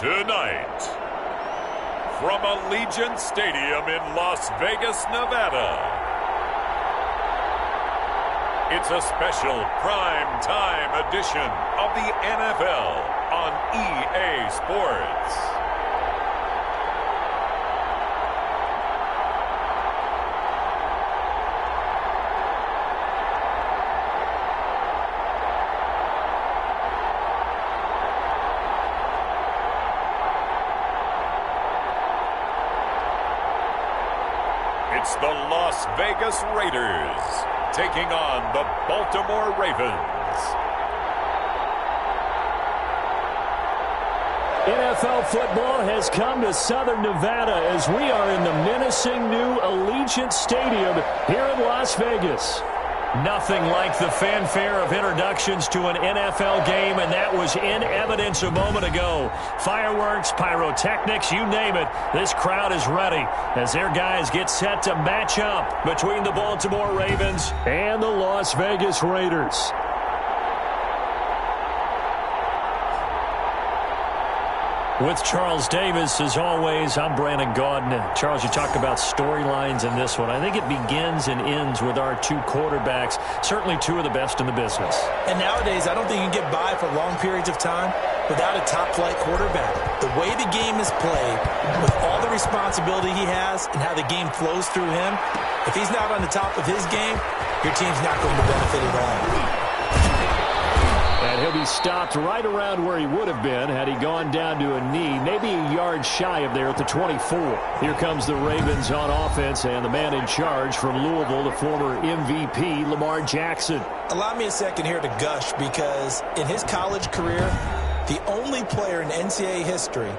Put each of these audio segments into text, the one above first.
Tonight, from Allegiant Stadium in Las Vegas, Nevada, it's a special prime time edition of the NFL on EA Sports. It's the Las Vegas Raiders taking on the Baltimore Ravens. NFL football has come to Southern Nevada as we are in the menacing new Allegiant Stadium here in Las Vegas. Nothing like the fanfare of introductions to an NFL game, and that was in evidence a moment ago. Fireworks, pyrotechnics, you name it. This crowd is ready as their guys get set to match up between the Baltimore Ravens and the Las Vegas Raiders. With Charles Davis, as always, I'm Brandon Gaudin. Charles, you talk about storylines in this one. I think it begins and ends with our two quarterbacks, certainly two of the best in the business. And nowadays, I don't think you can get by for long periods of time without a top-flight quarterback. The way the game is played, with all the responsibility he has and how the game flows through him, if he's not on the top of his game, your team's not going to benefit at all. And he'll be stopped right around where he would have been had he gone down to a knee, maybe a yard shy of there at the 24. Here comes the Ravens on offense, and the man in charge from Louisville, the former MVP, Lamar Jackson. Allow me a second here to gush, because in his college career, the only player in NCAA history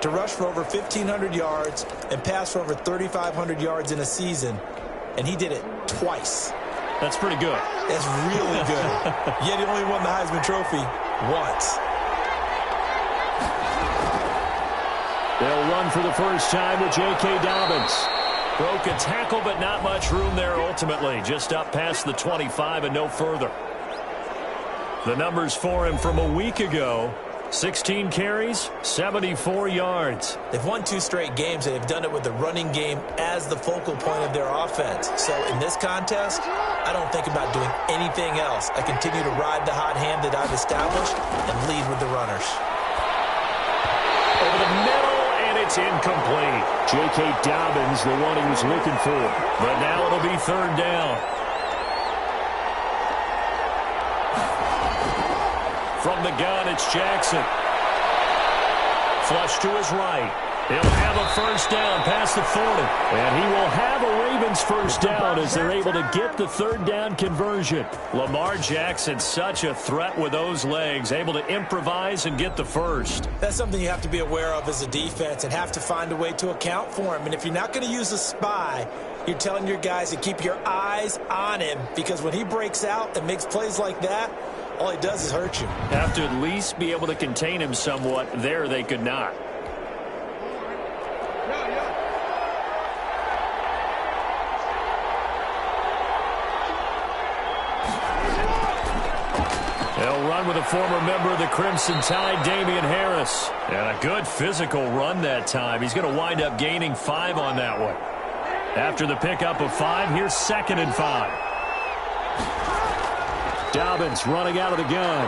to rush for over 1,500 yards and pass for over 3,500 yards in a season, and he did it twice. That's pretty good. That's really good. Yet he only won the Heisman Trophy once. They'll run for the first time with J.K. Dobbins. Broke a tackle, but not much room there ultimately. Just up past the 25 and no further. The numbers for him from a week ago: 16 carries, 74 yards. They've won 2 straight games, and they've done it with the running game as the focal point of their offense. So in this contest, I don't think about doing anything else. I continue to ride the hot hand that I've established and lead with the runners. Over the middle, and it's incomplete. J.K. Dobbins, the one he was looking for. But now it'll be third down. From the gun, it's Jackson. Flush to his right. He'll have a first down past the 40. And he will have a Ravens first down as they're able to get the third down conversion. Lamar Jackson, such a threat with those legs, able to improvise and get the first. That's something you have to be aware of as a defense and have to find a way to account for him. And if you're not going to use a spy, you're telling your guys to keep your eyes on him, because when he breaks out and makes plays like that, all he does is hurt you. Have to at least be able to contain him somewhat. There they could not. They'll run with a former member of the Crimson Tide, Damian Harris. And a good physical run that time. He's going to wind up gaining 5 on that one. After the pickup of 5, here's 2nd and 5. Dobbins running out of the gun.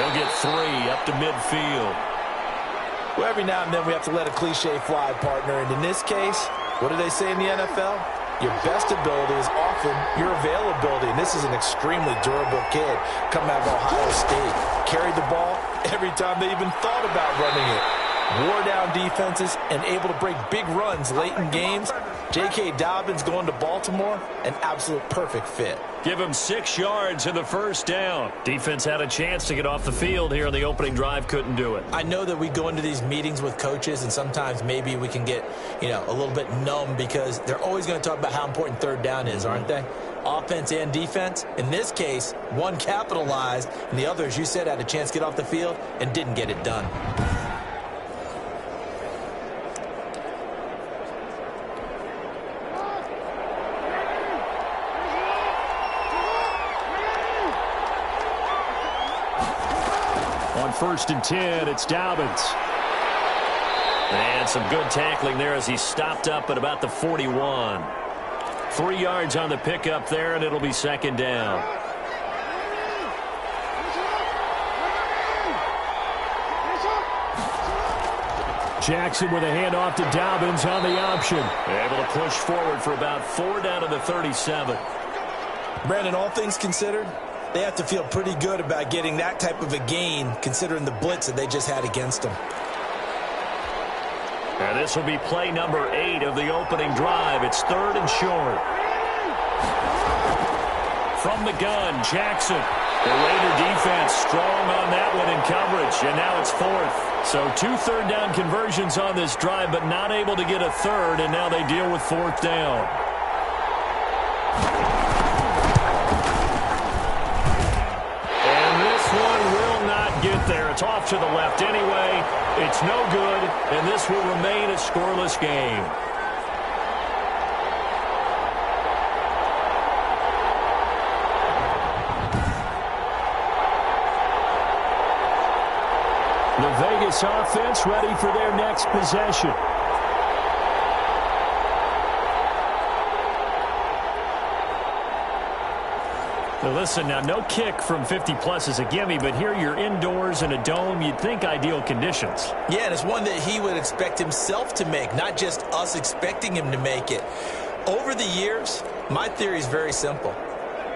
He'll get 3 up to midfield. Well, every now and then we have to let a cliche fly, partner. And in this case, what do they say in the NFL? Your best ability is often your availability. And this is an extremely durable kid coming out of Ohio State. Carried the ball every time they even thought about running it. Wore down defenses and able to break big runs late in games. J.K. Dobbins going to Baltimore, an absolute perfect fit. Give him 6 yards in the first down. Defense had a chance to get off the field here on the opening drive, couldn't do it. I know that we go into these meetings with coaches, and sometimes maybe we can get, a little bit numb, because they're always going to talk about how important third down is, aren't they? Offense and defense. In this case, one capitalized, and the other, as you said, had a chance to get off the field and didn't get it done. On 1st and 10, it's Dobbins. And some good tackling there as he stopped up at about the 41. 3 yards on the pickup there, and it'll be second down. Jackson with a handoff to Dobbins on the option. Able to push forward for about 4 down to the 37. Brandon, all things considered, they have to feel pretty good about getting that type of a gain considering the blitz that they just had against them. And this will be play number 8 of the opening drive. It's 3rd and short. From the gun, Jackson. The Raider defense strong on that one in coverage, and now it's 4th. So 2 third-down conversions on this drive, but not able to get a third, and now they deal with 4th down. And this one will not get there. It's off to the left anyway. It's no good, and this will remain a scoreless game. The Vegas offense ready for their next possession. Now listen, now no kick from 50-plus is a gimme, but here you're indoors in a dome. You'd think ideal conditions. Yeah, and it's one that he would expect himself to make, not just us expecting him to make it. Over the years, my theory is very simple.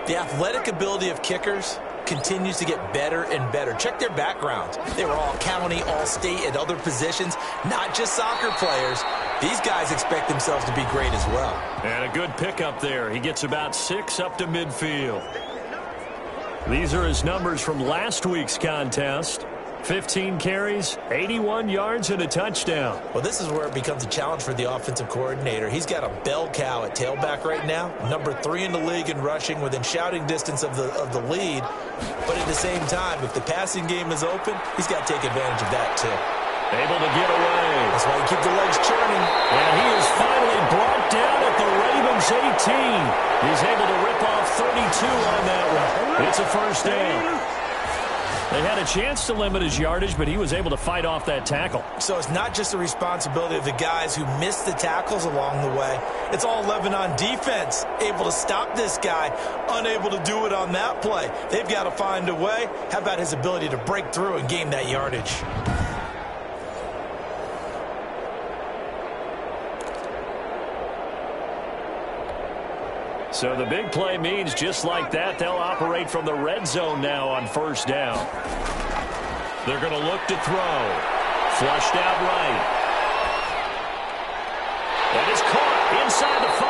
The athletic ability of kickers continues to get better and better. Check their backgrounds. They were all county, all state, at other positions, not just soccer players. These guys expect themselves to be great as well. And a good pickup there. He gets about 6 up to midfield. These are his numbers from last week's contest. 15 carries, 81 yards, and a touchdown. Well, this is where it becomes a challenge for the offensive coordinator. He's got a bell cow at tailback right now, number 3 in the league in rushing, within shouting distance of the lead. But at the same time, if the passing game is open, he's got to take advantage of that too. Able to get away. That's why you keep the legs churning. And he is finally brought down at the Ravens 18. He's able to rip off 32 on that one. It's a first down. They had a chance to limit his yardage, but he was able to fight off that tackle. So it's not just the responsibility of the guys who missed the tackles along the way. It's all 11 on defense, able to stop this guy, unable to do it on that play. They've got to find a way. How about his ability to break through and gain that yardage? So the big play means just like that, they'll operate from the red zone now on first down. They're going to look to throw. Flushed out right. That is caught inside the 5.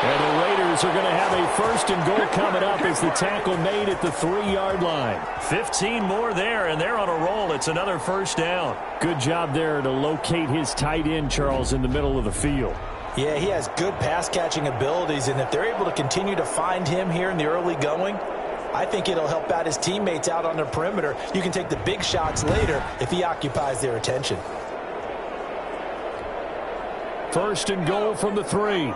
And the Raiders are going to have a first and goal coming up as the tackle made at the 3-yard line. 15 more there, and they're on a roll. It's another first down. Good job there to locate his tight end, Charles, in the middle of the field. Yeah, he has good pass-catching abilities, and if they're able to continue to find him here in the early going, I think it'll help out his teammates out on the perimeter. You can take the big shots later if he occupies their attention. First and goal from the 3.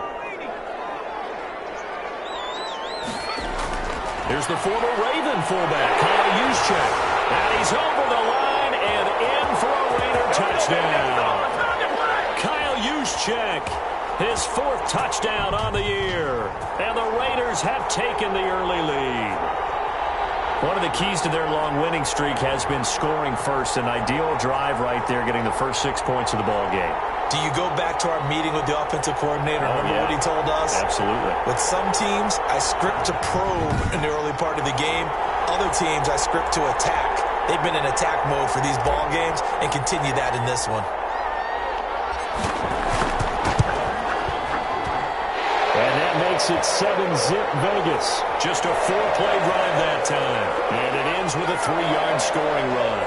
Here's the former Raven fullback, Kyle Juszczyk. And he's over the line and in for a Raider touchdown. Kyle Juszczyk. His 4th touchdown on the year. And the Raiders have taken the early lead. One of the keys to their long winning streak has been scoring first. An ideal drive right there, getting the first 6 points of the ball game. Do you go back to our meeting with the offensive coordinator? Remember what he told us? Absolutely. With some teams, I script to probe in the early part of the game. Other teams, I script to attack. They've been in attack mode for these ball games and continue that in this one. And that makes it 7-zip Vegas. Just a 4-play drive that time. And it ends with a 3-yard scoring run.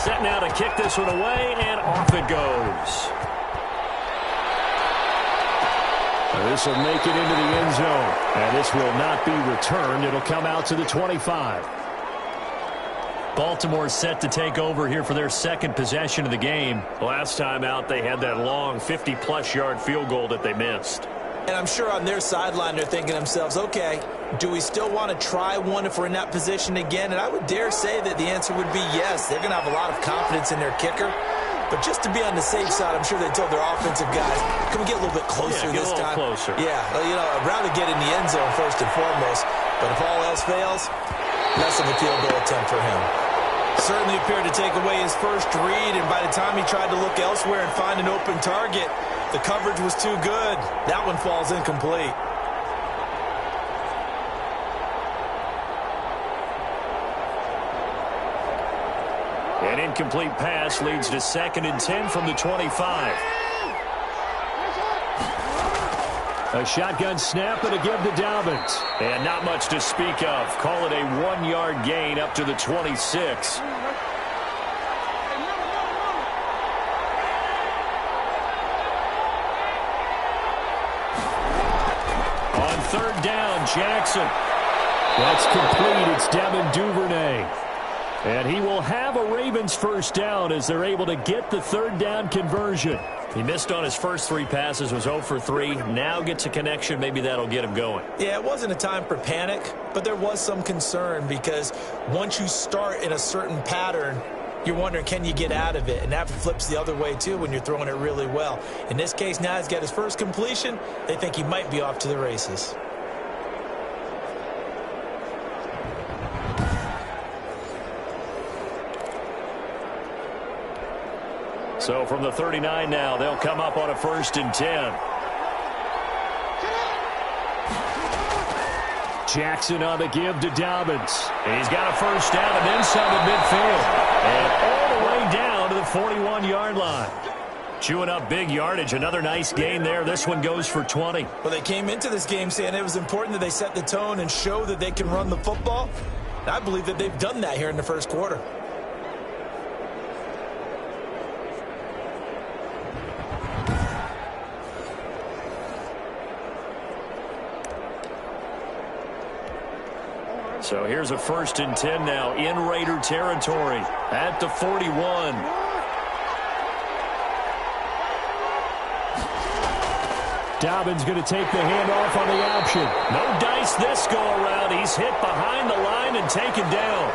Set now to kick this one away, and off it goes. This will make it into the end zone. And this will not be returned. It'll come out to the 25. Baltimore set to take over here for their second possession of the game. Last time out, they had that long 50-plus yard field goal that they missed. And I'm sure on their sideline they're thinking to themselves, okay, do we still want to try one if we're in that position again? And I would dare say that the answer would be yes. They're going to have a lot of confidence in their kicker. But just to be on the safe side, I'm sure they told their offensive guys, can we get a little bit closer this time? Closer. Yeah, you know, I'd rather get in the end zone first and foremost. But if all else fails, less of a field goal attempt for him. Certainly appeared to take away his first read, and by the time he tried to look elsewhere and find an open target, the coverage was too good. That one falls incomplete. An incomplete pass leads to 2nd and 10 from the 25. A shotgun snap and a give to Dobbins. And not much to speak of. Call it a 1-yard gain up to the 26. On 3rd down, Jackson. That's complete. It's Devin Duvernay. And he will have a Ravens first down as they're able to get the 3rd down conversion. He missed on his first 3 passes, was 0 for 3. Now gets a connection. Maybe that'll get him going. Yeah, it wasn't a time for panic, but there was some concern because once you start in a certain pattern, you're wondering, can you get out of it? And that flips the other way, too, when you're throwing it really well. In this case, now he's got his first completion. They think he might be off to the races. So from the 39 now, they'll come up on a 1st and 10. Jackson on the give to Dobbins. And he's got a first down and then some at midfield. And all the way down to the 41-yard line. Chewing up big yardage. Another nice gain there. This one goes for 20. Well, they came into this game saying it was important that they set the tone and show that they can run the football. And I believe that they've done that here in the first quarter. So here's a 1st and 10 now in Raider territory at the 41. Dobbins going to take the handoff on the option. No dice this go around. He's hit behind the line and taken down.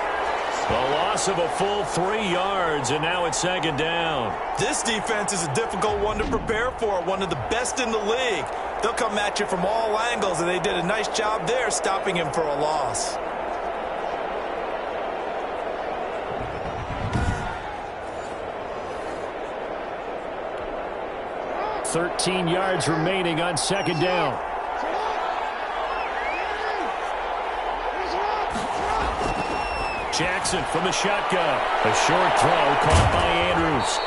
A loss of a full 3 yards, and now it's 2nd down. This defense is a difficult one to prepare for, one of the best in the league. They'll come at you from all angles, and they did a nice job there stopping him for a loss. 13 yards remaining on 2nd down. Jackson from the shotgun. A short throw caught by Andrews.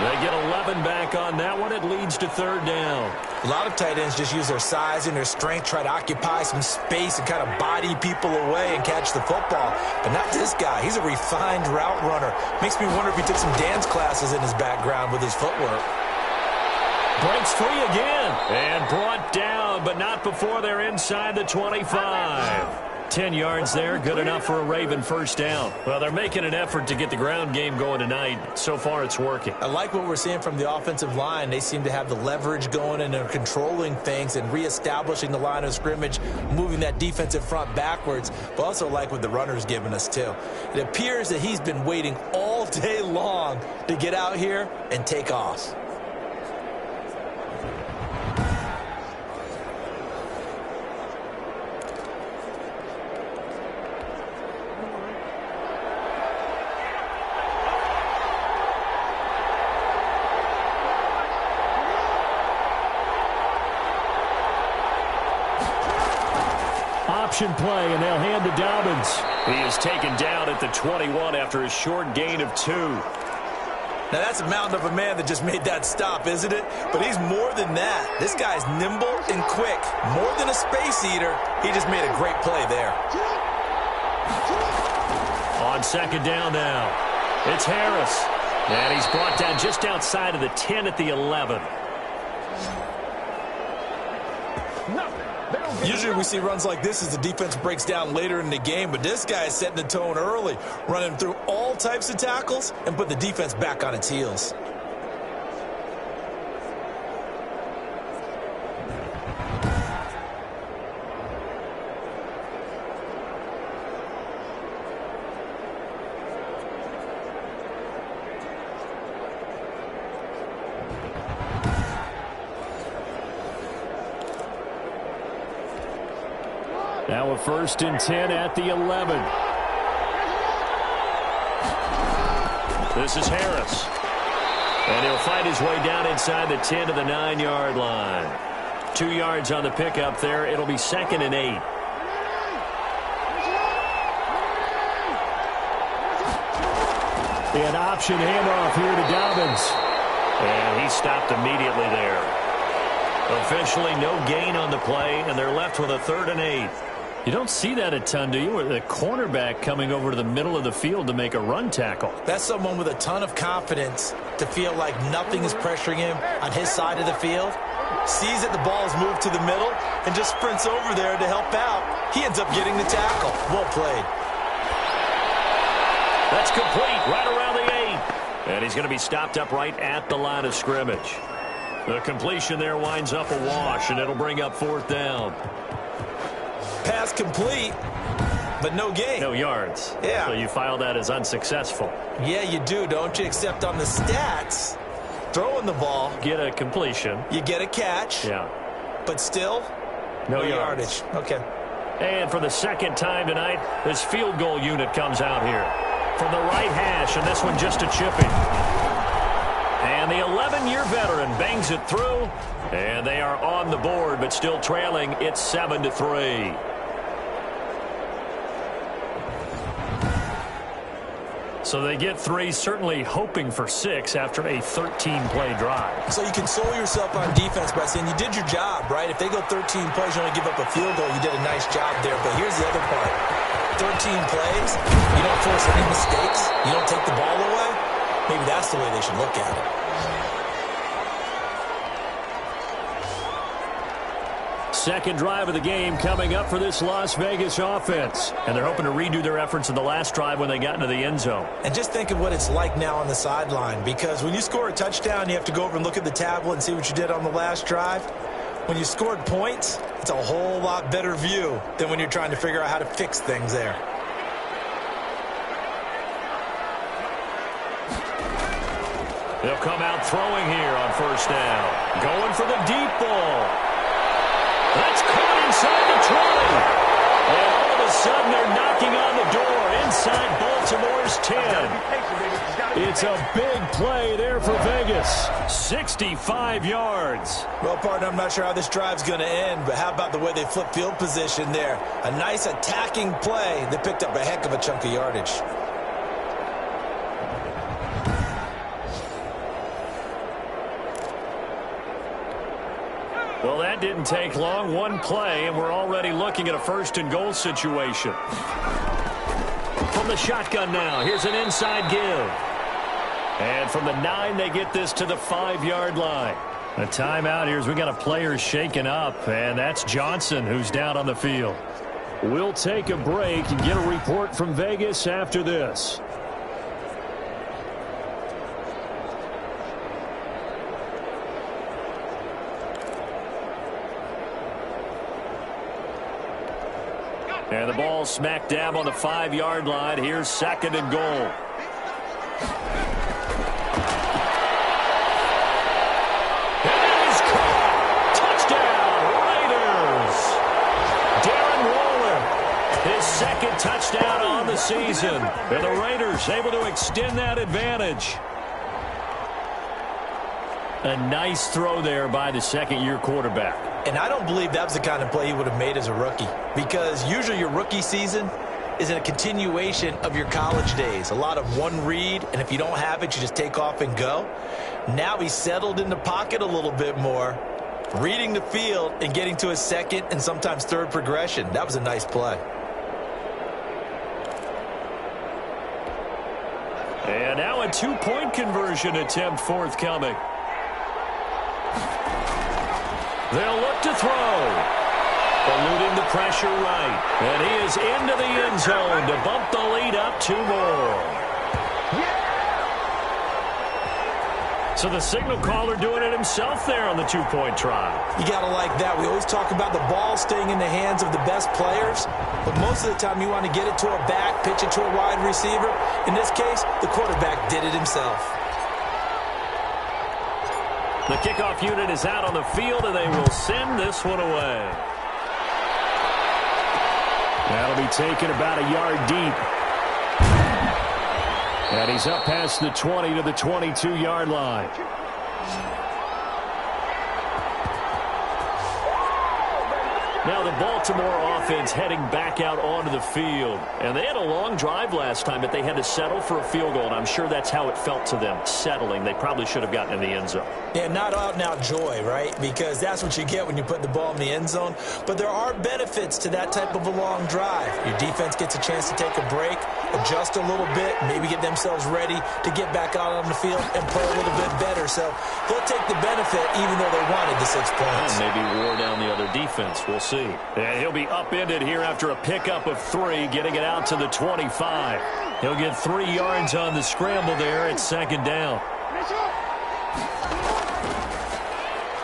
They get 11 back on that one. It leads to 3rd down. A lot of tight ends just use their size and their strength, try to occupy some space and kind of body people away and catch the football. But not this guy. He's a refined route runner. Makes me wonder if he took some dance classes in his background with his footwork. Breaks free again and brought down, but not before they're inside the 25. 10 yards there, good enough for a Raven first down. Well, they're making an effort to get the ground game going tonight. So far, it's working. I like what we're seeing from the offensive line. They seem to have the leverage going, and they're controlling things and reestablishing the line of scrimmage, moving that defensive front backwards, but also like what the runner's giving us, too. It appears that he's been waiting all day long to get out here and take off. Option play, and they'll hand to Dobbins. He is taken down at the 21 after a short gain of 2. Now, that's a mountain of a man that just made that stop, isn't it? But he's more than that. This guy's nimble and quick. More than a space eater, he just made a great play there. On 2nd down now, it's Harris. And he's brought down just outside of the 10 at the 11. Nothing. They don't Usually we see runs like this as the defense breaks down later in the game, but this guy is setting the tone early, running through all types of tackles and put the defense back on its heels. Now a 1st and 10 at the 11. This is Harris. And he'll fight his way down inside the 10 to the 9-yard line. 2 yards on the pickup there. It'll be 2nd and 8. An option handoff here to Dobbins. And he stopped immediately there. Officially no gain on the play, and they're left with a 3rd and 8. You don't see that a ton, do you? With a cornerback coming over to the middle of the field to make a run tackle. That's someone with a ton of confidence to feel like nothing is pressuring him on his side of the field. Sees that the ball is moved to the middle and just sprints over there to help out. He ends up getting the tackle. Well played. That's complete right around the 8. And he's going to be stopped up right at the line of scrimmage. The completion there winds up a wash, and it'll bring up 4th down. Pass complete, but no gain. No yards. Yeah. So you file that as unsuccessful. Yeah, you do, don't you? Except on the stats, throwing the ball. Get a completion. You get a catch. Yeah. But still, no yardage. Okay. And for the 2nd time tonight, this field goal unit comes out here. From the right hash, and this one just a chipping. And the 11-year veteran bangs it through, and they are on the board, but still trailing. It's 7-3. So they get 3, certainly hoping for 6 after a 13-play drive. So you console yourself on defense by saying you did your job, right? If they go 13 plays, you only give up a field goal, you did a nice job there. But here's the other part. 13 plays, you don't force any mistakes, you don't take the ball away. Maybe that's the way they should look at it. Second drive of the game coming up for this Las Vegas offense. And they're hoping to redo their efforts in the last drive when they got into the end zone. And just think of what it's like now on the sideline, because when you score a touchdown, you have to go over and look at the tablet and see what you did on the last drive. When you scored points, it's a whole lot better view than when you're trying to figure out how to fix things there. They'll come out throwing here on 1st down. Going for the deep ball. That's caught inside the 20. And all of a sudden they're knocking on the door inside Baltimore's 10. It's a big play there for Vegas. 65 yards. Well, partner, I'm not sure how this drive's going to end, but how about the way they flip field position there? A nice attacking play that picked up a heck of a chunk of yardage. Well, that didn't take long. One play, and we're already looking at a 1st and goal situation. From the shotgun now, here's an inside give. And from the 9, they get this to the 5-yard line. A timeout here as we got a player shaken up, and that's Johnson who's down on the field. We'll take a break and get a report from Vegas after this. And the ball smack dab on the 5-yard line. Here's 2nd and goal. And it is caught. Touchdown, Raiders. Darren Waller, his 2nd touchdown on the season. And the Raiders able to extend that advantage. A nice throw there by the 2nd-year quarterback. And I don't believe that was the kind of play he would have made as a rookie, because usually your rookie season is a continuation of your college days. A lot of one read, and if you don't have it, you just take off and go. Now he's settled in the pocket a little bit more, reading the field and getting to his 2nd and sometimes 3rd progression. That was a nice play. And now a 2-point conversion attempt forthcoming. They'll look to throw. Eluding the pressure right. And he is into the end zone to bump the lead up 2 more. So the signal caller doing it himself there on the 2-point try. You got to like that. We always talk about the ball staying in the hands of the best players, but most of the time you want to get it to a back, pitch it to a wide receiver. In this case, the quarterback did it himself. The kickoff unit is out on the field, and they will send this one away. That'll be taken about a yard deep. And he's up past the 20 to the 22-yard line. Now the Baltimore offense heading back out onto the field. And they had a long drive last time, but they had to settle for a field goal. And I'm sure that's how it felt to them, settling. They probably should have gotten in the end zone. Yeah, not out-and-out joy, right? Because that's what you get when you put the ball in the end zone. But there are benefits to that type of a long drive. Your defense gets a chance to take a break, adjust a little bit, maybe get themselves ready to get back out on the field and play a little bit better. So they'll take the benefit even though they wanted the 6 points. And maybe wore down the other defense. We'll see. And he'll be upended here after a pickup of 3, getting it out to the 25. He'll get 3 yards on the scramble there. It's 2nd down.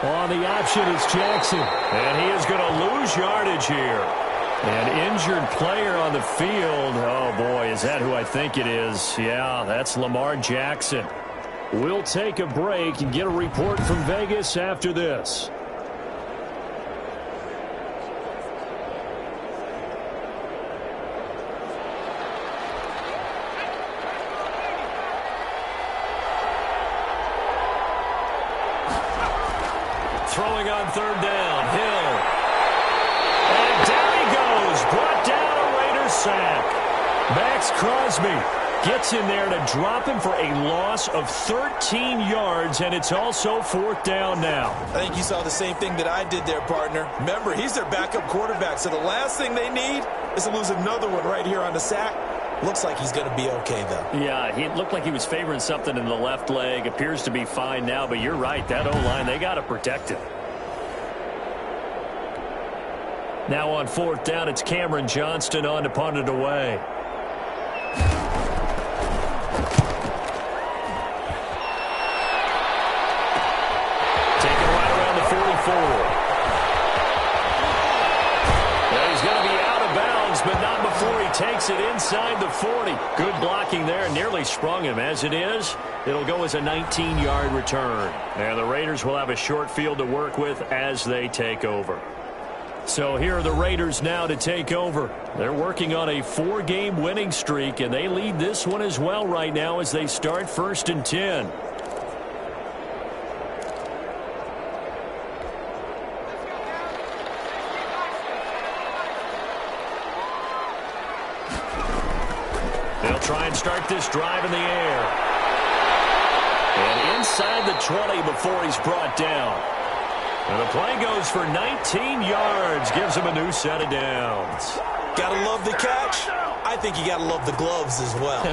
On the option is Jackson. And he is going to lose yardage here. An injured player on the field. Oh, boy, is that who I think it is? Yeah, that's Lamar Jackson. We'll take a break and get a report from Vegas after this. Throwing on 3rd down, Hill. And down he goes, brought down a Raiders sack. Max Crosby gets in there to drop him for a loss of 13 yards, and it's also 4th down now. I think you saw the same thing that I did there, partner. Remember, he's their backup quarterback, so the last thing they need is to lose another one right here on the sack. Looks like he's going to be okay, though. Yeah, he looked like he was favoring something in the left leg. Appears to be fine now, but you're right. That O-line, they got to protect him. Now on 4th down, it's Cameron Johnston on to punt it away. Taken right around the 44. Well, he's going to be out of bounds, but not before he takes it inside the 40. Good blocking there, nearly sprung him. As it is, it'll go as a 19-yard return. And the Raiders will have a short field to work with as they take over. So here are the Raiders now to take over. They're working on a 4-game winning streak, and they lead this one as well right now as they start 1st and 10. They'll try and start this drive in the air. And inside the 20 before he's brought down. And the play goes for 19 yards, gives him a new set of downs. Gotta love the catch. I think you gotta love the gloves as well.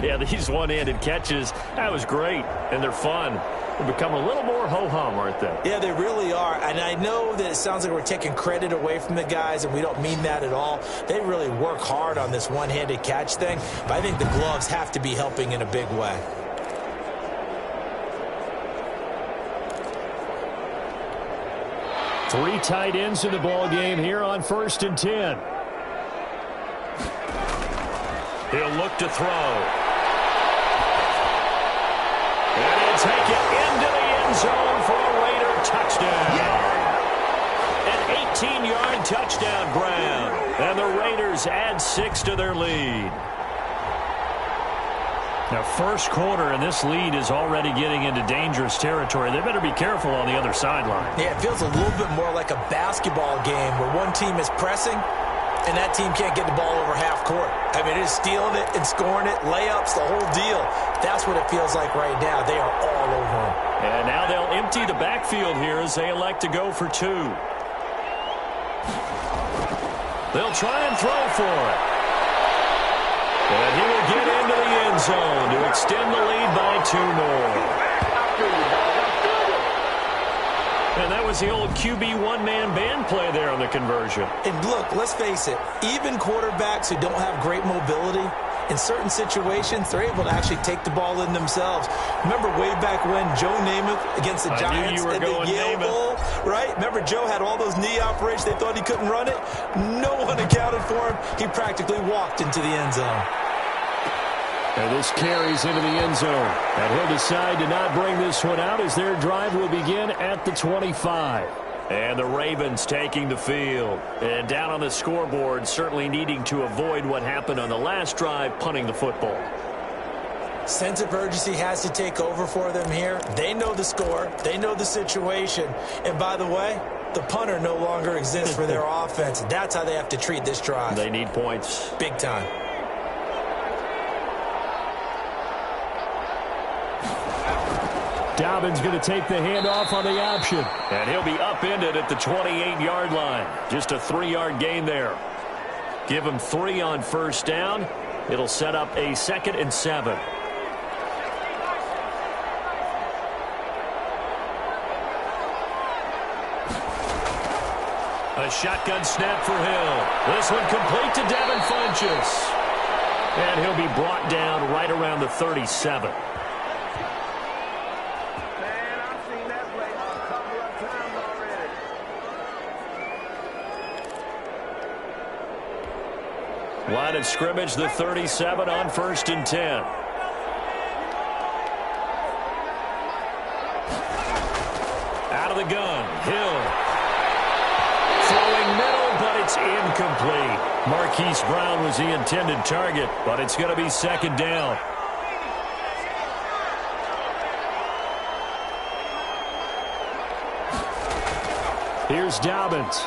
Yeah, these one-handed catches, that was great, and they're fun. They've become a little more ho-hum, aren't they? Yeah, they really are. And I know that it sounds like we're taking credit away from the guys, and we don't mean that at all. They really work hard on this one-handed catch thing, but I think the gloves have to be helping in a big way. Three tight ends in the ball game here on 1st and 10. He'll look to throw. And he'll take it into the end zone for a Raider touchdown. An 18-yard touchdown, Brown. And the Raiders add 6 to their lead. Now, 1st quarter, and this lead is already getting into dangerous territory. They better be careful on the other sideline. Yeah, it feels a little bit more like a basketball game where one team is pressing and that team can't get the ball over half court. I mean, it is stealing it and scoring it, layups, the whole deal. That's what it feels like right now. They are all over them. And now they'll empty the backfield here as they elect to go for 2. They'll try and throw for it. And he will get into the end zone to extend the lead by 2 more. And that was the old QB one-man band play there on the conversion. And look, let's face it, even quarterbacks who don't have great mobility, in certain situations, they're able to actually take the ball in themselves. Remember way back when Joe Namath against the Giants at the Yale Bowl, right? Remember Joe had all those knee operations. They thought he couldn't run it. No one accounted for him. He practically walked into the end zone. And this carries into the end zone. And he'll decide to not bring this one out as their drive will begin at the 25. And the Ravens taking the field. And down on the scoreboard, certainly needing to avoid what happened on the last drive, punting the football. Sense of urgency has to take over for them here. They know the score. They know the situation. And by the way, the punter no longer exists for their offense. That's how they have to treat this drive. They need points. Big time. Dobbins going to take the handoff on the option. And he'll be upended at the 28-yard line. Just a 3-yard gain there. Give him 3 on first down. It'll set up a 2nd and 7. A shotgun snap for Hill. This one complete to Devin Funchess. And he'll be brought down right around the 37. Line of scrimmage, the 37 on 1st and 10. Out of the gun, Hill. Throwing middle, but it's incomplete. Marquise Brown was the intended target, but it's going to be 2nd down. Here's Dobbins.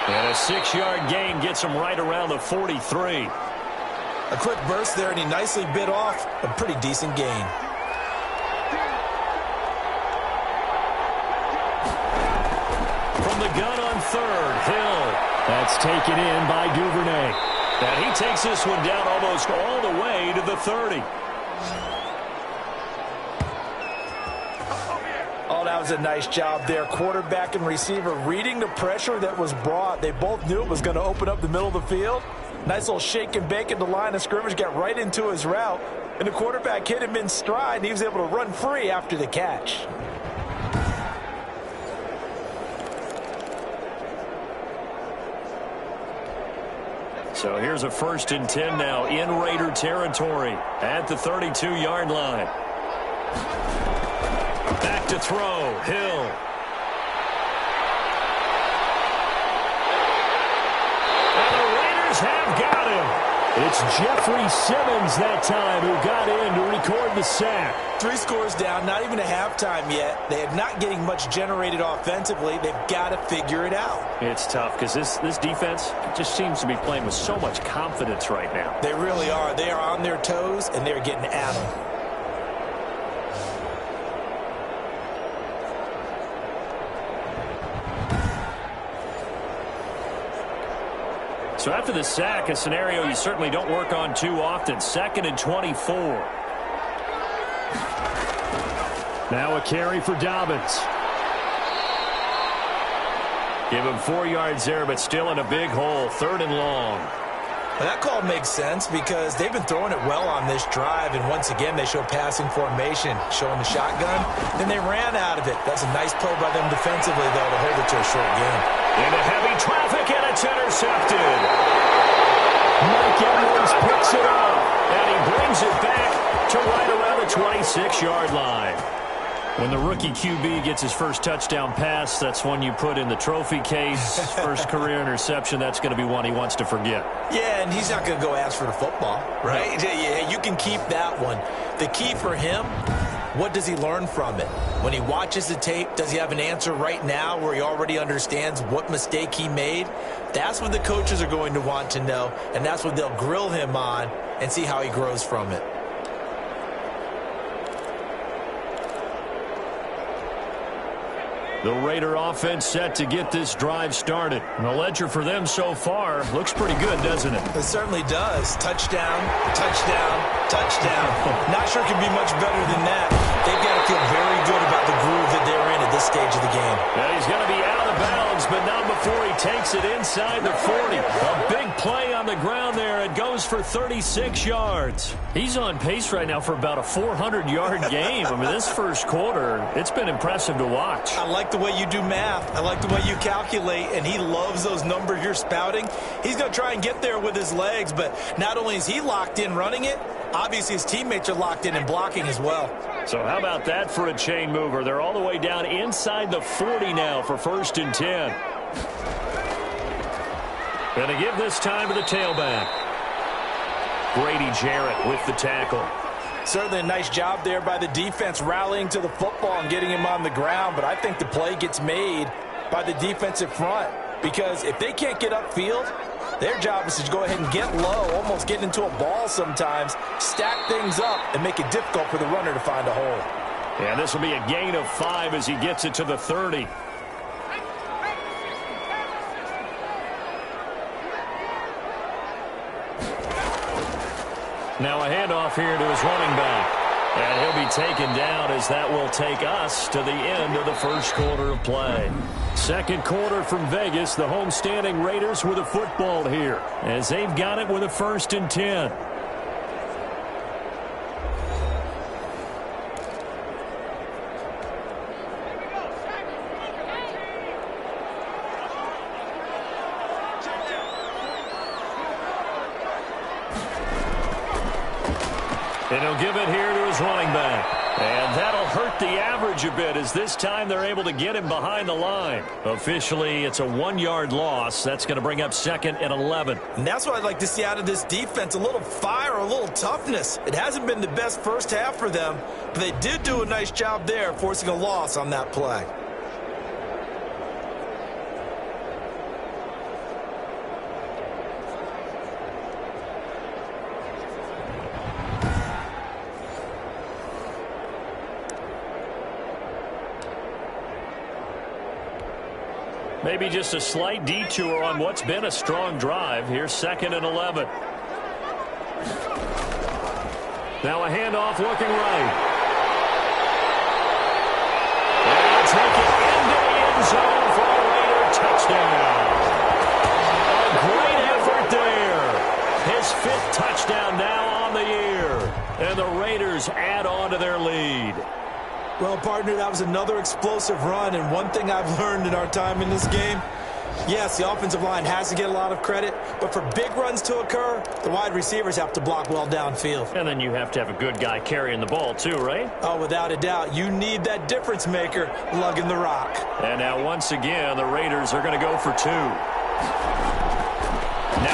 And a 6-yard gain gets him right around the 43. A quick burst there, and he nicely bit off a pretty decent gain. From the gun on 3rd, Hill. That's taken in by Duvernay. And he takes this one down almost all the way to the 30. Oh, that was a nice job there. Quarterback and receiver reading the pressure that was brought. They both knew it was going to open up the middle of the field. Nice little shake and bake at the line of scrimmage, got right into his route. And the quarterback hit him in stride, and he was able to run free after the catch. So here's a 1st and 10 now in Raider territory at the 32-yard line. Back to throw, Hill. And the Raiders have got him. It's Jeffrey Simmons that time who got in to record the sack. 3 scores down, not even a halftime yet. They are not getting much generated offensively. They've got to figure it out. It's tough because this defense just seems to be playing with so much confidence right now. They really are. They are on their toes, and they're getting at them. So after the sack, a scenario you certainly don't work on too often. 2nd and 24. Now a carry for Dobbins. Give him 4 yards there, but still in a big hole. 3rd and long. Well, that call makes sense because they've been throwing it well on this drive, and once again they show passing formation, showing the shotgun. Then they ran out of it. That's a nice play by them defensively, though, to hold it to a short game. Into heavy traffic, and it's intercepted. Mike Edwards picks it up, and he brings it back to right around the 26-yard line. When the rookie QB gets his first touchdown pass, that's one you put in the trophy case. First career interception, that's going to be one he wants to forget. Yeah, and he's not going to go ask for the football, right? Yeah, you can keep that one. The key for him, what does he learn from it? When he watches the tape, does he have an answer right now where he already understands what mistake he made? That's what the coaches are going to want to know, and that's what they'll grill him on and see how he grows from it. The Raider offense set to get this drive started. And the ledger for them so far looks pretty good, doesn't it? It certainly does. Touchdown, touchdown, touchdown. Not sure it can be much better than that. They've got to feel very good about the groove that they're in. this stage of the game. Yeah, he's going to be out of bounds, but not before he takes it inside the 40. A big play on the ground there. It goes for 36 yards. He's on pace right now for about a 400-yard game. I mean, this first quarter, it's been impressive to watch. I like the way you do math. I like the way you calculate, and he loves those numbers you're spouting. He's going to try and get there with his legs, but not only is he locked in running it, obviously his teammates are locked in and blocking as well. So how about that for a chain mover? They're all the way down inside the 40 now for 1st and 10. Going to give this time to the tailback. Grady Jarrett with the tackle. Certainly a nice job there by the defense rallying to the football and getting him on the ground, but I think the play gets made by the defensive front because if they can't get upfield, their job is to go ahead and get low, almost get into a ball sometimes, stack things up, and make it difficult for the runner to find a hole. Yeah, this will be a gain of 5 as he gets it to the 30. Now a handoff here to his running back. And he'll be taken down as that will take us to the end of the first quarter of play. Second quarter from Vegas, the homestanding Raiders with a football here as they've got it with a 1st and 10. And he'll give it here to his running back. And that'll hurt the average a bit as this time they're able to get him behind the line. Officially, it's a 1-yard loss. That's going to bring up 2nd and 11. And that's what I'd like to see out of this defense, a little fire, a little toughness. It hasn't been the best first half for them, but they did do a nice job there forcing a loss on that play. Maybe just a slight detour on what's been a strong drive. Here's 2nd and 11. Now a handoff looking right. And take it into the end zone for a Raider touchdown. A great effort there. His 5th touchdown now on the year. And the Raiders add on to their lead. Well, partner, that was another explosive run, and one thing I've learned in our time in this game, yes, the offensive line has to get a lot of credit, but for big runs to occur, the wide receivers have to block well downfield. And then you have to have a good guy carrying the ball too, right? Oh, without a doubt. You need that difference maker lugging the rock. And now once again, the Raiders are going to go for 2. Now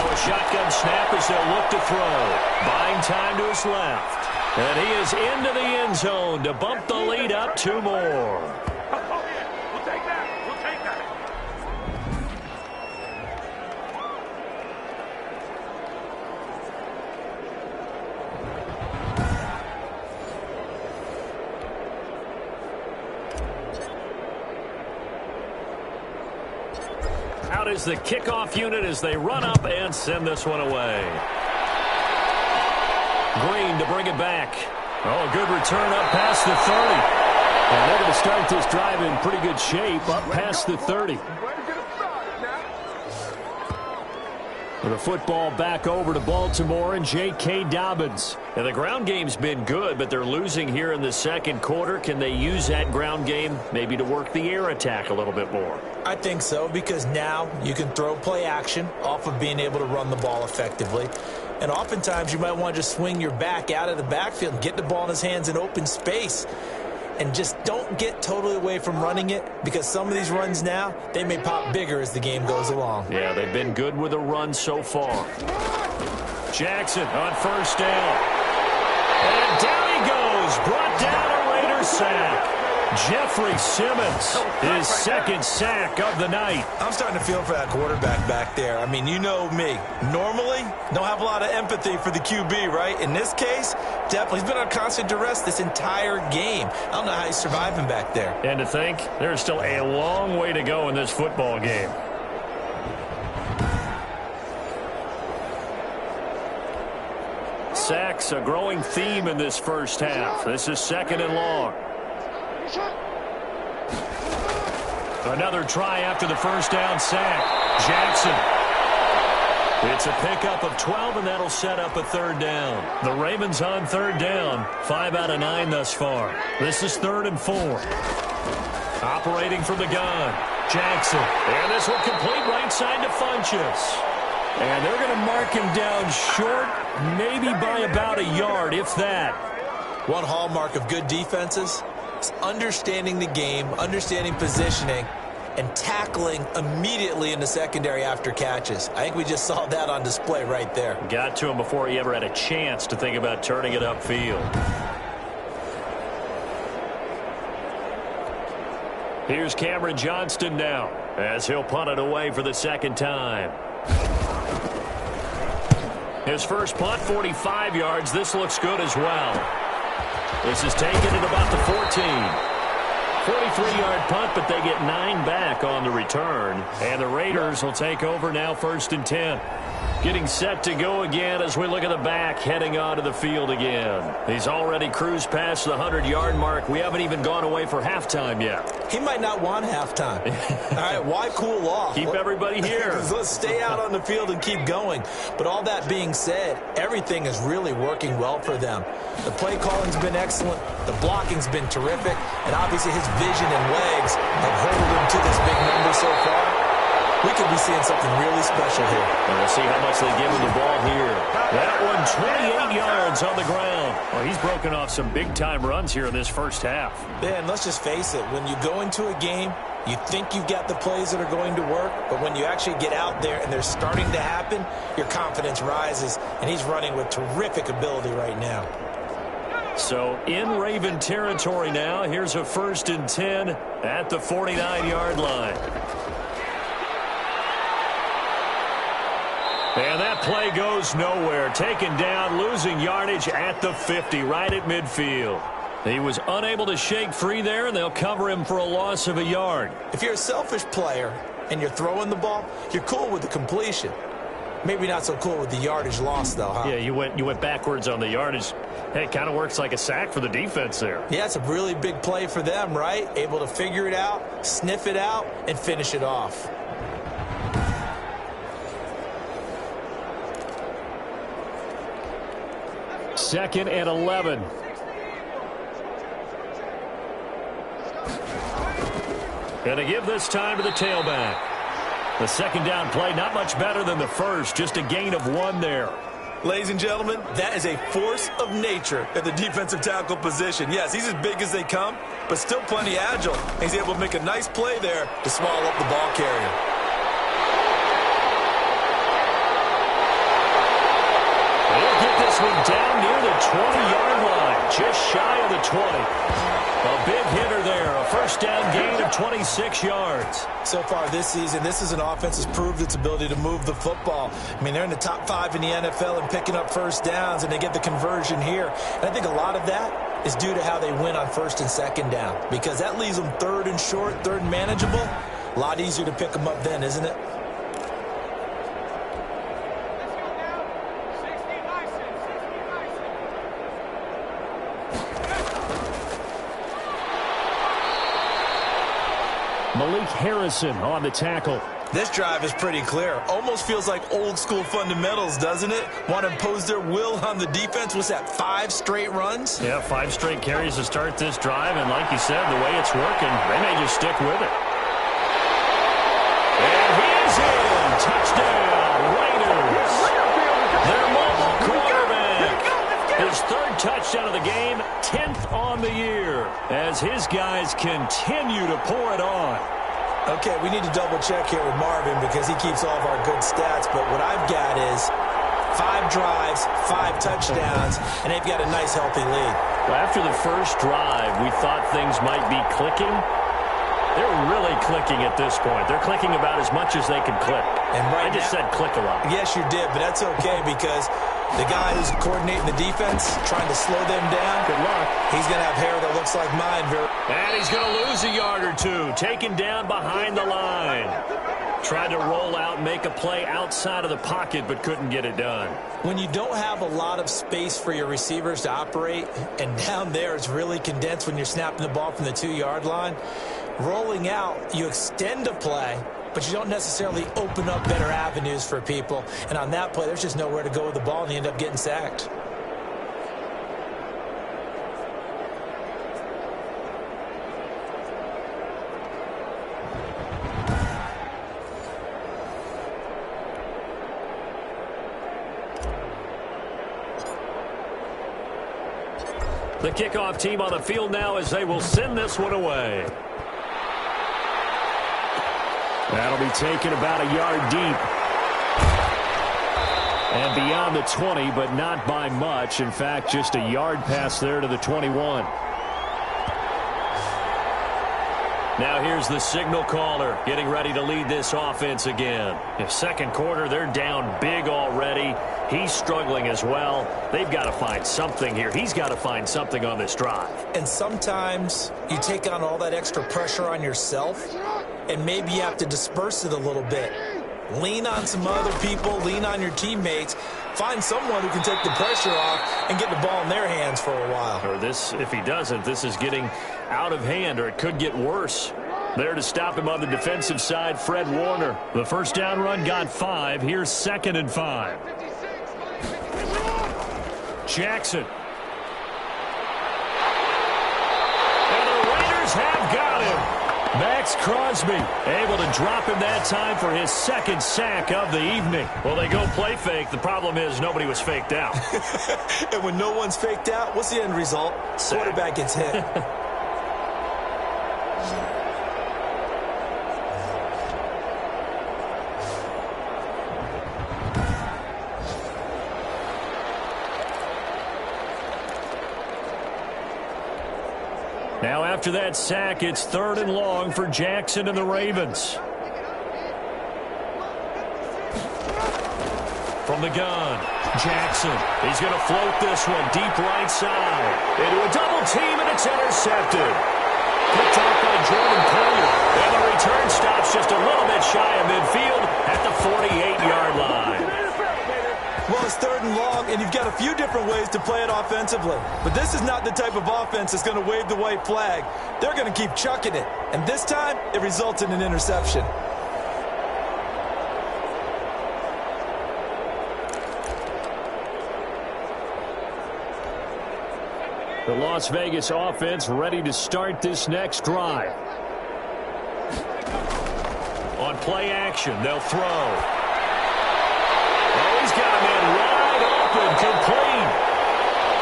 a shotgun snap as they'll look to throw. Buying time to his left. And he is into the end zone to bump the lead up 2 more. We'll take that. We'll take that. Out is the kickoff unit as they run up and send this one away. Green to bring it back. Oh, a good return up past the 30. And they're going to start this drive in pretty good shape up past the 30. The football back over to Baltimore and J.K. Dobbins. And the ground game's been good, but they're losing here in the second quarter. Can they use that ground game maybe to work the air attack a little bit more? I think so, because now you can throw play action off of being able to run the ball effectively. And oftentimes you might want to just swing your back out of the backfield and get the ball in his hands in open space. And just don't get totally away from running it, because some of these runs now, they may pop bigger as the game goes along. Yeah, they've been good with a run so far. Jackson on 1st down. And down he goes. Brought down a Raider sack. Jeffrey Simmons, his 2nd sack of the night. I'm starting to feel for that quarterback back there. I mean, you know me. Normally, don't have a lot of empathy for the QB, right? In this case, definitely. He's been on constant duress this entire game. I don't know how he's surviving back there. And to think, there's still a long way to go in this football game. Sacks, a growing theme in this first half. This is 2nd and long. Another try after the first down sack. Jackson. It's a pickup of 12, and that'll set up a third down. The Ravens on third down. 5 out of 9 thus far. This is 3rd and 4. Operating from the gun. Jackson. And this will complete right side to Funchess. And they're going to mark him down short, maybe by about a yard, if that. One hallmark of good defenses is understanding the game, understanding positioning, and tackling immediately in the secondary after catches. I think we just saw that on display right there. Got to him before he ever had a chance to think about turning it upfield. Here's Cameron Johnston now, as he'll punt it away for the second time. His first punt, 45 yards. This looks good as well. This is taken at about the 14. 43-yard punt, but they get 9 back on the return. And the Raiders will take over now, 1st and 10. Getting set to go again as we look at the back, heading onto the field again. He's already cruised past the 100-yard mark. We haven't even gone away for halftime yet. He might not want halftime. All right, why cool off? Keep everybody here. Let's stay out on the field and keep going. But all that being said, everything is really working well for them. The play calling's been excellent. The blocking's been terrific. And obviously his vision and legs have hurtled him to this big number so far. We could be seeing something really special here. And we'll see how much they give him the ball here. That one, 28 yards on the ground. Well, he's broken off some big-time runs here in this first half. Yeah, and let's just face it. When you go into a game, you think you've got the plays that are going to work, but when you actually get out there and they're starting to happen, your confidence rises, and he's running with terrific ability right now. So in Raven territory now, here's a 1st and 10 at the 49-yard line. And that play goes nowhere. Taken down, losing yardage at the 50, right at midfield. He was unable to shake free there, and they'll cover him for a loss of a yard. If you're a selfish player and you're throwing the ball, you're cool with the completion. Maybe not so cool with the yardage loss, though, huh? Yeah, you went backwards on the yardage. Hey, it kind of works like a sack for the defense there. Yeah, it's a really big play for them, right? Able to figure it out, sniff it out, and finish it off. Second and 11. And to give this time to the tailback. The second down play, not much better than the first, just a gain of 1 there. Ladies and gentlemen, that is a force of nature at the defensive tackle position. Yes, he's as big as they come, but still plenty agile. He's able to make a nice play there to swallow up the ball carrier. They'll get this one down near the 20-yard line, just shy of the 20. A big hitter there, a first down gain of 26 yards. So far this season, this is an offense that's proved its ability to move the football. I mean, they're in the top 5 in the NFL and picking up first downs, and they get the conversion here. And I think a lot of that is due to how they win on first and second down, because that leaves them 3rd and short, 3rd and manageable. A lot easier to pick them up then, isn't it? Malik Harrison on the tackle. This drive is pretty clear. Almost feels like old school fundamentals, doesn't it? Want to impose their will on the defense. Was that 5 straight runs? Yeah, 5 straight carries to start this drive. And like you said, the way it's working, they may just stick with it. And he's in. Touchdown, Raiders. Their mobile quarterback. His 3rd touchdown of the game, 10th on the year, as his guys continue to pour it on. Okay, we need to double-check here with Marvin because he keeps all of our good stats, but what I've got is 5 drives, 5 touchdowns, and they've got a nice, healthy lead. Well, after the first drive, we thought things might be clicking. They're really clicking at this point. They're clicking about as much as they can click. And I just said click a lot. Yes, you did, but that's okay because the guy who's coordinating the defense, trying to slow them down, good luck. He's going to have hair that looks like mine. And he's going to lose a yard or 2, taken down behind the line. Tried to roll out and make a play outside of the pocket, but couldn't get it done. When you don't have a lot of space for your receivers to operate, and down there it's really condensed when you're snapping the ball from the 2-yard line, Rolling out, you extend a play, but you don't necessarily open up better avenues for people. And on that play, there's just nowhere to go with the ball, and you end up getting sacked. The kickoff team on the field now as they will send this one away. That'll be taken about a yard deep. And beyond the 20, but not by much. In fact, just a yard pass there to the 21. Now here's the signal caller getting ready to lead this offense again. In second quarter, they're down big already. He's struggling as well. They've got to find something here. He's got to find something on this drive. And sometimes you take on all that extra pressure on yourself, and maybe you have to disperse it a little bit. Lean on some other people. Lean on your teammates. Find someone who can take the pressure off and get the ball in their hands for a while. Or this, if he doesn't, this is getting out of hand, or it could get worse. There to stop him on the defensive side, Fred Warner. The first down run got 5. Here's 2nd and 5. Jackson. And the Raiders have got him. Max Crosby able to drop him that time for his 2nd sack of the evening. Well, they go play fake. The problem is nobody was faked out. And when no one's faked out, what's the end result? Sack. Quarterback gets hit. Now after that sack, it's 3rd and long for Jackson and the Ravens. From the gun, Jackson. He's going to float this one deep right side. Into a double team, and it's intercepted. Picked off by Jordan Poyer. And the return stops just a little bit shy of midfield at the 48-yard line. Well, it's 3rd and long, and you've got a few different ways to play it offensively. But this is not the type of offense that's going to wave the white flag. They're going to keep chucking it. And this time, it results in an interception. The Las Vegas offense ready to start this next drive. On play action, they'll throw. He's got a man wide open, complete.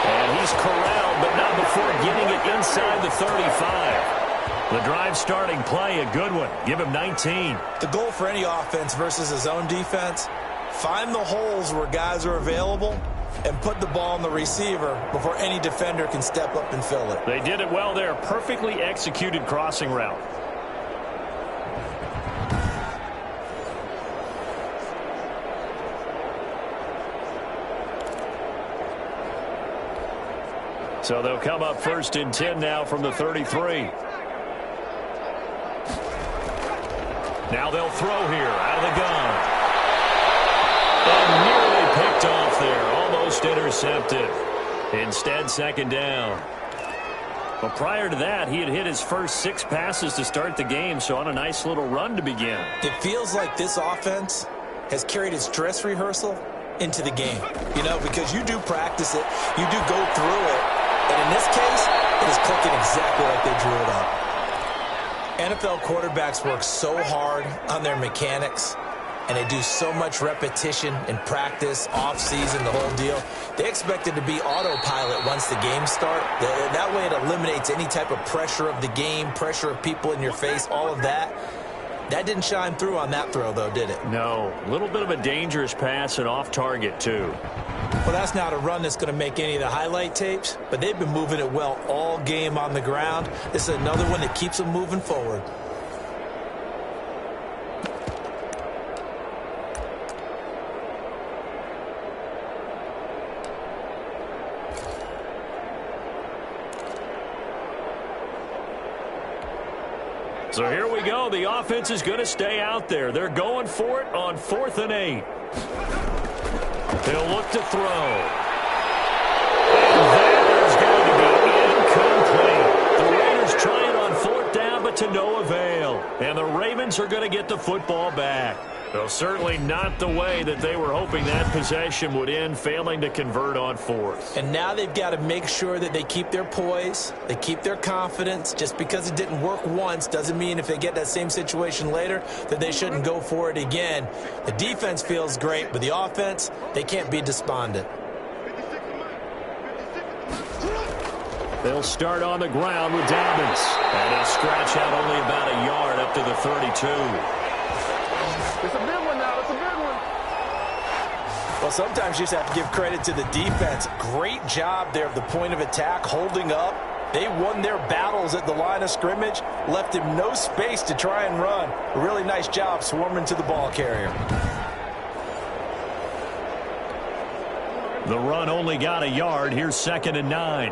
And he's corralled, but not before getting it inside the 35. The drive starting play, a good one. Give him 19. The goal for any offense versus his own defense, find the holes where guys are available and put the ball on the receiver before any defender can step up and fill it. They did it well there. Perfectly executed crossing route. So they'll come up 1st and 10 now from the 33. Now they'll throw here out of the gun. And nearly picked off there. Almost intercepted. Instead, 2nd down. But prior to that, he had hit his first 6 passes to start the game, so on a nice little run to begin. It feels like this offense has carried its dress rehearsal into the game. You know, because you do practice it. You do go through it. And in this case, it is clicking exactly like they drew it up. NFL quarterbacks work so hard on their mechanics, and they do so much repetition in practice, off-season, the whole deal. They expect it to be autopilot once the games start. That way it eliminates any type of pressure of the game, pressure of people in your face, all of that. That didn't shine through on that throw, though, did it? No. A little bit of a dangerous pass and off target, too. Well, that's not a run that's going to make any of the highlight tapes, but they've been moving it well all game on the ground. This is another one that keeps them moving forward. So here we go. The offense is going to stay out there. They're going for it on 4th and 8. They'll look to throw. And that is going to be incomplete. The Raiders try it on 4th down, but to no avail. Ravens are going to get the football back. Well, certainly not the way that they were hoping that possession would end, failing to convert on fourth. And now they've got to make sure that they keep their poise, they keep their confidence. Just because it didn't work once doesn't mean if they get that same situation later that they shouldn't go for it again. The defense feels great, but the offense, they can't be despondent. They'll start on the ground with Dobbins. And he'll scratch out only about a yard up to the 32. It's a big one now. It's a big one. Well, sometimes you just have to give credit to the defense. Great job there at the point of attack, holding up. They won their battles at the line of scrimmage, left him no space to try and run. A really nice job swarming to the ball carrier. The run only got a yard. Here's 2nd and 9.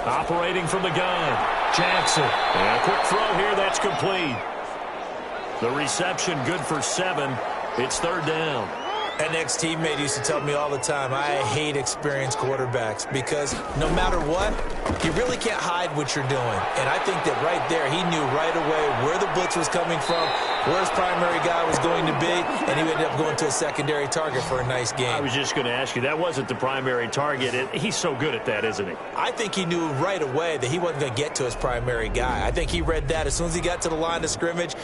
Operating from the gun. Jackson. And a quick throw here. That's complete. The reception good for 7. It's 3rd down. An ex-teammate used to tell me all the time, I hate experienced quarterbacks because no matter what, you really can't hide what you're doing. And I think that right there, he knew right away where the blitz was coming from, where his primary guy was going to be, and he ended up going to a secondary target for a nice game. I was just going to ask you, that wasn't the primary target. He's so good at that, isn't he? I think he knew right away that he wasn't going to get to his primary guy. I think he read that as soon as he got to the line of scrimmage,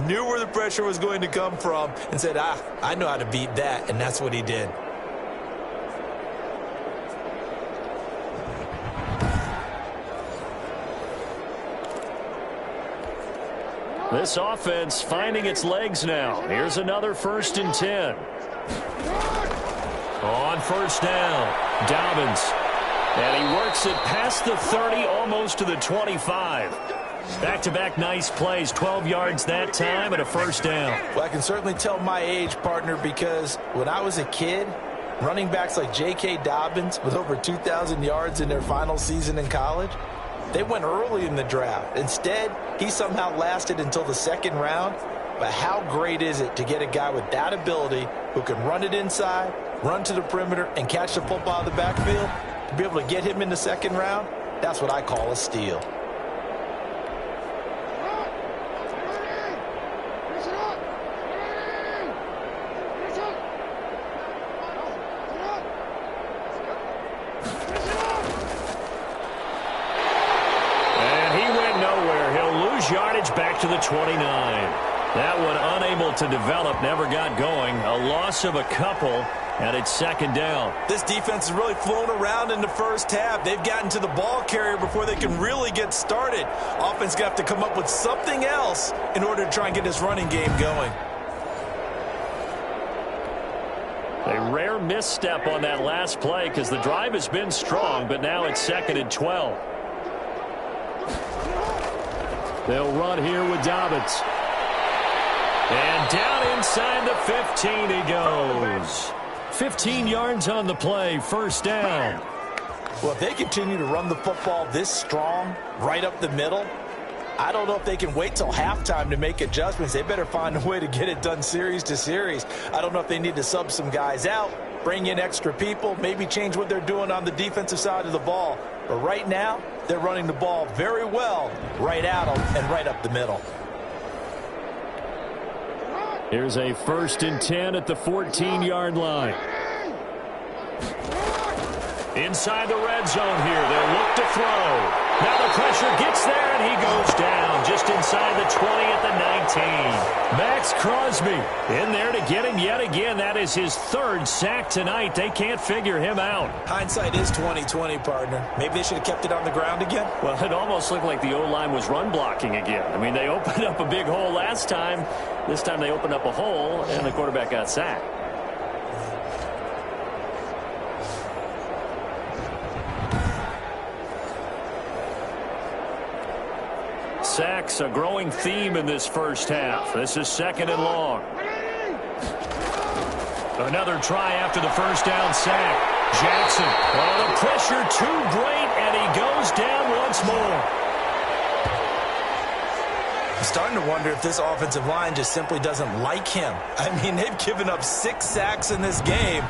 knew where the pressure was going to come from, and said, I know how to beat that. And that's what he did. This offense finding its legs now. Here's another 1st and 10. On 1st down, Dobbins. And he works it past the 30, almost to the 25. Back-to-back nice plays, 12 yards that time and a 1st down. Well, I can certainly tell my age, partner, because when I was a kid, running backs like J.K. Dobbins with over 2,000 yards in their final season in college, they went early in the draft. Instead, he somehow lasted until the 2nd round. But how great is it to get a guy with that ability who can run it inside, run to the perimeter, and catch the football out of the backfield? To be able to get him in the 2nd round, that's what I call a steal. Yardage back to the 29. That one unable to develop, never got going. A loss of a couple, and it's 2nd down. This defense has really flown around in the first half. They've gotten to the ball carrier before they can really get started. Offense got to come up with something else in order to try and get this running game going. A rare misstep on that last play because the drive has been strong, but now it's 2nd and 12. They'll run here with Dobbins. And down inside the 15 he goes. 15 yards on the play, 1st down. Well, if they continue to run the football this strong, right up the middle, I don't know if they can wait till halftime to make adjustments. They better find a way to get it done series to series. I don't know if they need to sub some guys out, bring in extra people, maybe change what they're doing on the defensive side of the ball. But right now, they're running the ball very well, right at them and right up the middle. Here's a 1st and 10 at the 14-yard line. Inside the red zone here, they'll look to throw. Now the pressure gets there, and he goes down just inside the 20 at the 19. Max Crosby in there to get him yet again. That is his 3rd sack tonight. They can't figure him out. Hindsight is 20/20, partner. Maybe they should have kept it on the ground again. Well, it almost looked like the O-line was run blocking again. I mean, they opened up a big hole last time. This time they opened up a hole, and the quarterback got sacked. Sacks, a growing theme in this first half. This is 2nd and long. Another try after the 1st down sack. Jackson. Oh, the pressure too great, and he goes down once more. I'm starting to wonder if this offensive line just simply doesn't like him. I mean, they've given up 6 sacks in this game.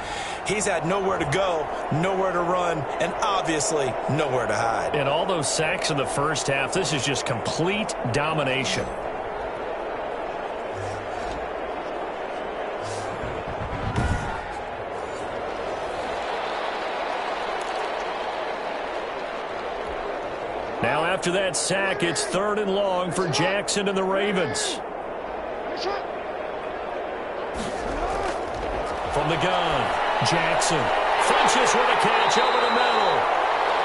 He's had nowhere to go, nowhere to run, and obviously nowhere to hide. And all those sacks in the first half, this is just complete domination. Now after that sack, it's 3rd and long for Jackson and the Ravens. From the gun, Jackson flinches with a catch over the middle.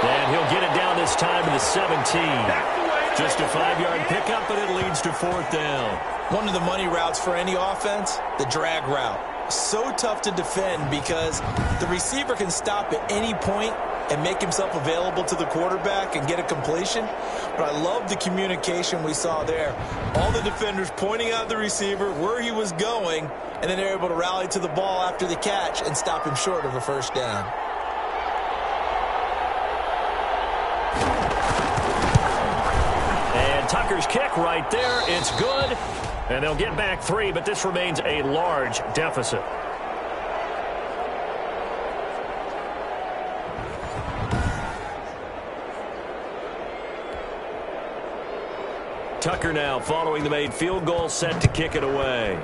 And he'll get it down this time to the 17. Just a 5-yard pickup, and it leads to 4th down. One of the money routes for any offense, the drag route. So tough to defend because the receiver can stop at any point and make himself available to the quarterback and get a completion. But I love the communication we saw there. All the defenders pointing out the receiver, where he was going, and then they're able to rally to the ball after the catch and stop him short of a 1st down. And Tucker's kick right there. It's good. And they'll get back 3, but this remains a large deficit. Tucker now following the made field goal, set to kick it away.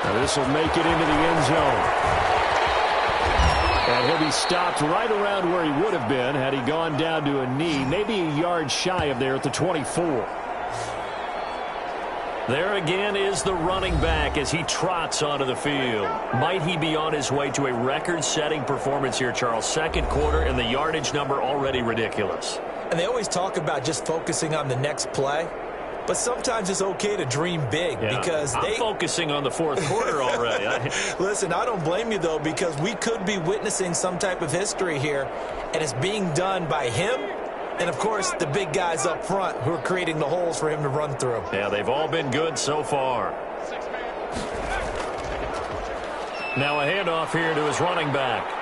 Now this will make it into the end zone. And he'll be stopped right around where he would have been had he gone down to a knee, maybe a yard shy of there at the 24. There again is the running back as he trots onto the field. Might he be on his way to a record-setting performance here, Charles? 2nd quarter, and the yardage number already ridiculous. And they always talk about just focusing on the next play. But sometimes it's okay to dream big because I'm focusing on the 4th quarter already. Listen, I don't blame you, though, because we could be witnessing some type of history here, and it's being done by him and, of course, the big guys up front who are creating the holes for him to run through. Yeah, they've all been good so far. Now a handoff here to his running back.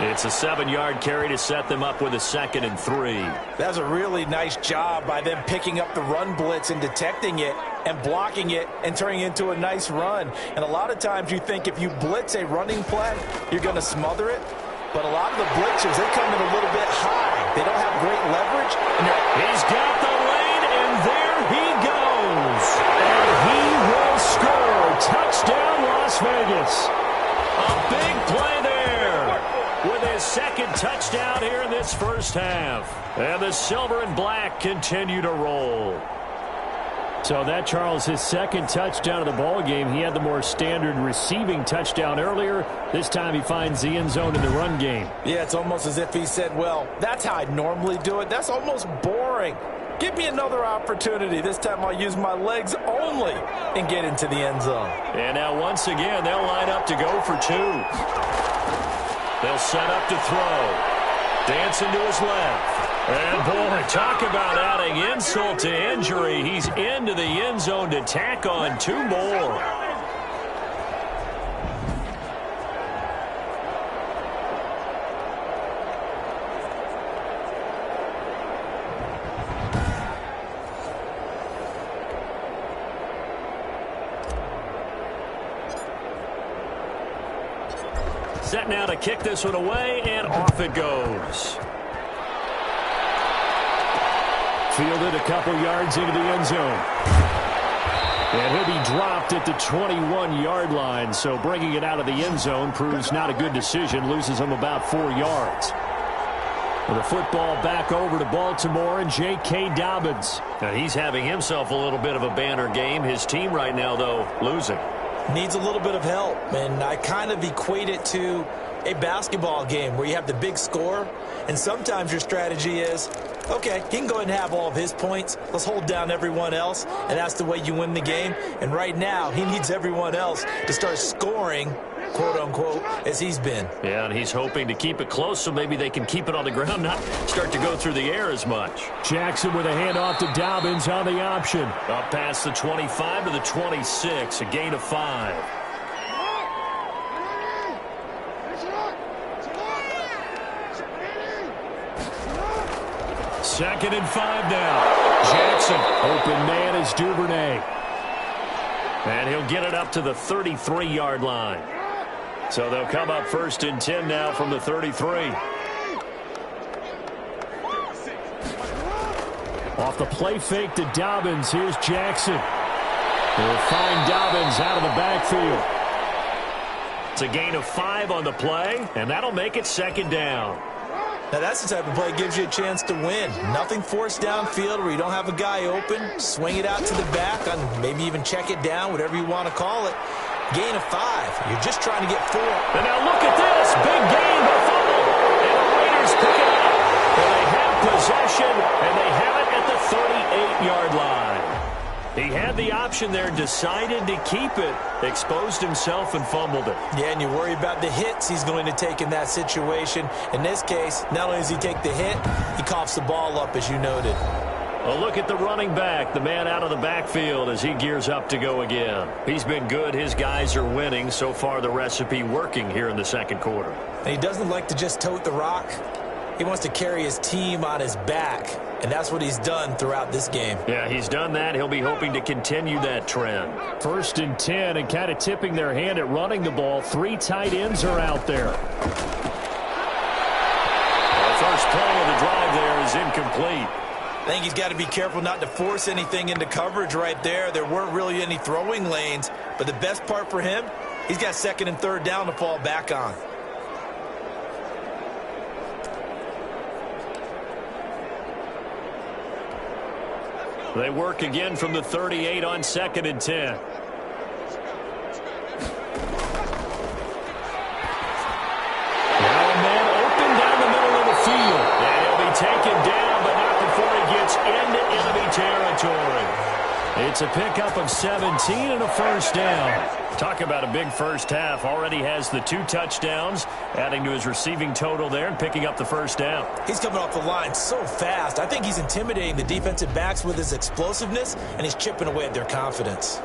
It's a 7-yard carry to set them up with a 2nd and 3. That's a really nice job by them picking up the run blitz and detecting it and blocking it and turning it into a nice run. And a lot of times you think if you blitz a running play, you're going to smother it. But a lot of the blitzers, they come in a little bit high. They don't have great leverage. He's got the lane, and there he goes. And he will score. Touchdown, Las Vegas. A big play there with his 2nd touchdown here in this first half. And the silver and black continue to roll. So that, Charles, his 2nd touchdown of the ball game. He had the more standard receiving touchdown earlier. This time he finds the end zone in the run game. Yeah, it's almost as if he said, well, that's how I normally do it. That's almost boring. Give me another opportunity. This time I'll use my legs only and get into the end zone. And now once again, they'll line up to go for 2. They'll set up to throw. Dancing to his left. And, boy, talk about adding insult to injury. He's into the end zone to tack on 2 more. Set now to kick this one away, and off it goes. Fielded a couple yards into the end zone. And he'll be dropped at the 21-yard line, so bringing it out of the end zone proves not a good decision, loses him about 4 yards. With the football back over to Baltimore and J.K. Dobbins. Now he's having himself a little bit of a banner game. His team right now, though, losing. Needs a little bit of help, and I kind of equate it to a basketball game where you have the big score, and sometimes your strategy is, okay, he can go ahead and have all of his points. Let's hold down everyone else, and that's the way you win the game. And right now, he needs everyone else to start scoring, quote-unquote, as he's been. Yeah, and he's hoping to keep it close so maybe they can keep it on the ground, not start to go through the air as much. Jackson with a handoff to Dobbins on the option. Up past the 25 to the 26, a gain of 5. 2nd and 5 now. Jackson, open man is Duvernay. And he'll get it up to the 33-yard line. So they'll come up 1st and 10 now from the 33. Off the play fake to Dobbins, here's Jackson. They'll find Dobbins out of the backfield. It's a gain of 5 on the play, and that'll make it 2nd down. Now that's the type of play that gives you a chance to win. Nothing forced downfield where you don't have a guy open. Swing it out to the back, on maybe even check it down, whatever you want to call it. Gain of 5. You're just trying to get 4. And now look at this. Big gain, but fumble. And the Raiders pick it up. And they have possession, and they have it at the 38-yard line. He had the option there, decided to keep it, exposed himself and fumbled it. Yeah, and you worry about the hits he's going to take in that situation. In this case, not only does he take the hit, he coughs the ball up, as you noted. A look at the running back, the man out of the backfield as he gears up to go again. He's been good. His guys are winning. So far, the recipe working here in the 2nd quarter. And he doesn't like to just tote the rock. He wants to carry his team on his back, and that's what he's done throughout this game. Yeah, he's done that. He'll be hoping to continue that trend. 1st and 10, and kind of tipping their hand at running the ball. 3 tight ends are out there. The first play of the drive there is incomplete. I think he's got to be careful not to force anything into coverage right there. There weren't really any throwing lanes, but the best part for him, he's got 2nd and 3rd down to fall back on. They work again from the 38 on 2nd and 10. Now a man open down the middle of the field. And he'll be taken down, but not before he gets into enemy territory. It's a pickup of 17 and a 1st down. Talk about a big first half. Already has the 2 touchdowns, adding to his receiving total there and picking up the 1st down. He's coming off the line so fast. I think he's intimidating the defensive backs with his explosiveness, and he's chipping away at their confidence.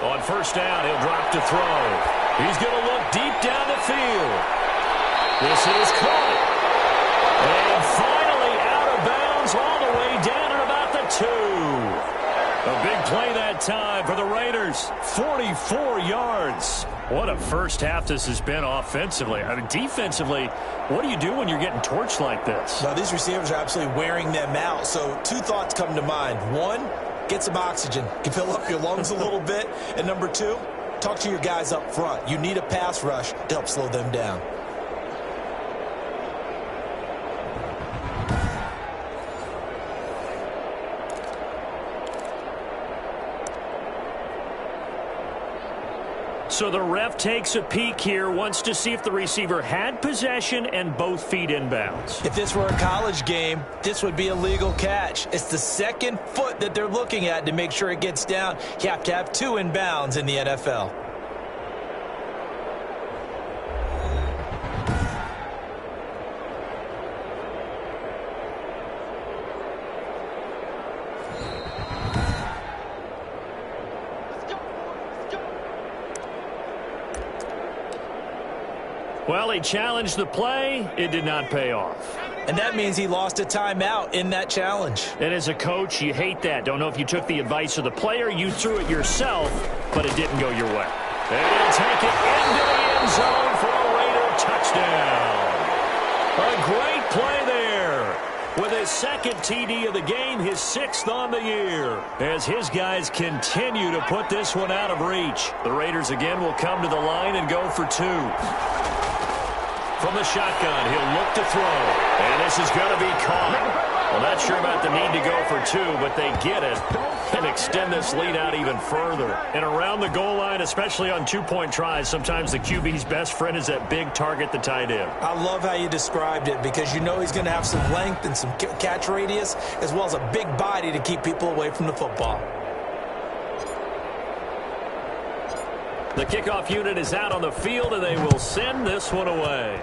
On 1st down, he'll drop to throw. He's going to look deep down the field. This is caught. And finally out of bounds all the way down at about the 2. A big play that time for the Raiders. 44 yards. What a first half this has been offensively. I mean, defensively, what do you do when you're getting torched like this? Now, these receivers are absolutely wearing them out. So 2 thoughts come to mind. 1, get some oxygen. You can fill up your lungs a little bit. And number 2, talk to your guys up front. You need a pass rush to help slow them down. So the ref takes a peek here, wants to see if the receiver had possession and both feet inbounds. If this were a college game, this would be a legal catch. It's the 2nd foot that they're looking at to make sure it gets down. You have to have 2 inbounds in the NFL. Well, he challenged the play. It did not pay off. And that means he lost a timeout in that challenge. And as a coach, you hate that. Don't know if you took the advice of the player, you threw it yourself, but it didn't go your way. And he'll take it into the end zone for a Raider touchdown. A great play there. With his 2nd TD of the game, his 6th on the year. As his guys continue to put this one out of reach. The Raiders again will come to the line and go for 2. From the shotgun, he'll look to throw. And this is going to be caught. Well, not sure about the need to go for two, but they get it and extend this lead out even further. And around the goal line, especially on two-point tries, sometimes the QB's best friend is that big target, the tight end. I love how you described it because you know he's going to have some length and some catch radius as well as a big body to keep people away from the football. The kickoff unit is out on the field, and they will send this one away.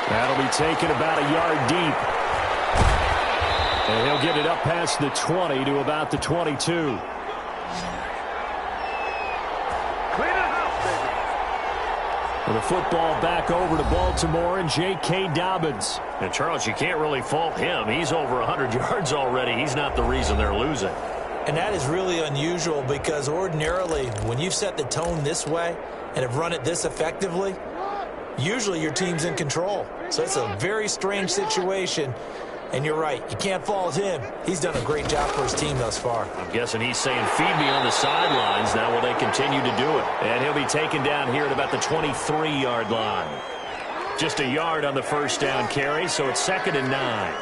That'll be taken about a yard deep. And he'll get it up past the 20 to about the 22. Clean it house, baby. The football back over to Baltimore and J.K. Dobbins. And, Charles, you can't really fault him. He's over 100 yards already. He's not the reason they're losing. And that is really unusual because ordinarily when you've set the tone this way and have run it this effectively, usually your team's in control. So it's a very strange situation. And you're right, you can't fault him. He's done a great job for his team thus far. I'm guessing he's saying, feed me on the sidelines. Now will they continue to do it? And he'll be taken down here at about the 23-yard line. Just a yard on the first down carry, so it's 2nd and 9.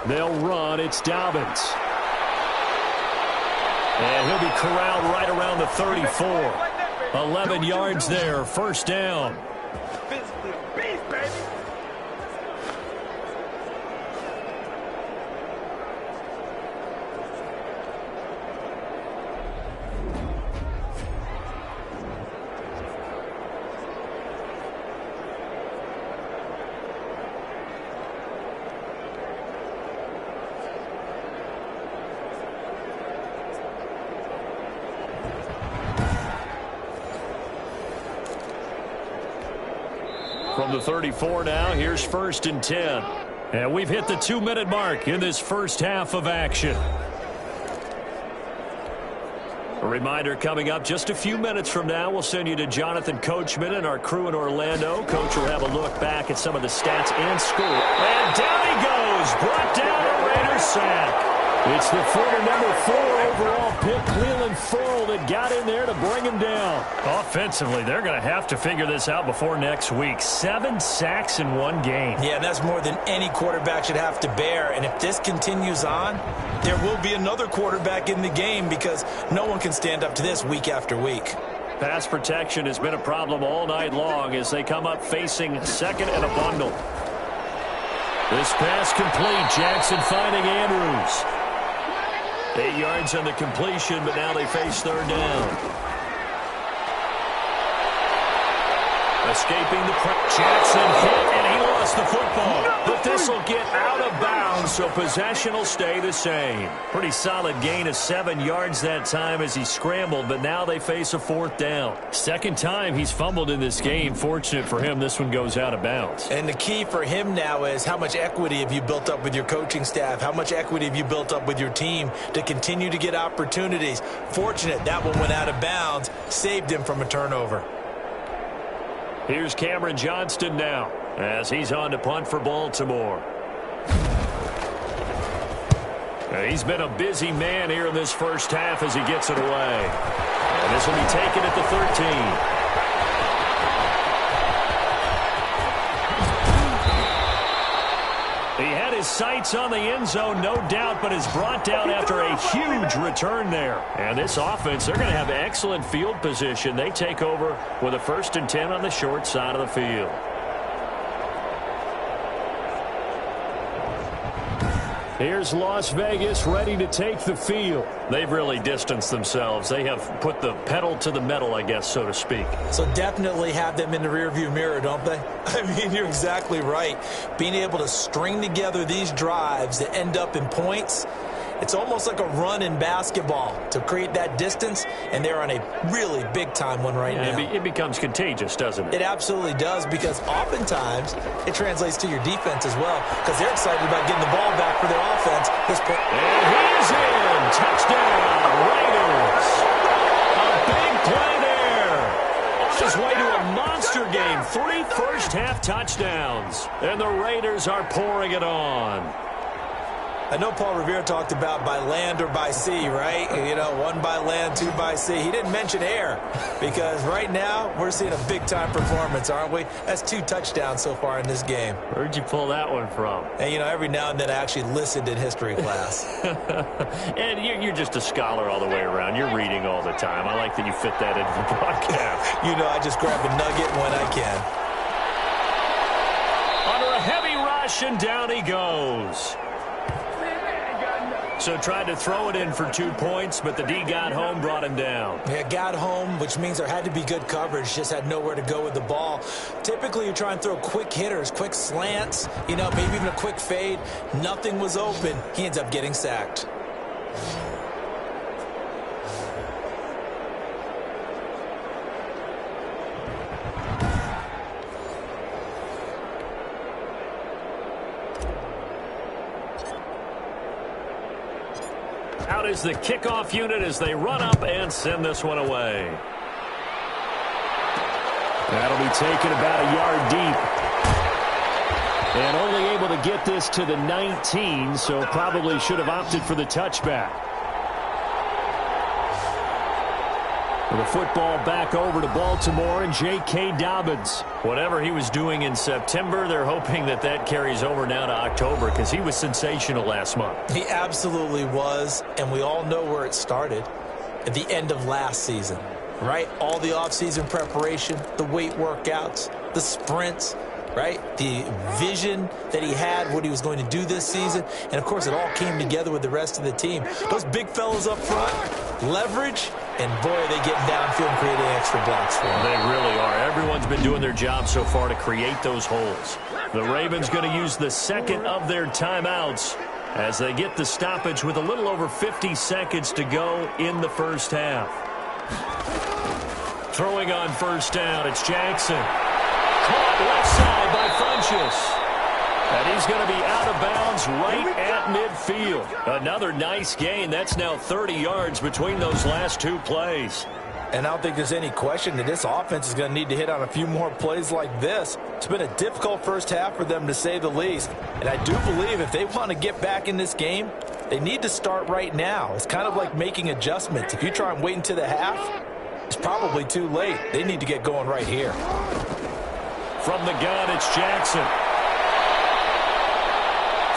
They'll run. It's Dobbins. And he'll be corralled right around the 34. 11 yards there, first down. Physically beast, baby. From the 34 now, here's 1st and 10. And we've hit the 2-minute mark in this first half of action. A reminder coming up just a few minutes from now, we'll send you to Jonathan Coachman and our crew in Orlando. Coach will have a look back at some of the stats and score. And down he goes, brought down a Raiders sack. It's the former number 4 overall pick, Cleveland Ferrell, that got in there to bring him down. Offensively, they're going to have to figure this out before next week. 7 sacks in one game. Yeah, that's more than any quarterback should have to bear. And if this continues on, there will be another quarterback in the game because no one can stand up to this week after week. Pass protection has been a problem all night long as they come up facing 2nd and a bundle. This pass complete. Jackson finding Andrews. 8 yards on the completion, but now they face 3rd down. Escaping the pressure. Jackson hit, and he lost the football. But this will get out of bounds, so possession will stay the same. Pretty solid gain of 7 yards that time as he scrambled, but now they face a 4th down. 2nd time he's fumbled in this game. Fortunate for him, this one goes out of bounds. And the key for him now is how much equity have you built up with your coaching staff? How much equity have you built up with your team to continue to get opportunities? Fortunate that one went out of bounds, saved him from a turnover. Here's Cameron Johnston now as he's on to punt for Baltimore. He's been a busy man here in this first half as he gets it away. And this will be taken at the 13. He had his sights on the end zone, no doubt, but is brought down after a huge return there. And this offense, they're going to have excellent field position. They take over with a 1st and 10 on the short side of the field. Here's Las Vegas ready to take the field. They've really distanced themselves. They have put the pedal to the metal, I guess, so to speak. So definitely have them in the rearview mirror, don't they? I mean, you're exactly right. Being able to string together these drives that end up in points, it's almost like a run in basketball to create that distance, and they're on a really big-time one right now. It becomes contagious, doesn't it? It absolutely does, because oftentimes it translates to your defense as well, because they're excited about getting the ball back for their offense. And he's in. Touchdown, Raiders. A big play there. On his way to a monster game. 3 first-half touchdowns. And the Raiders are pouring it on. I know Paul Revere talked about by land or by sea, right? You know, 1 by land, 2 by sea. He didn't mention air because right now we're seeing a big-time performance, aren't we? That's 2 touchdowns so far in this game. Where'd you pull that one from? And, you know, every now and then I actually listened in history class. And you're just a scholar all the way around. You're reading all the time. I like that you fit that into the broadcast. You know, I just grab a nugget when I can. Under a heavy rush, and down he goes. So tried to throw it in for 2 points, but the D got home, brought him down. Yeah, got home, which means there had to be good coverage. Just had nowhere to go with the ball. Typically, you try and throw quick hitters, quick slants, you know, maybe even a quick fade. Nothing was open. He ends up getting sacked. Out is the kickoff unit as they run up and send this one away. That'll be taken about a yard deep. And only able to get this to the 19, so probably should have opted for the touchback. The football back over to Baltimore and J.K. Dobbins. Whatever he was doing in September, they're hoping that that carries over now to October because he was sensational last month. He absolutely was, and we all know where it started at the end of last season, right? All the offseason preparation, the weight workouts, the sprints, right? The vision that he had, what he was going to do this season. And, of course, it all came together with the rest of the team. Those big fellas up front, leverage, and, boy, are they getting downfield and creating extra blocks for him. They really are. Everyone's been doing their job so far to create those holes. The Ravens going to use the second of their timeouts as they get the stoppage with a little over 50 seconds to go in the first half. Throwing on first down, it's Jackson. Caught left side by Funchess. And he's going to be out of bounds right at midfield. Another nice gain. That's now 30 yards between those last 2 plays. And I don't think there's any question that this offense is going to need to hit on a few more plays like this. It's been a difficult first half for them, to say the least. And I do believe if they want to get back in this game, they need to start right now. It's kind of like making adjustments. If you try and wait until the half, it's probably too late. They need to get going right here. From the gun, it's Jackson.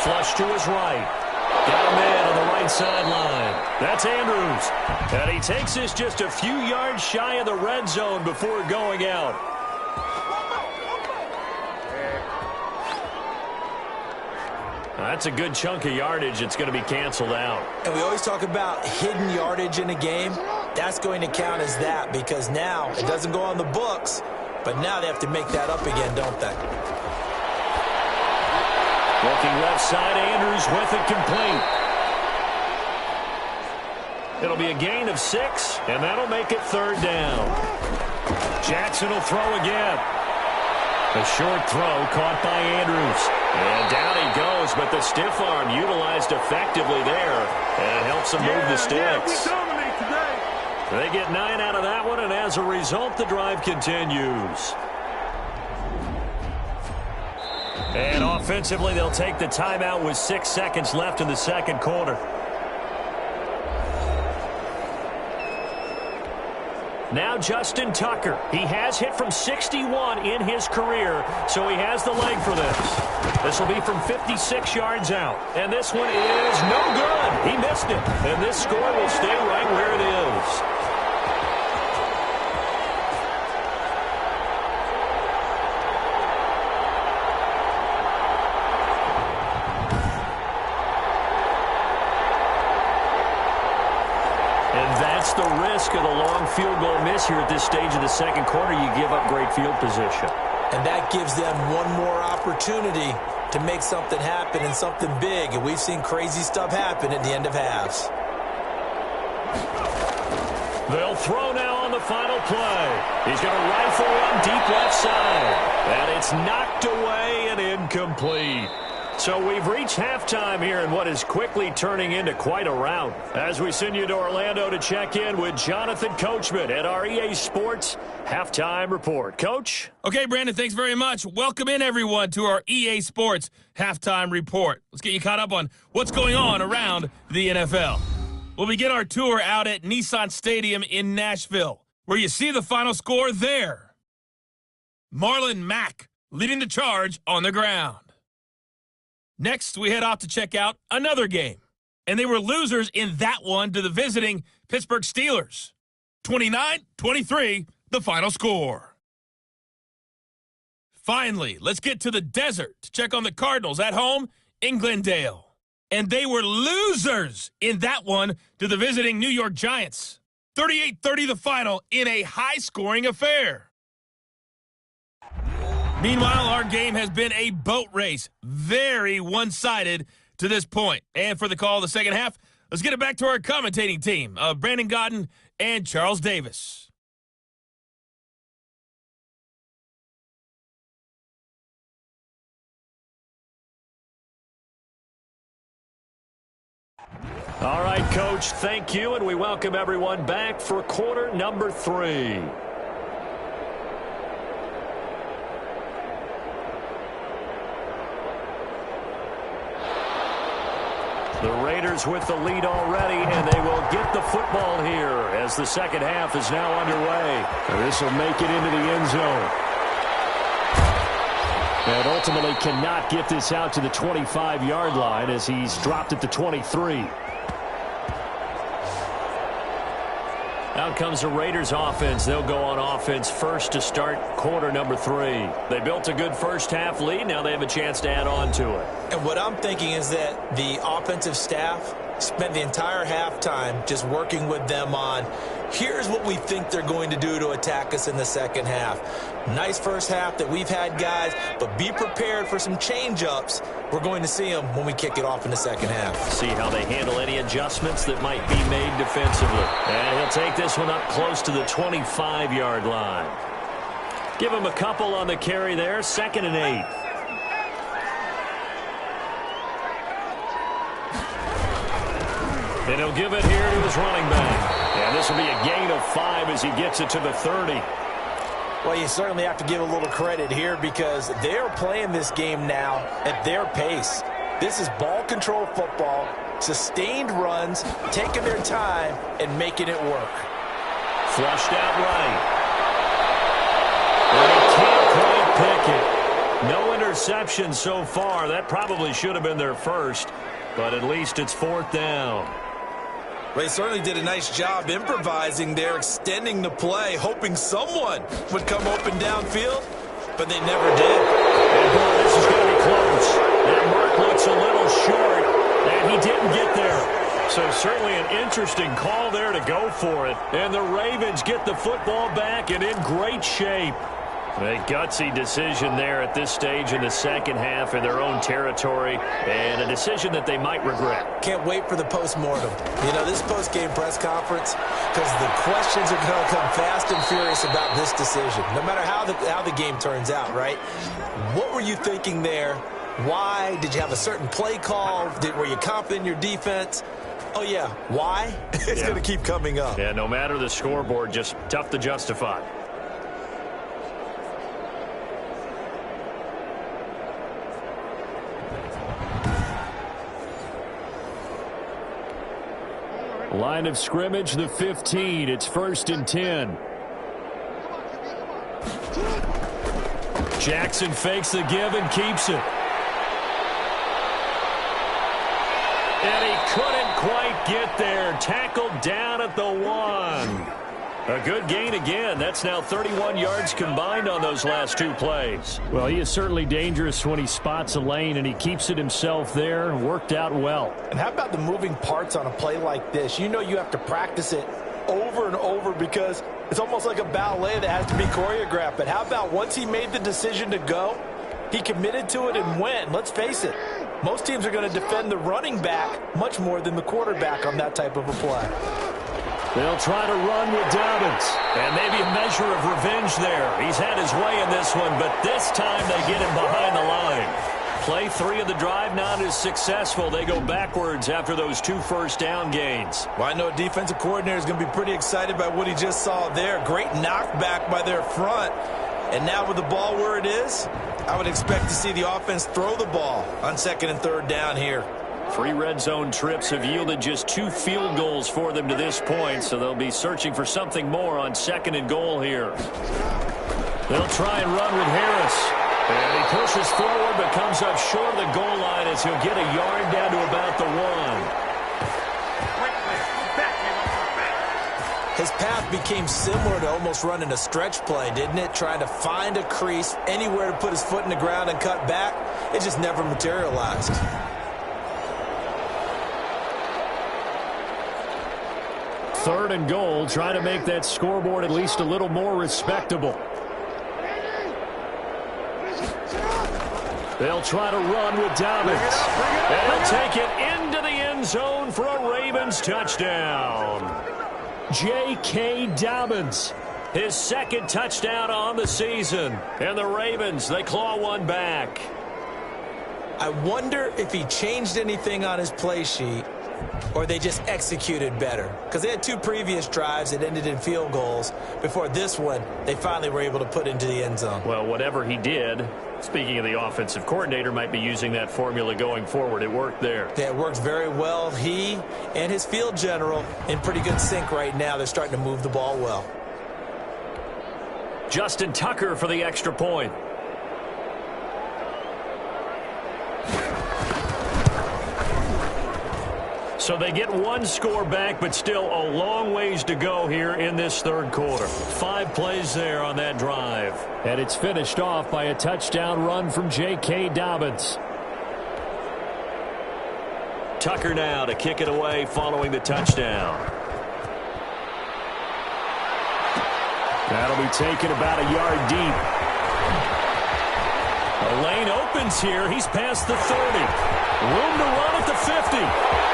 Flush to his right. Got a man on the right sideline. That's Andrews. And he takes this just a few yards shy of the red zone before going out. That's a good chunk of yardage. It's going to be canceled out. And we always talk about hidden yardage in a game. That's going to count as that because now it doesn't go on the books, but now they have to make that up again, don't they? Looking left side, Andrews with it complete. It'll be a gain of 6, and that'll make it 3rd down. Jackson will throw again. A short throw caught by Andrews. And down he goes, but the stiff arm utilized effectively there. And it helps them move the sticks. They get 9 out of that one, and as a result, the drive continues. And offensively, they'll take the timeout with 6 seconds left in the second quarter. Now Justin Tucker. He has hit from 61 in his career, so he has the leg for this. This will be from 56 yards out. And this one is no good. He missed it. And this score will stay right where it is. The risk of the long field goal miss here at this stage of the second quarter. You give up great field position. And that gives them one more opportunity to make something happen and something big. And we've seen crazy stuff happen at the end of halves. They'll throw now on the final play. He's going to rifle one deep left side. And it's knocked away and incomplete. So we've reached halftime here in what is quickly turning into quite a rout. As we send you to Orlando to check in with Jonathan Coachman at our EA Sports Halftime Report. Coach? Okay, Brandon, thanks very much. Welcome in, everyone, to our EA Sports Halftime Report. Let's get you caught up on what's going on around the NFL. We'll begin our tour out at Nissan Stadium in Nashville, where you see the final score there. Marlon Mack leading the charge on the ground. Next, we head off to check out another game. And they were losers in that one to the visiting Pittsburgh Steelers. 29-23, the final score. Finally, let's get to the desert to check on the Cardinals at home in Glendale. And they were losers in that one to the visiting New York Giants. 38-30 the final in a high-scoring affair. Meanwhile, our game has been a boat race, very one-sided to this point. And for the call of the second half, let's get it back to our commentating team of Brandon Godden and Charles Davis. All right, Coach, thank you, and we welcome everyone back for quarter number 3. The Raiders with the lead already, and they will get the football here as the second half is now underway. This will make it into the end zone. And ultimately cannot get this out to the 25-yard line as he's dropped at the 23. Out comes the Raiders offense. They'll go on offense first to start quarter number 3. They built a good first half lead. Now they have a chance to add on to it. And what I'm thinking is that the offensive staff spent the entire halftime just working with them on, here's what we think they're going to do to attack us in the second half. Nice first half that we've had, guys, but be prepared for some change-ups. We're going to see them when we kick it off in the second half. See how they handle any adjustments that might be made defensively. And he'll take this one up close to the 25-yard line. Give him a couple on the carry there, 2nd and 8. And he'll give it here to his running back. And this will be a gain of 5 as he gets it to the 30. Well, you certainly have to give a little credit here because they're playing this game now at their pace. This is ball control football, sustained runs, taking their time and making it work. Flushed out right. And he can't quite pick it. No interception so far. That probably should have been their first, but at least it's 4th down. They certainly did a nice job improvising there, extending the play, hoping someone would come open downfield, but they never did. And boy, this is going to be close. That mark looks a little short, and he didn't get there. So certainly an interesting call there to go for it. And the Ravens get the football back and in great shape. A gutsy decision there at this stage in the second half in their own territory, and a decision that they might regret. Can't wait for the post-mortem. You know, this post-game press conference, because the questions are going to come fast and furious about this decision, no matter how the game turns out, right? What were you thinking there? Why? Did you have a certain play call? Were you confident in your defense? Oh, yeah. Why? It's going to keep coming up. Yeah, no matter the scoreboard, just tough to justify. Line of scrimmage, the 15. It's 1st and 10. Jackson fakes the give and keeps it. And he couldn't quite get there. Tackled down at the 1. A good gain again. That's now 31 yards combined on those last 2 plays. Well, he is certainly dangerous when he spots a lane, and he keeps it himself there. Worked out well. And how about the moving parts on a play like this? You know you have to practice it over and over because it's almost like a ballet that has to be choreographed. But how about once he made the decision to go, he committed to it and went. Let's face it, most teams are going to defend the running back much more than the quarterback on that type of a play. They'll try to run with Dobbins. And maybe a measure of revenge there. He's had his way in this one, but this time they get him behind the line. Play 3 of the drive not as successful. They go backwards after those 2 first-down gains. Well, I know a defensive coordinator is going to be pretty excited by what he just saw there. Great knockback by their front. And now with the ball where it is, I would expect to see the offense throw the ball on 2nd and 3rd down here. 3 red zone trips have yielded just 2 field goals for them to this point, so they'll be searching for something more on 2nd and goal here. They'll try and run with Harris. And he pushes forward but comes up short of the goal line as he'll get a yard down to about the 1. His path became similar to almost running a stretch play, didn't it? Trying to find a crease, anywhere to put his foot in the ground and cut back. It just never materialized. 3rd and goal, trying to make that scoreboard at least a little more respectable. They'll try to run with Dobbins. And he'll take it into the end zone for a Ravens touchdown. J.K. Dobbins, his 2nd touchdown on the season. And the Ravens, they claw one back. I wonder if he changed anything on his play sheet or they just executed better. Because they had 2 previous drives that ended in field goals. Before this one, they finally were able to put into the end zone. Well, whatever he did, speaking of the offensive coordinator, might be using that formula going forward. It worked there. Yeah, it worked very well. He and his field general in pretty good sync right now. They're starting to move the ball well. Justin Tucker for the extra point. So they get 1 score back, but still a long ways to go here in this 3rd quarter. 5 plays there on that drive. And it's finished off by a touchdown run from J.K. Dobbins. Tucker now to kick it away following the touchdown. That'll be taken about a yard deep. The lane opens here. He's past the 30. Room to run at the 50.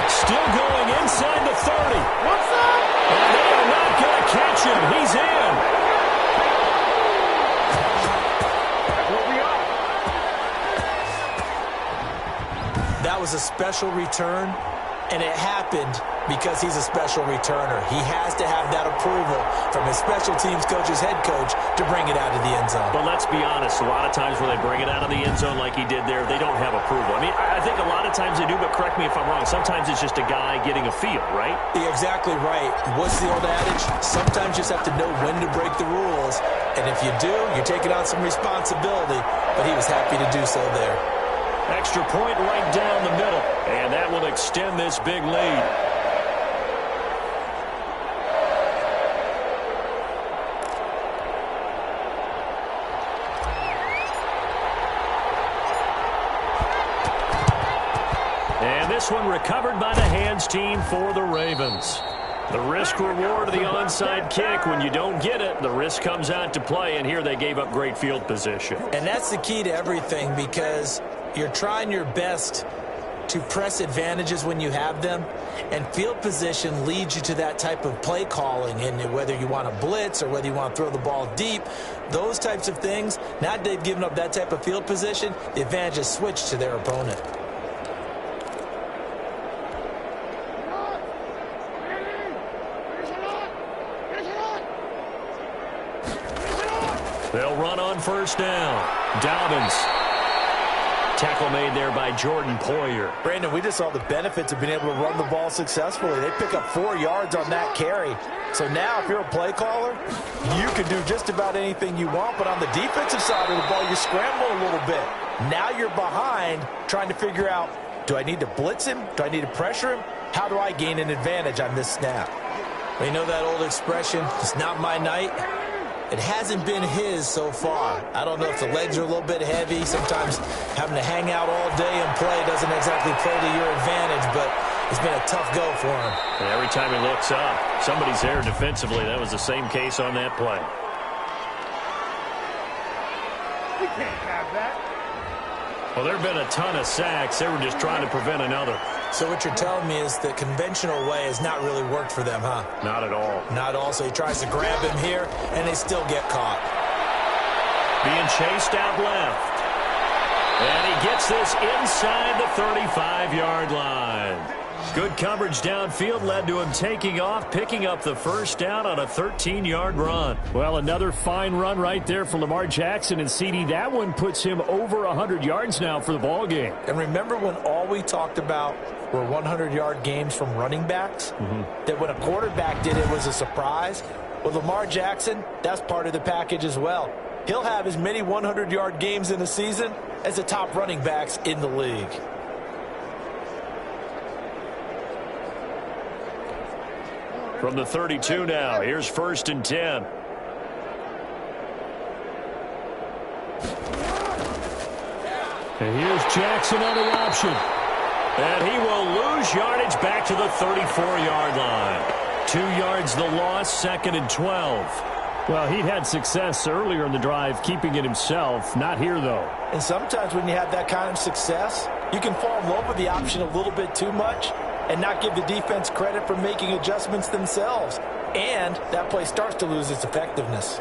Still going inside the 30. What's up? And they are not going to catch him. He's in. That's what we are. That was a special return, and it happened because he's a special returner. He has to have that approval from his special teams coach's head coach to bring it out of the end zone. But let's be honest, a lot of times when they bring it out of the end zone like he did there, they don't have approval. I mean, I think a lot of times they do, but correct me if I'm wrong. Sometimes it's just a guy getting a feel, right? You're exactly right. What's the old adage? Sometimes you just have to know when to break the rules. And if you do, you're taking on some responsibility. But he was happy to do so there. Extra point right down the middle. And that will extend this big lead. This one recovered by the hands team for the Ravens. The risk reward of the onside kick. When you don't get it, the risk comes out to play, and here they gave up great field position. And that's the key to everything, because you're trying your best to press advantages when you have them, and field position leads you to that type of play calling. And whether you want to blitz or whether you want to throw the ball deep, those types of things, now that they've given up that type of field position, the advantage is switched to their opponent. They'll run on 1st down. Dobbins. Tackle made there by Jordan Poyer. Brandon, we just saw the benefits of being able to run the ball successfully. They pick up 4 yards on that carry. So now if you're a play caller, you can do just about anything you want. But on the defensive side of the ball, you scramble a little bit. Now you're behind trying to figure out, do I need to blitz him? Do I need to pressure him? How do I gain an advantage on this snap? Well, you know that old expression, it's not my night. It hasn't been his so far. I don't know if the legs are a little bit heavy. Sometimes having to hang out all day and play doesn't exactly play to your advantage, but it's been a tough go for him. And every time he looks up, somebody's there defensively. That was the same case on that play. We can't have that. Well, there have been a ton of sacks. They were just trying to prevent another. So what you're telling me is the conventional way has not really worked for them, huh? Not at all. Not at all. So he tries to grab him here, and they still get caught. Being chased out left. And he gets this inside the 35-yard line. Good coverage downfield led to him taking off, picking up the first down on a 13-yard run. Well, another fine run right there for Lamar Jackson, and CD, that one puts him over 100 yards now for the ball game. And remember when all we talked about were 100-yard games from running backs? That when a quarterback did it was a surprise? Well, Lamar Jackson, that's part of the package as well. He'll have as many 100-yard games in a season as the top running backs in the league. From the 32 now, here's 1st and 10. And here's Jackson on the option. And he will lose yardage back to the 34-yard line. 2 yards the loss, 2nd and 12. Well, he'd had success earlier in the drive keeping it himself. Not here, though. And sometimes when you have that kind of success, you can fall in love with the option a little bit too much and not give the defense credit for making adjustments themselves. And that play starts to lose its effectiveness.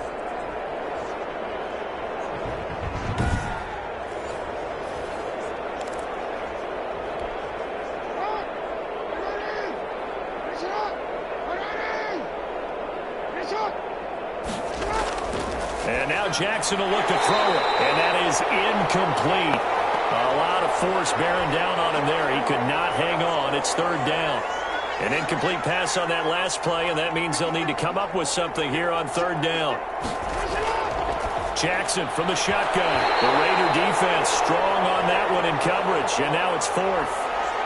And now Jackson will look to throw it. And that is incomplete. A lot of force bearing down on him there. He could not hang on. It's 3rd down. An incomplete pass on that last play, and that means they'll need to come up with something here on 3rd down. Jackson from the shotgun. The Raider defense strong on that one in coverage, and now it's 4th.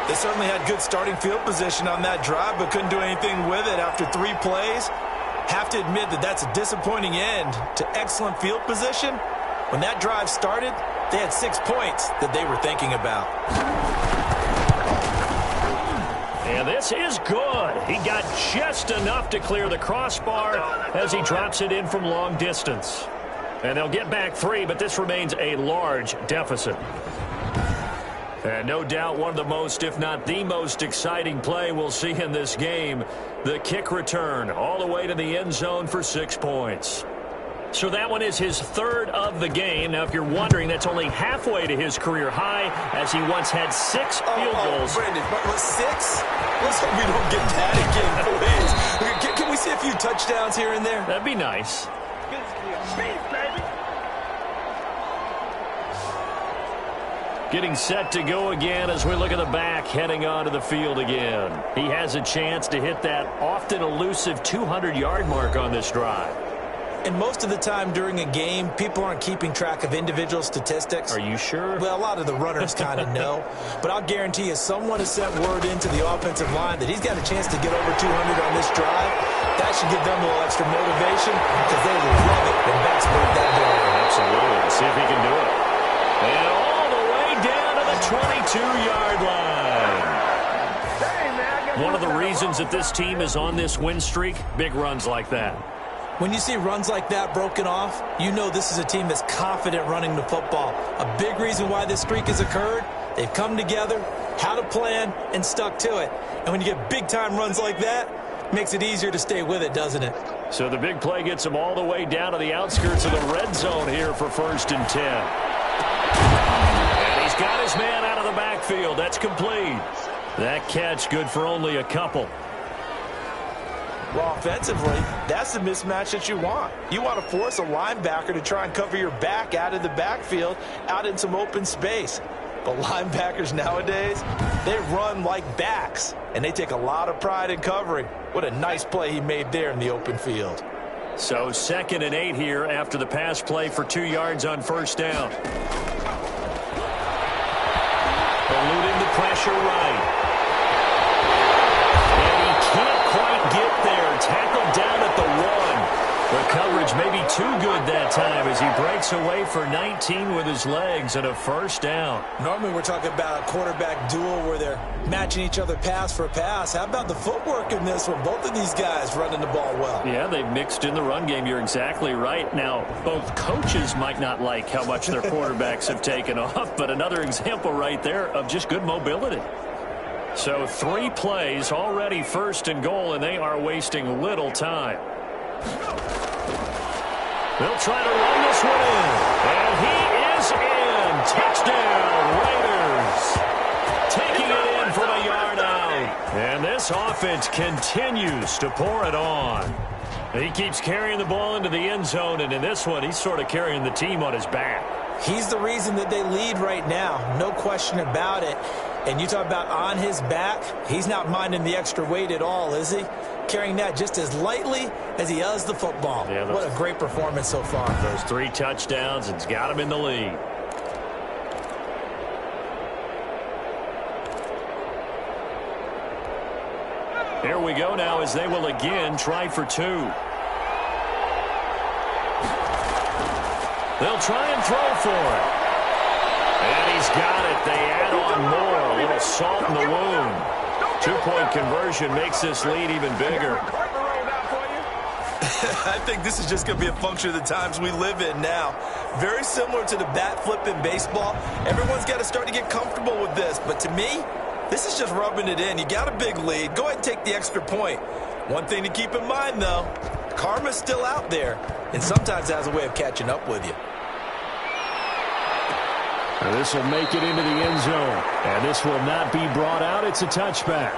They certainly had good starting field position on that drive, but couldn't do anything with it after 3 plays. Have to admit that that's a disappointing end to excellent field position. When that drive started, they had 6 points that they were thinking about. And this is good. He got just enough to clear the crossbar as he drops it in from long distance. And they'll get back 3, but this remains a large deficit. And no doubt one of the most, if not the most exciting play we'll see in this game, the kick return all the way to the end zone for 6 points. So that one is his 3rd of the game. Now, if you're wondering, that's only halfway to his career high, as he once had 6 field goals. Brandon, but 6? Let's hope we don't get that again, please. Can we see a few touchdowns here and there? That'd be nice. Getting set to go again as we look at the back heading onto the field again. He has a chance to hit that often elusive 200-yard mark on this drive. And most of the time during a game, people aren't keeping track of individual statistics. Are you sure? Well, a lot of the runners kind of know. But I'll guarantee you someone has sent word into the offensive line that he's got a chance to get over 200 on this drive. That should give them a little extra motivation because they will love it when backs break that down. Absolutely. Let's see if he can do it. And all the way down to the 22-yard line. One of the reasons that this team is on this win streak, big runs like that. When you see runs like that broken off, you know this is a team that's confident running the football. A big reason why this streak has occurred, they've come together, had a plan, and stuck to it. And when you get big-time runs like that, it makes it easier to stay with it, doesn't it? So the big play gets him all the way down to the outskirts of the red zone here for 1st and 10. And he's got his man out of the backfield. That's complete. That catch good for only a couple. Well, offensively, that's the mismatch that you want. You want to force a linebacker to try and cover your back out of the backfield, out in some open space. But linebackers nowadays, they run like backs, and they take a lot of pride in covering. What a nice play he made there in the open field. So 2nd and 8 here after the pass play for 2 yards on 1st down. Eluding the pressure right. Can't quite get there. Tackled down at the 1. The coverage may be too good that time as he breaks away for 19 with his legs and a 1st down. Normally we're talking about a quarterback duel where they're matching each other pass for pass. How about the footwork in this one? Both of these guys running the ball well. Yeah, they've mixed in the run game. You're exactly right. Now, both coaches might not like how much their quarterbacks have taken off, but another example right there of just good mobility. So 3 plays, already 1st and goal, and they are wasting little time. They'll try to run this one in. And he is in. touchdown, Raiders. Taking it in from a yard out. And this offense continues to pour it on. He keeps carrying the ball into the end zone, and in this one, he's sort of carrying the team on his back. He's the reason that they lead right now, no question about it. And you talk about on his back, he's not minding the extra weight at all, is he? Carrying that just as lightly as he does the football. Yeah, what a great performance so far. Those 3 touchdowns, it's got him in the lead. Here we go now as they will again try for 2. They'll try and throw for it. And he's got it. They add on more. A little salt in the wound. 2-point conversion makes this lead even bigger. I think this is just going to be a function of the times we live in now. Very similar to the bat flip in baseball. Everyone's got to start to get comfortable with this. But to me, this is just rubbing it in. You got a big lead. Go ahead and take the extra point. One thing to keep in mind, though, karma's still out there, and sometimes it has a way of catching up with you. And this will make it into the end zone. And this will not be brought out. It's a touchback.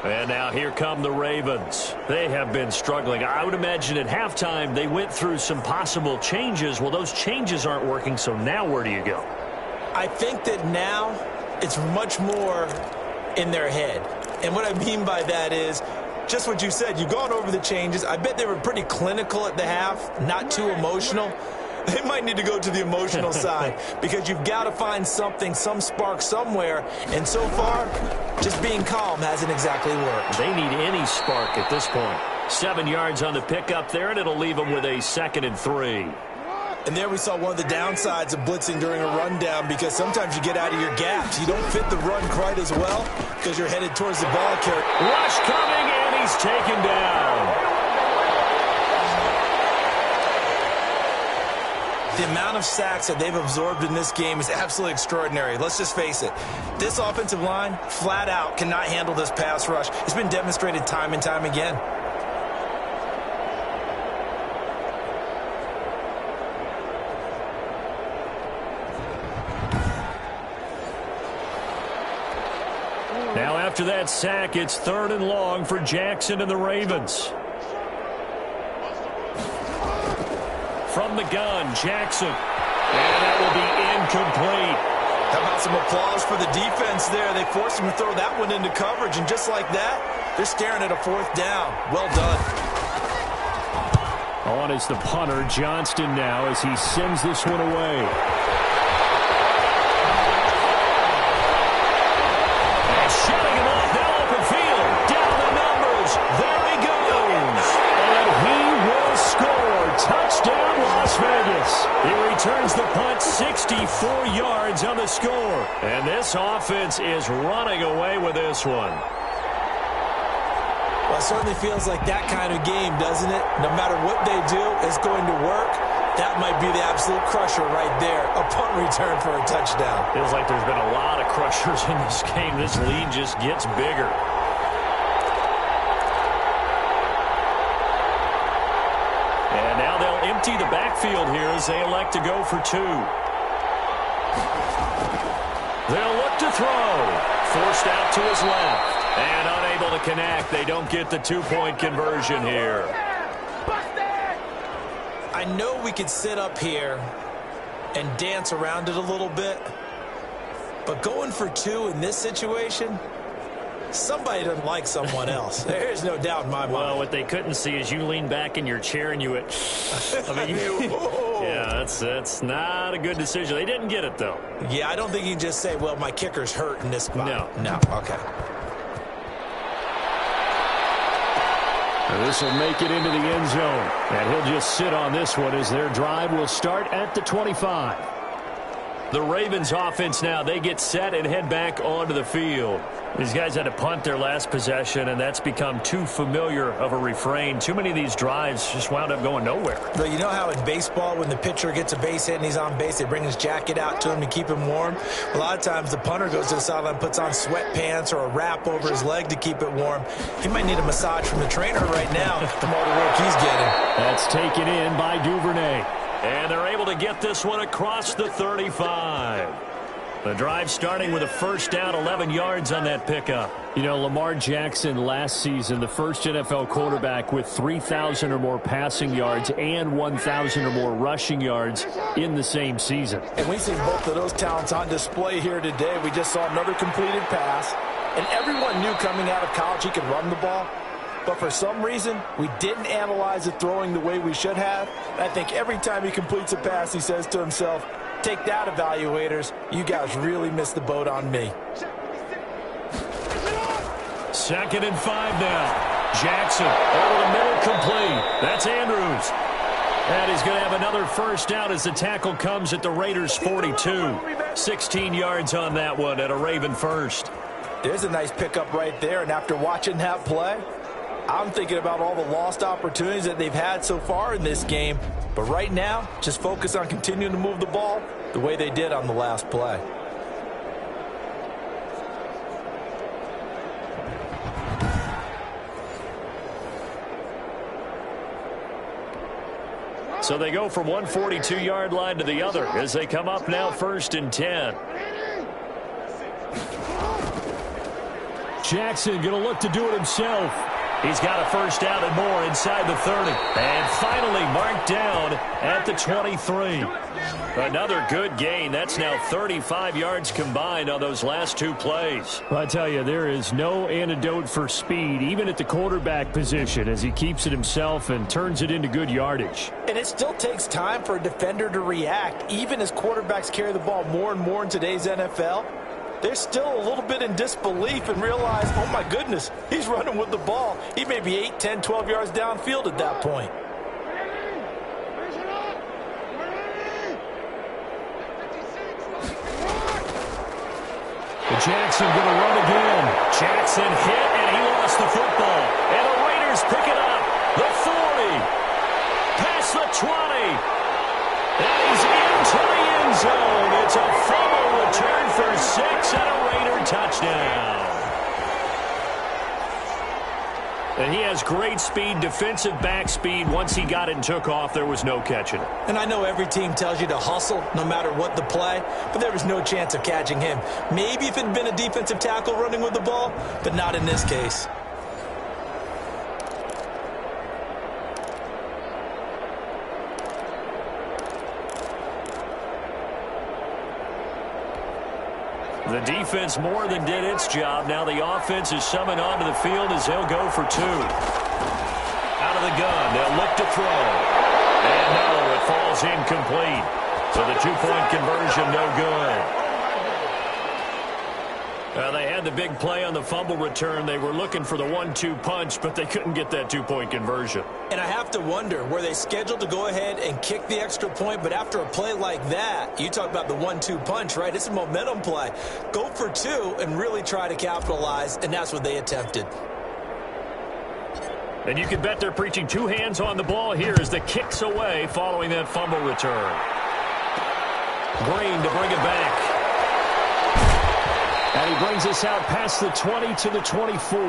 And now here come the Ravens. They have been struggling. I would imagine at halftime they went through some possible changes. Well, those changes aren't working, so now where do you go? I think that now it's much more in their head. And what I mean by that is just what you said. You've gone over the changes. I bet they were pretty clinical at the half, not too emotional. They might need to go to the emotional side because you've got to find something, some spark somewhere. And so far, just being calm hasn't exactly worked. They need any spark at this point. 7 yards on the pickup there, and it'll leave them with a 2nd and 3. And there we saw one of the downsides of blitzing during a rundown because sometimes you get out of your gaps. You don't fit the run quite as well because you're headed towards the ball carrier. Rush coming, and he's taken down. The amount of sacks that they've absorbed in this game is absolutely extraordinary. Let's just face it. This offensive line, flat out, cannot handle this pass rush. It's been demonstrated time and time again. Now after that sack, it's 3rd and long for Jackson and the Ravens. From the gun, Jackson. And that will be incomplete. How about some applause for the defense there? They forced him to throw that one into coverage, and just like that, they're staring at a 4th down. Well done. On is the punter, Johnston now, as he sends this one away. And shutting him off now open field. Down the numbers. There he goes. And he will score. Touchdown, Las Vegas. He returns the punt 64 yards on the score. And this offense is running away with this one. Well, it certainly feels like that kind of game, doesn't it? No matter what they do, it's going to work. That might be the absolute crusher right there. A punt return for a touchdown. Feels like there's been a lot of crushers in this game. This lead just gets bigger. And now they'll empty the backfield here as they elect to go for 2. They'll look to throw. Forced out to his left. And unable to connect. They don't get the 2-point conversion here. I know we could sit up here and dance around it a little bit, but going for 2 in this situation, somebody doesn't like someone else. There's no doubt in my mind. Well, what they couldn't see is you lean back in your chair and you went, I mean, yeah, that's not a good decision. They didn't get it, though. Yeah, I don't think you can just say, well, my kicker's hurt in this spot. No, okay. And this will make it into the end zone. And he'll just sit on this one as their drive will start at the 25. The Ravens offense now, they get set and head back onto the field. These guys had to punt their last possession, and that's become too familiar of a refrain. Too many of these drives just wound up going nowhere. Well, you know how in baseball, when the pitcher gets a base hit and he's on base, they bring his jacket out to him to keep him warm? A lot of times the punter goes to the sideline, puts on sweatpants or a wrap over his leg to keep it warm. He might need a massage from the trainer right now from all the work he's getting. That's taken in by Duvernay. And they're able to get this one across the 35. The drive starting with a first down, 11 yards on that pickup. You know, Lamar Jackson last season, the first NFL quarterback with 3,000 or more passing yards and 1,000 or more rushing yards in the same season. And we see both of those talents on display here today. We just saw another completed pass, and everyone knew coming out of college he could run the ball. But for some reason, we didn't analyze the throwing the way we should have. And I think every time he completes a pass, he says to himself, take that, evaluators. You guys really missed the boat on me. 2nd and 5 now. Jackson over the middle, complete. That's Andrews. And he's going to have another first down as the tackle comes at the Raiders' 42. 16 yards on that one at a Raven first. There's a nice pickup right there, and after watching that play, I'm thinking about all the lost opportunities that they've had so far in this game. But right now, just focus on continuing to move the ball the way they did on the last play. So they go from one 42-yard line to the other as they come up now 1st and 10. Jackson going to look to do it himself. He's got a first down and more inside the 30. And finally marked down at the 23. Another good gain. That's now 35 yards combined on those last two plays. Well, I tell you, there is no antidote for speed, even at the quarterback position, as he keeps it himself and turns it into good yardage. And it still takes time for a defender to react, even as quarterbacks carry the ball more and more in today's NFL. They're still a little bit in disbelief and realize, oh my goodness, he's running with the ball. He may be 8, 10, 12 yards downfield at that point. Jackson going to run again. Jackson hit, and he lost the football. And the Raiders pick it up. The 40. Past the 20. And he's into the end zone. It's a fumble return for 6 and a Raider touchdown. And he has great speed, defensive back speed. Once he got it and took off, there was no catching it. And I know every team tells you to hustle no matter what the play, but there was no chance of catching him. Maybe if it had been a defensive tackle running with the ball, but not in this case. The defense more than did its job. Now the offense is summoned onto the field as they'll go for 2. Out of the gun, they'll look to throw. And no, it falls incomplete. So the 2-point conversion no good. They had the big play on the fumble return. They were looking for the 1-2 punch, but they couldn't get that 2-point conversion. And I have to wonder, were they scheduled to go ahead and kick the extra point, but after a play like that, you talk about the 1-2 punch, right? It's a momentum play. Go for 2 and really try to capitalize, and that's what they attempted. And you can bet they're preaching 2 hands on the ball here as the kick's away following that fumble return. Green to bring it back. And he brings us out past the 20 to the 24.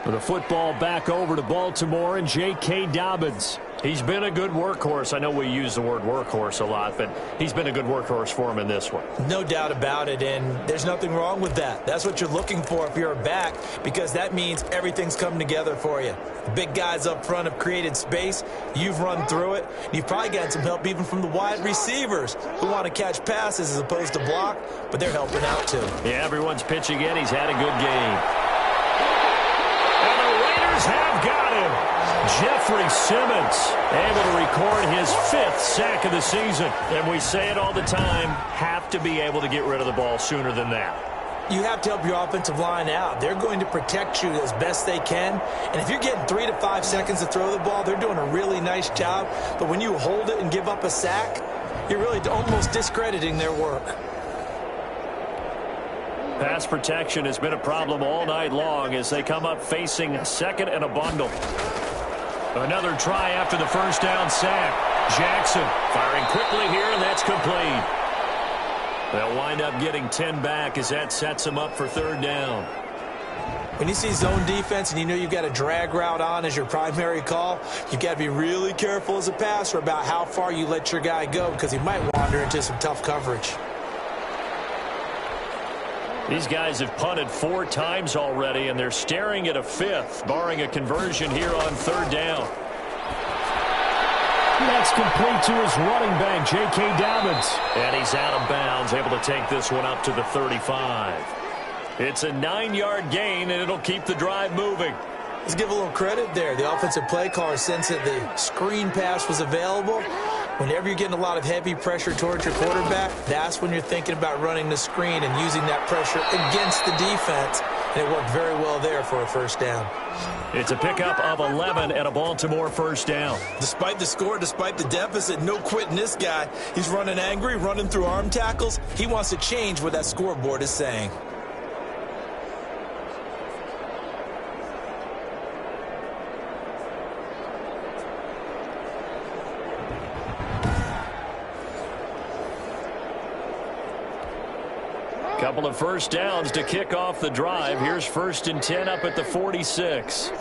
With the football back over to Baltimore and J.K. Dobbins. He's been a good workhorse. I know we use the word workhorse a lot, but he's been a good workhorse for him in this one. No doubt about it, and there's nothing wrong with that. That's what you're looking for if you're a back, because that means everything's coming together for you. The big guys up front have created space. You've run through it. You've probably gotten some help even from the wide receivers who want to catch passes as opposed to block, but they're helping out too. Yeah, everyone's pitching in. He's had a good game. And the Raiders have got him. Jeffrey Simmons able to record his 5th sack of the season. And we say it all the time, have to be able to get rid of the ball sooner than that. You have to help your offensive line out. They're going to protect you as best they can. And if you're getting 3 to 5 seconds to throw the ball, they're doing a really nice job. But when you hold it and give up a sack, you're really almost discrediting their work. Pass protection has been a problem all night long as they come up facing 2nd and a bundle. Another try after the first down sack. Jackson firing quickly here, and that's complete. They'll wind up getting 10 back as that sets them up for 3rd down. When you see zone defense and you know you've got a drag route on as your primary call, you've got to be really careful as a passer about how far you let your guy go because he might wander into some tough coverage. These guys have punted 4 times already, and they're staring at a 5th, barring a conversion here on 3rd down. That's complete to his running back, J.K. Dobbins. And he's out of bounds, able to take this one up to the 35. It's a 9-yard gain, and it'll keep the drive moving. Let's give a little credit there. The offensive play caller sensed that the screen pass was available. Whenever you're getting a lot of heavy pressure towards your quarterback, that's when you're thinking about running the screen and using that pressure against the defense. And it worked very well there for a 1st down. It's a pickup of 11 and a Baltimore 1st down. Despite the score, despite the deficit, no quitting this guy. He's running angry, running through arm tackles. He wants to change what that scoreboard is saying. Couple of 1st downs to kick off the drive. Here's 1st and 10 up at the 46.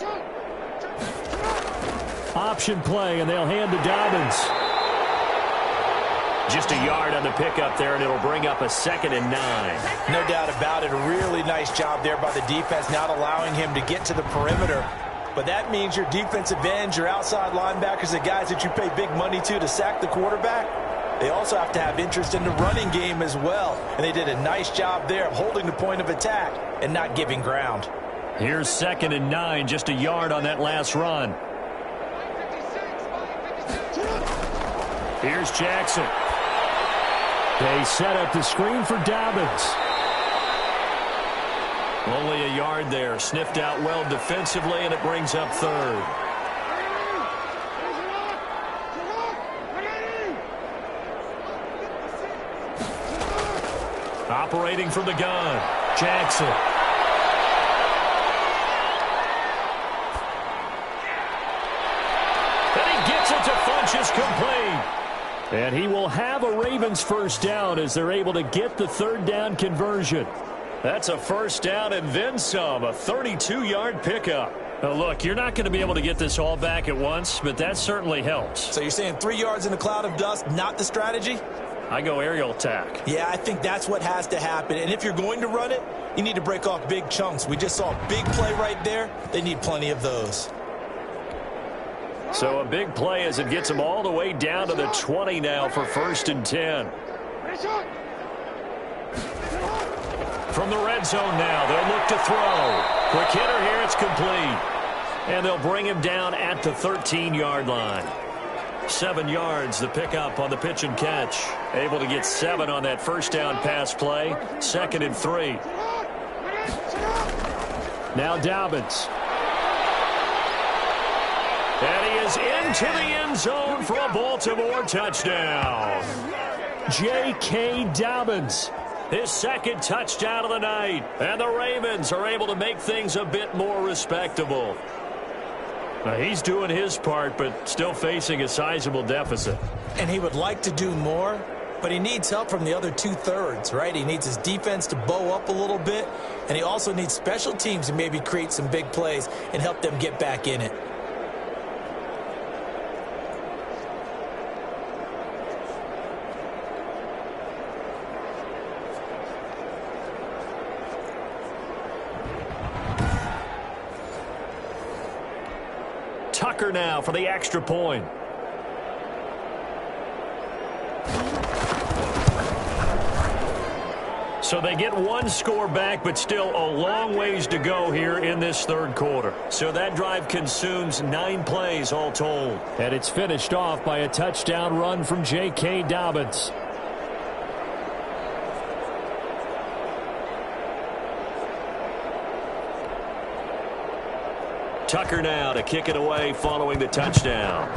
Option play, and they'll hand to Dobbins. Just a yard on the pickup there, and it'll bring up a 2nd and 9. No doubt about it. A really nice job there by the defense, not allowing him to get to the perimeter. But that means your defensive ends, your outside linebackers, the guys that you pay big money to sack the quarterback, they also have to have interest in the running game as well. And they did a nice job there of holding the point of attack and not giving ground. Here's 2nd and 9, just a yard on that last run. Here's Jackson. They set up the screen for Dobbins. Only a yard there. Sniffed out well defensively, and it brings up 3rd. Operating from the gun, Jackson. And he gets it to Funchess, complete. And he will have a Ravens 1st down as they're able to get the 3rd down conversion. That's a 1st down and then some, a 32-yard pickup. Now look, you're not going to be able to get this all back at once, but that certainly helps. So you're saying 3 yards in a cloud of dust, not the strategy? I go aerial attack. Yeah, I think that's what has to happen. And if you're going to run it, you need to break off big chunks. We just saw a big play right there. They need plenty of those. So a big play as it gets them all the way down to the 20 now for 1st and 10. From the red zone now, they'll look to throw. Quick hitter here, it's complete. And they'll bring him down at the 13-yard line. 7 yards, the pickup on the pitch and catch. Able to get 7 on that 1st down pass play. 2nd and 3. Now Dobbins. And he is into the end zone for a Baltimore touchdown. J.K. Dobbins. His 2nd touchdown of the night. And the Ravens are able to make things a bit more respectable. He's doing his part, but still facing a sizable deficit. And he would like to do more, but he needs help from the other 2/3, right? He needs his defense to bow up a little bit, and he also needs special teams to maybe create some big plays and help them get back in it. Tucker now for the extra point. So they get 1 score back, but still a long ways to go here in this 3rd quarter. So that drive consumes 9 plays all told. And it's finished off by a touchdown run from J.K. Dobbins. Tucker now to kick it away following the touchdown.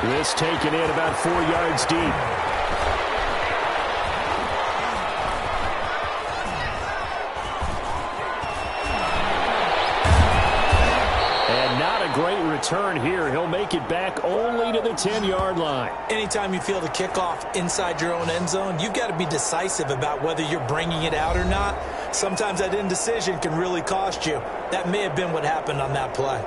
This taken in about 4 yards deep. And not a great return here. He'll make it back only to the 10-yard line. Anytime you feel the kickoff inside your own end zone, you've got to be decisive about whether you're bringing it out or not. sometimes that indecision can really cost you. That may have been what happened on that play.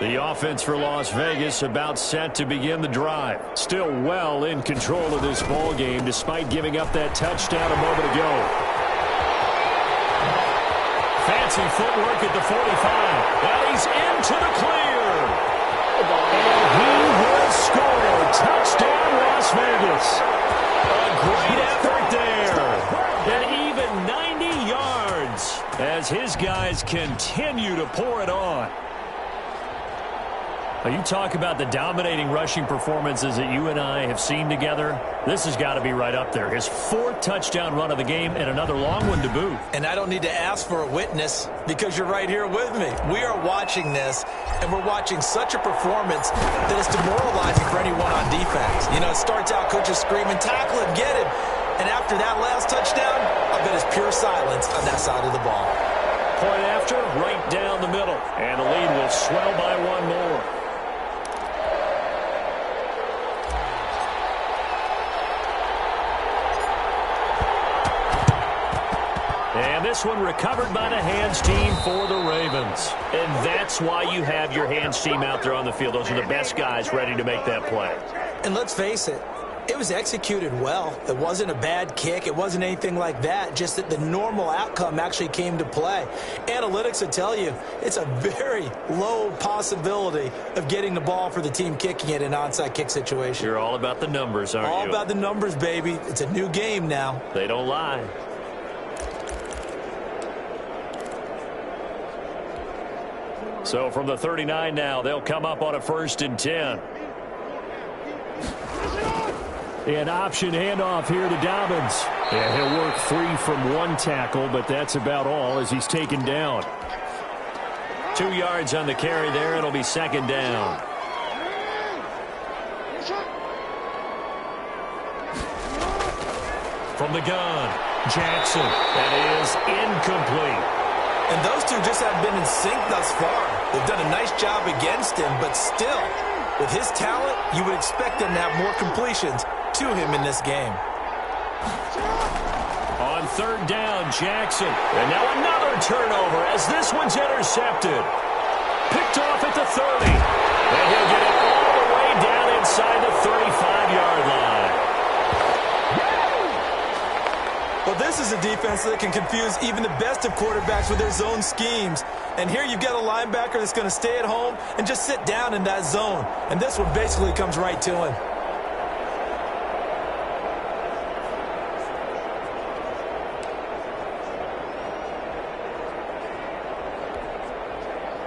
The offense for Las Vegas about set to begin the drive. Still well in control of this ball game despite giving up that touchdown a moment ago. Fancy footwork at the 45. And he's into the clear. And he will score. Touchdown Las Vegas. A great effort there. And even 90 yards as his guys continue to pour it on. You talk about the dominating rushing performances that you and I have seen together. This has got to be right up there. His 4th touchdown run of the game and another long one to boot. And I don't need to ask for a witness because you're right here with me. We are watching this, and we're watching such a performance that it's demoralizing for anyone on defense. You know, it starts out coaches screaming, tackle him, get him. And after that last touchdown, I bet it's pure silence on that side of the ball. Point after, right down the middle. And the lead will swell by one more. And this one recovered by the hands team for the Ravens. And that's why you have your hands team out there on the field. Those are the best guys ready to make that play. And let's face it, it was executed well. It wasn't a bad kick. It wasn't anything like that. Just that the normal outcome actually came to play. Analytics will tell you it's a very low possibility of getting the ball for the team kicking it in an onside kick situation. You're all about the numbers, aren't you? All about the numbers, baby. It's a new game now. They don't lie. So from the 39 now, they'll come up on a 1st and 10. An option handoff here to Dobbins. And he'll work free from one tackle, but that's about all as he's taken down. 2 yards on the carry there. It'll be 2nd down. From the gun, Jackson. That is incomplete. And those two just haven't been in sync thus far. They've done a nice job against him, but still, with his talent, you would expect them to have more completions to him in this game. On 3rd down, Jackson. And now another turnover as this one's intercepted. Picked off at the 30. And he'll get it all the way down inside the 35-yard line. Well, this is a defense that can confuse even the best of quarterbacks with their zone schemes. And here you've got a linebacker that's going to stay at home and just sit down in that zone. And this one basically comes right to him.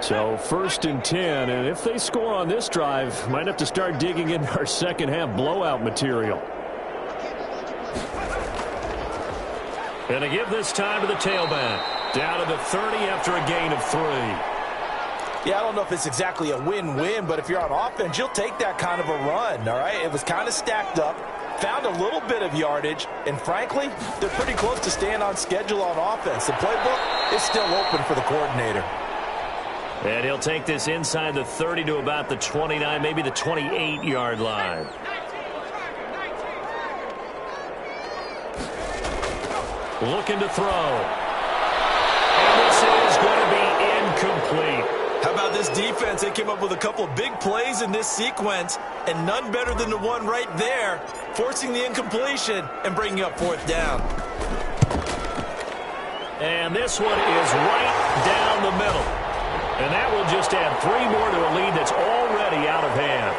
So 1st and 10, and if they score on this drive, might have to start digging in our second half blowout material. And to give this time to the tailback. Down to the 30 after a gain of 3. Yeah, I don't know if it's exactly a win-win, but if you're on offense, you'll take that kind of a run, all right? It was kind of stacked up, found a little bit of yardage, and frankly, they're pretty close to staying on schedule on offense. The playbook is still open for the coordinator. And he'll take this inside the 30 to about the 29, maybe the 28-yard line. Looking to throw. And this is going to be incomplete. How about this defense? They came up with a couple of big plays in this sequence, and none better than the one right there, forcing the incompletion and bringing up 4th down. And this one is right down the middle. And that will just add 3 more to a lead that's already out of hand.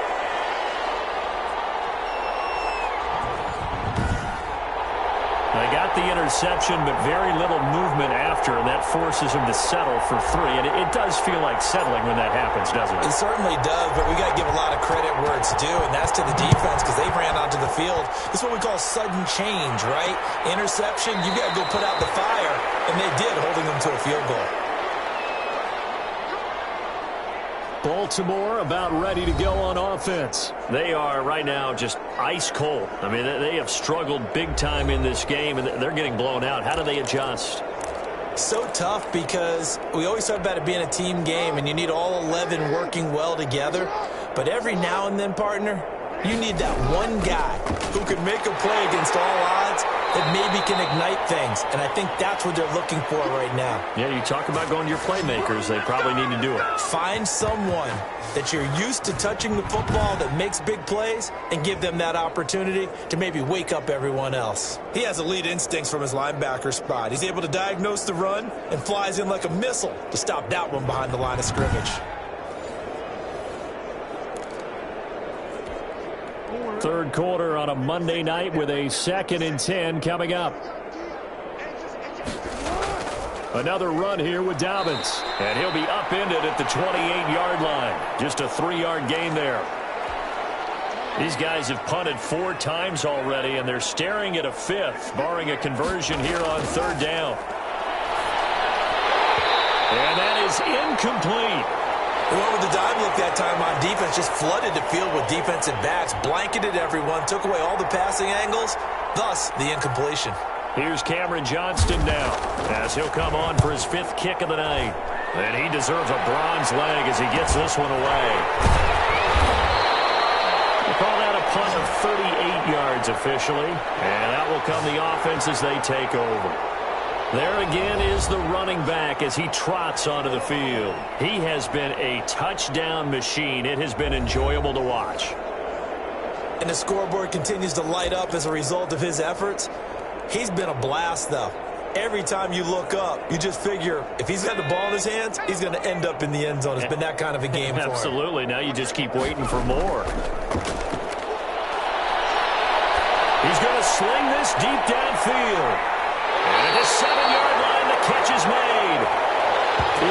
They got the interception, but very little movement after, and that forces him to settle for 3. And it does feel like settling when that happens, doesn't it? It certainly does, but we got to give a lot of credit where it's due, and that's to the defense because they ran onto the field. This is what we call sudden change, right? Interception, you got to go put out the fire, and they did, holding them to a field goal. Baltimore about ready to go on offense. They are right now just ice cold. I mean, they have struggled big time in this game, and they're getting blown out. How do they adjust? So tough because we always talk about it being a team game and you need all 11 working well together. But every now and then, partner, you need that one guy who can make a play against all odds that maybe can ignite things. And I think that's what they're looking for right now. Yeah, you talk about going to your playmakers. They probably need to do it. Find someone that you're used to touching the football that makes big plays and give them that opportunity to maybe wake up everyone else. He has elite instincts from his linebacker spot. He's able to diagnose the run and flies in like a missile to stop that one behind the line of scrimmage. Third quarter on a Monday night with a 2nd and 10 coming up. Another run here with Dobbins. And he'll be upended at the 28-yard line. Just a 3-yard gain there. These guys have punted 4 times already, and they're staring at a 5th, barring a conversion here on 3rd down. And that is incomplete. They went with the dime look that time on defense, just flooded the field with defensive backs, blanketed everyone, took away all the passing angles, thus the incompletion. Here's Cameron Johnston now, as he'll come on for his 5th kick of the night. And he deserves a bronze leg as he gets this one away. We'll call that a punt of 38 yards officially, and that will come the offense as they take over. There again is the running back as he trots onto the field. He has been a touchdown machine. It has been enjoyable to watch. And the scoreboard continues to light up as a result of his efforts. He's been a blast, though. Every time you look up, you just figure if he's got the ball in his hands, he's going to end up in the end zone. It's been that kind of a game for him. Absolutely. Now you just keep waiting for more. He's going to sling this deep downfield. And at the 7-yard line, the catch is made.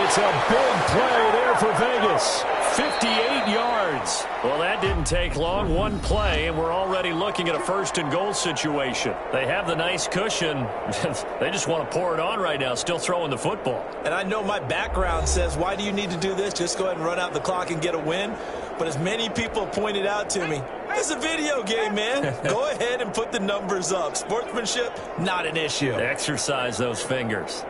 It's a big play there for Vegas. 58 yards. Well, that didn't take long. One play, and we're already looking at a 1st and goal situation. They have the nice cushion. They just want to pour it on right now, still throwing the football. And I know my background says, why do you need to do this? Just go ahead and run out the clock and get a win. But as many people pointed out to me, it's a video game, man. Go ahead and put the numbers up. Sportsmanship, not an issue. Exercise those fingers.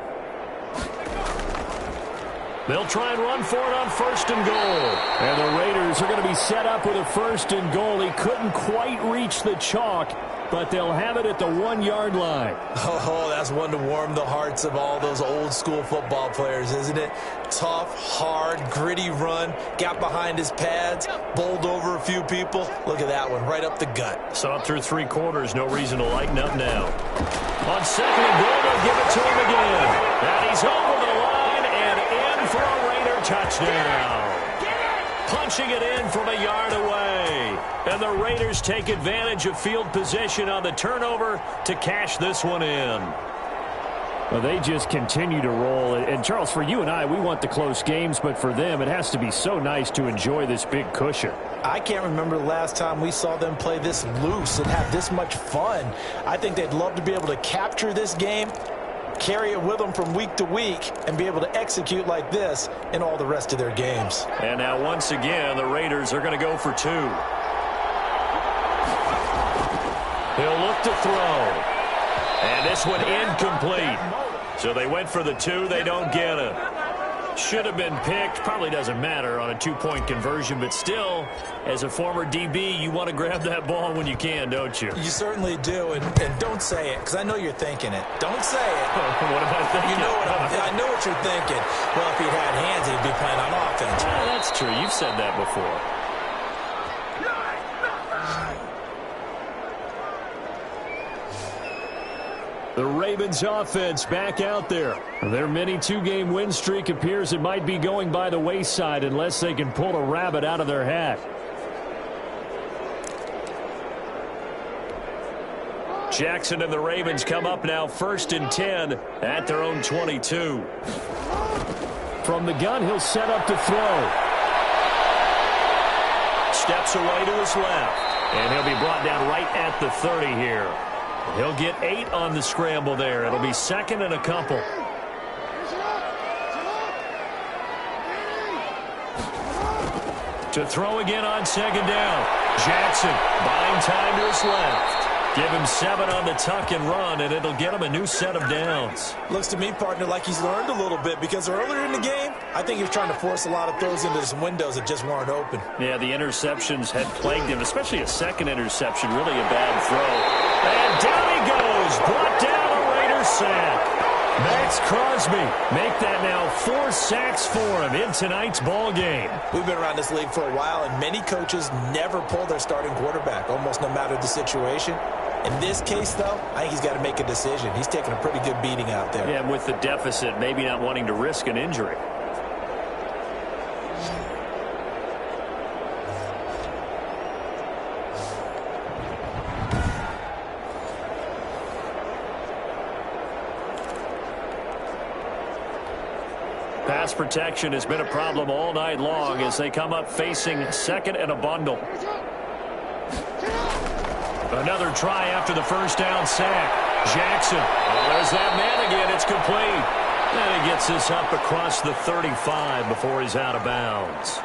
They'll try and run for it on 1st and goal. And the Raiders are going to be set up with a 1st and goal. He couldn't quite reach the chalk, but they'll have it at the 1-yard line. Oh, that's one to warm the hearts of all those old school football players, isn't it? Tough, hard, gritty run. Got behind his pads, bowled over a few people. Look at that one, right up the gut. Saw it through 3 quarters. No reason to lighten up now. On 2nd and goal, they'll give it to him again. And he's over the line and in for a Raider touchdown. Punching it in from a yard away. And the Raiders take advantage of field position on the turnover to cash this one in. Well, they just continue to roll. And, Charles, for you and I, we want the close games, but for them, it has to be so nice to enjoy this big cushion. I can't remember the last time we saw them play this loose and have this much fun. I think they'd love to be able to capture this game, carry it with them from week to week, and be able to execute like this in all the rest of their games. And now, once again, the Raiders are going to go for 2. He'll look to throw. And this one incomplete. So they went for the 2. They don't get it. Should have been picked. Probably doesn't matter on a 2-point conversion. But still, as a former DB, you want to grab that ball when you can, don't you? You certainly do. And don't say it, because I know you're thinking it. Don't say it. What am I thinking? You know I know what you're thinking. Well, if he'd had hands, he'd be playing on offense. Yeah, that's true. You've said that before. The Ravens offense back out there. Their mini 2-game win streak appears it might be going by the wayside unless they can pull a rabbit out of their hat. Jackson and the Ravens come up now 1st and 10 at their own 22. From the gun, he'll set up to throw. Steps away to his left. And he'll be brought down right at the 30 here. He'll get 8 on the scramble there. It'll be 2nd and a couple. To throw again on 2nd down. Jackson buying time to his left. Give him 7 on the tuck and run, and it'll get him a new set of downs. Looks to me, partner, like he's learned a little bit, because earlier in the game, I think he was trying to force a lot of throws into some windows that just weren't open. Yeah, the interceptions had plagued him, especially a second interception, really a bad throw. And down he goes, brought down a Raiders sack. Max Crosby make that now 4 sacks for him in tonight's ball game. We've been around this league for a while, and many coaches never pull their starting quarterback, almost no matter the situation. In this case, though, I think he's got to make a decision. He's taking a pretty good beating out there. Yeah, and with the deficit, maybe not wanting to risk an injury. Pass protection has been a problem all night long as they come up facing second and a bundle. Another try after the first down sack. Jackson. Oh, there's that man again. It's complete. And he gets this up across the 35 before he's out of bounds.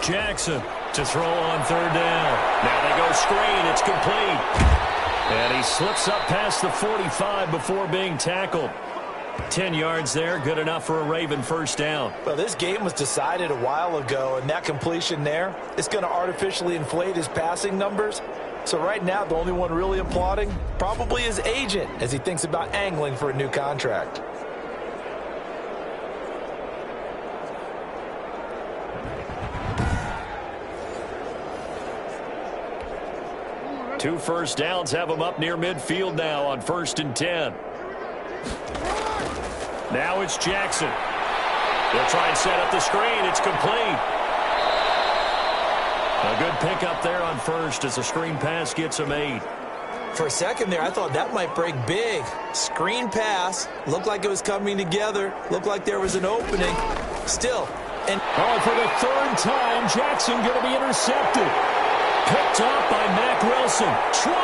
Jackson to throw on third down. Now they go screen. It's complete. And he slips up past the 45 before being tackled. 10 yards there, good enough for a Raven first down. Well, this game was decided a while ago, and that completion there is going to artificially inflate his passing numbers. So right now, the only one really applauding probably his agent as he thinks about angling for a new contract. Two first downs have him up near midfield now on 1st and 10. Now it's Jackson. They'll try and set up the screen. It's complete. A good pickup there on first as the screen pass gets him 8. For a second there, I thought that might break big. Screen pass. Looked like it was coming together. Looked like there was an opening. Still. And for the 3rd time, Jackson going to be intercepted. Picked off by Mack Wilson. 20,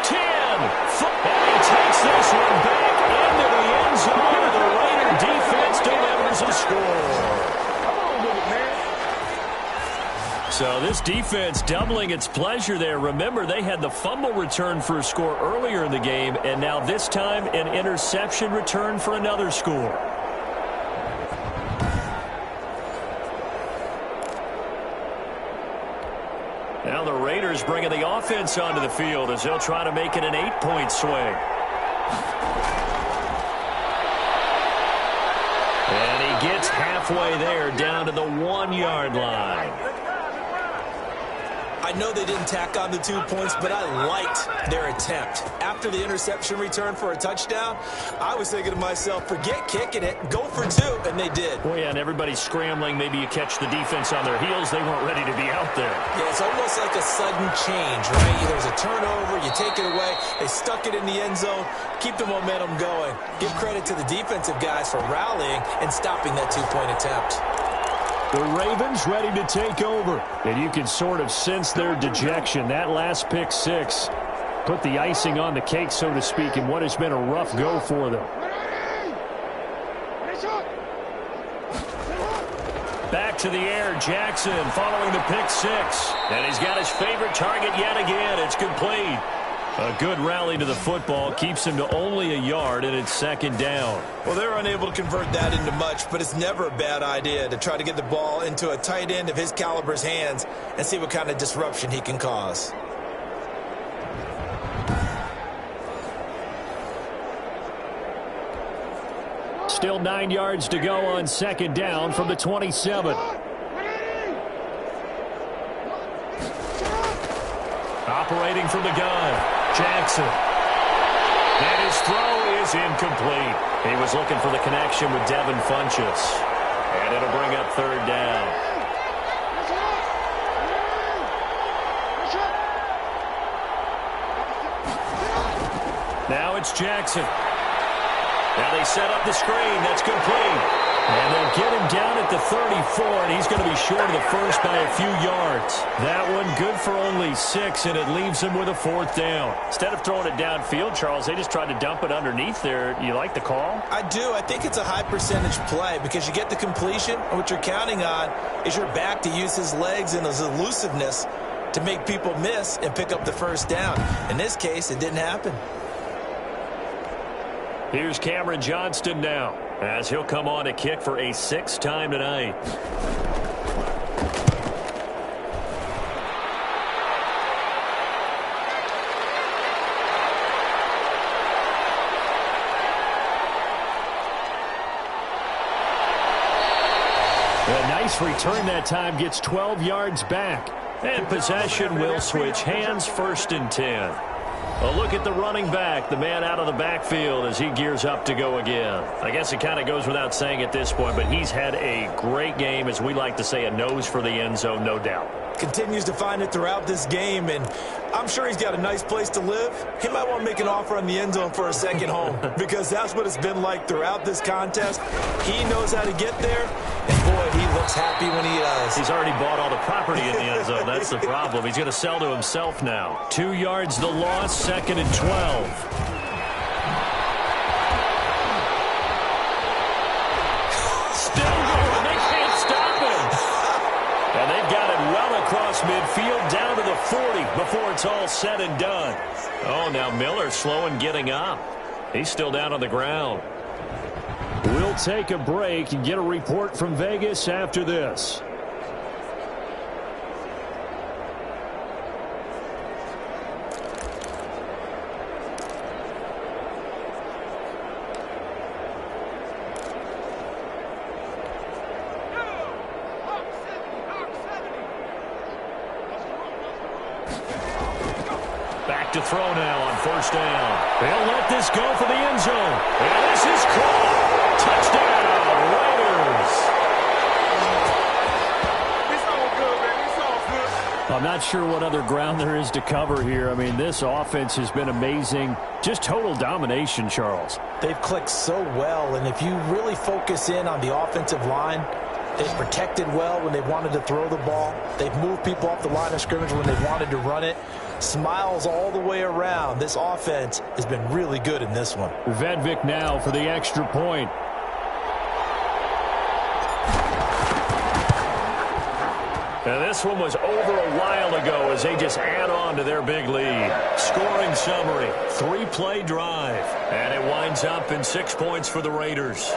10, and he takes this one back into the end zone. The Raider defense delivers a score. So this defense doubling its pleasure there. Remember, they had the fumble return for a score earlier in the game, and now this time an interception return for another score. Now the Raiders bringing the offense onto the field as they'll try to make it an 8-point swing. And he gets halfway there down to the 1-yard line. I know they didn't tack on the 2 points, but I liked their attempt. After the interception return for a touchdown, I was thinking to myself, forget kicking it, go for 2, and they did. Boy, yeah, and everybody's scrambling. Maybe you catch the defense on their heels. They weren't ready to be out there. Yeah, it's almost like a sudden change, right? There's a turnover, you take it away, they stuck it in the end zone, keep the momentum going. Give credit to the defensive guys for rallying and stopping that 2-point attempt. The Ravens ready to take over. And you can sort of sense their dejection. That last pick 6 put the icing on the cake, so to speak, in what has been a rough go for them. Back to the air, Jackson following the pick 6. And he's got his favorite target yet again. It's complete. A good rally to the football keeps him to only a yard, and it's 2nd down. Well, they're unable to convert that into much, but it's never a bad idea to try to get the ball into a tight end of his caliber's hands and see what kind of disruption he can cause. Still 9 yards to go on 2nd down from the 27. Operating from the gun. Jackson. And his throw is incomplete. He was looking for the connection with Devin Funchess. And it'll bring up 3rd down. Now it's Jackson. Now they set up the screen. That's complete. And they'll get him down at the 34, and he's going to be short of the first by a few yards. That one good for only 6, and it leaves him with a 4th down. Instead of throwing it downfield, Charles, they just tried to dump it underneath there. You like the call? I do. I think it's a high percentage play because you get the completion, and what you're counting on is your back to use his legs and his elusiveness to make people miss and pick up the first down. In this case, it didn't happen. Here's Cameron Johnston now, as he'll come on to kick for a 6th time tonight. A nice return that time, gets 12 yards back. And possession will switch hands, 1st and 10. A look at the running back, the man out of the backfield as he gears up to go again. I guess it kind of goes without saying at this point, but he's had a great game, as we like to say, a nose for the end zone, no doubt. Continues to find it throughout this game, and I'm sure he's got a nice place to live. He might want to make an offer on the end zone for a second home because that's what it's been like throughout this contest. He knows how to get there, and boy, he looks happy when he does. He's already bought all the property in the end zone. That's the problem. He's going to sell to himself now. 2 yards the loss, 2nd and 12. Across midfield down to the 40 before it's all said and done. Oh, now Miller slow in getting up. He's still down on the ground. We'll take a break and get a report from Vegas after this. To throw now on 1st down. They'll let this go for the end zone. And this is caught. Touchdown, Raiders. It's all good, man. It's all good. I'm not sure what other ground there is to cover here. I mean, this offense has been amazing. Just total domination, Charles. They've clicked so well, and if you really focus in on the offensive line, they've protected well when they wanted to throw the ball. They've moved people off the line of scrimmage when they wanted to run it. Smiles all the way around. This offense has been really good in this one. Vedvik now for the extra point. Now this one was over a while ago as they just add on to their big lead. Scoring summary, 3-play drive. And it winds up in 6 points for the Raiders.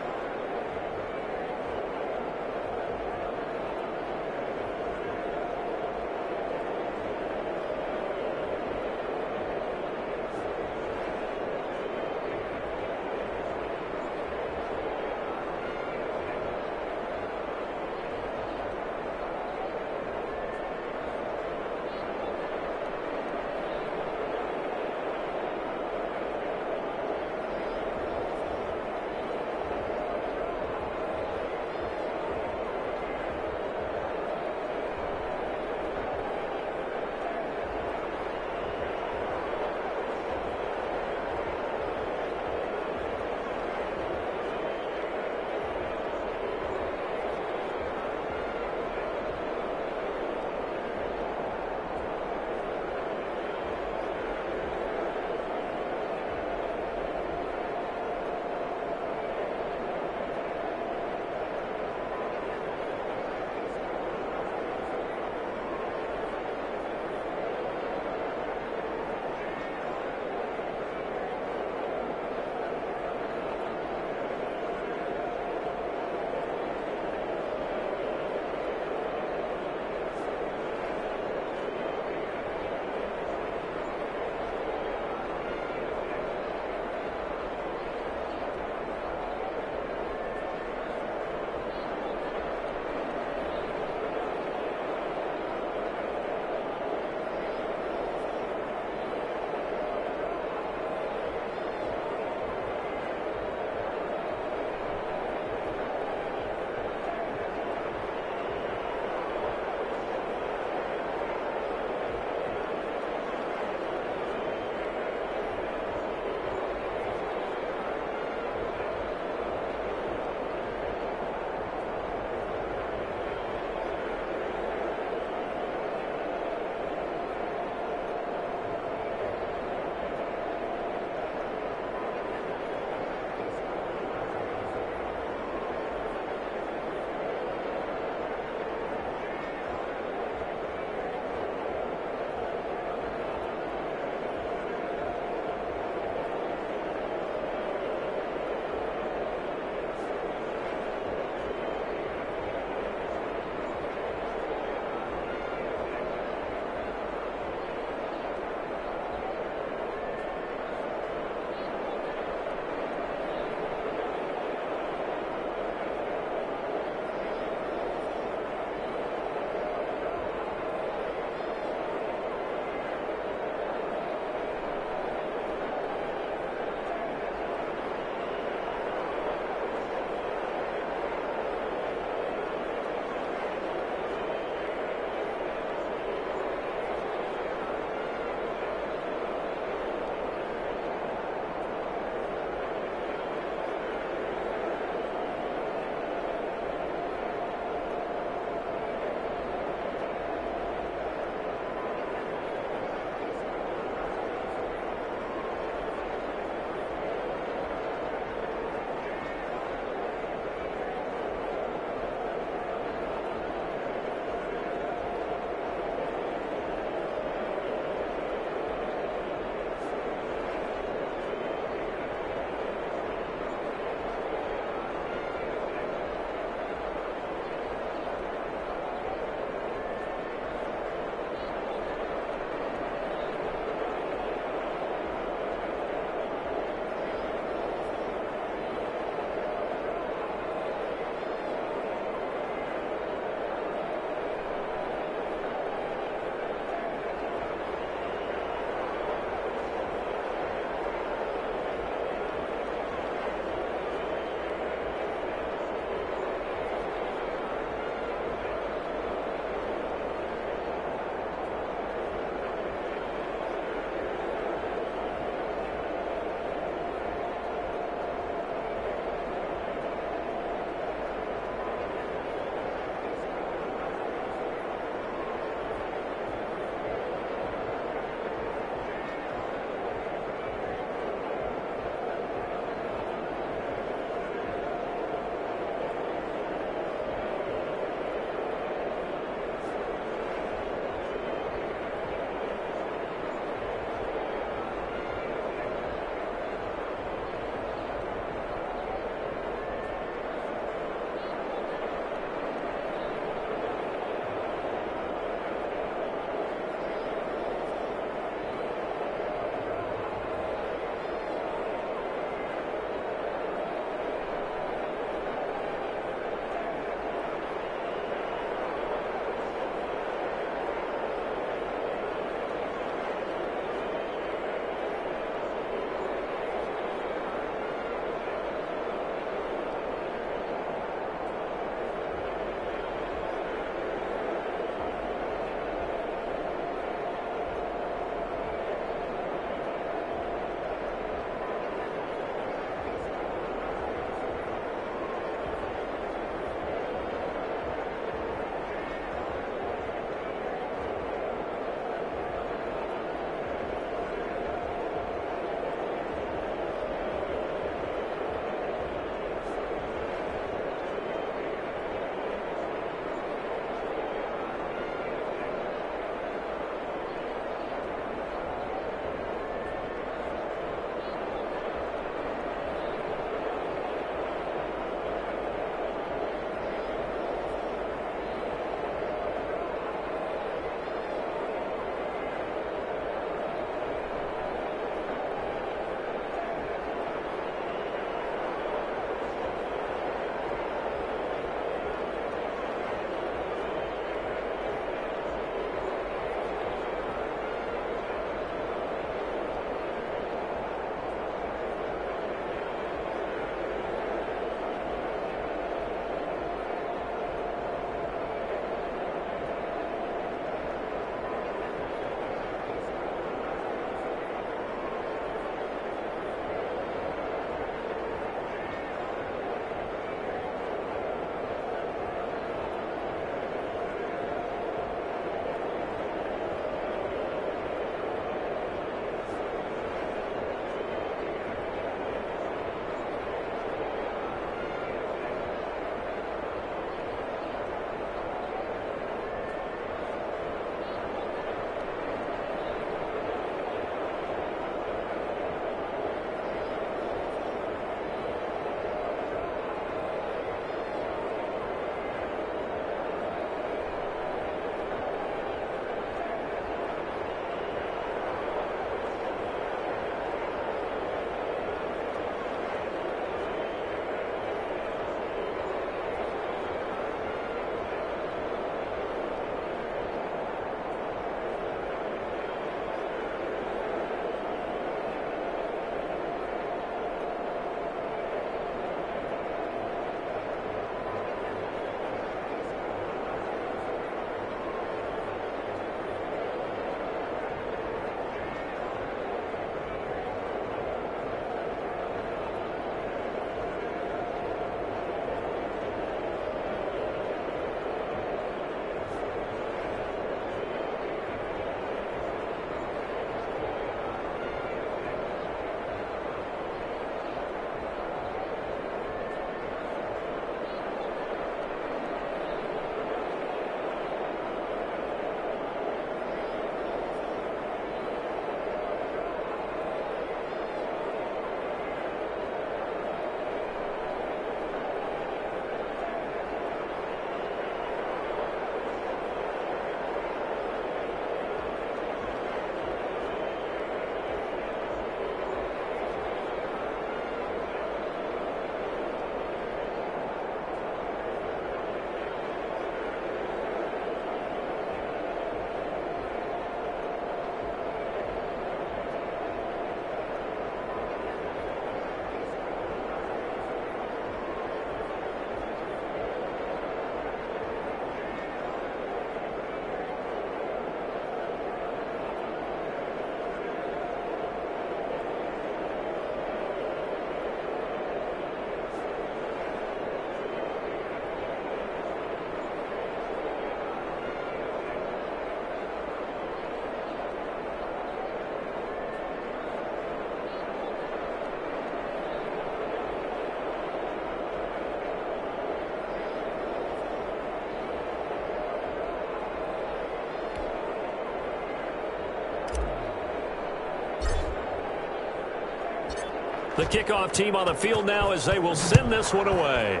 The kickoff team on the field now as they will send this one away.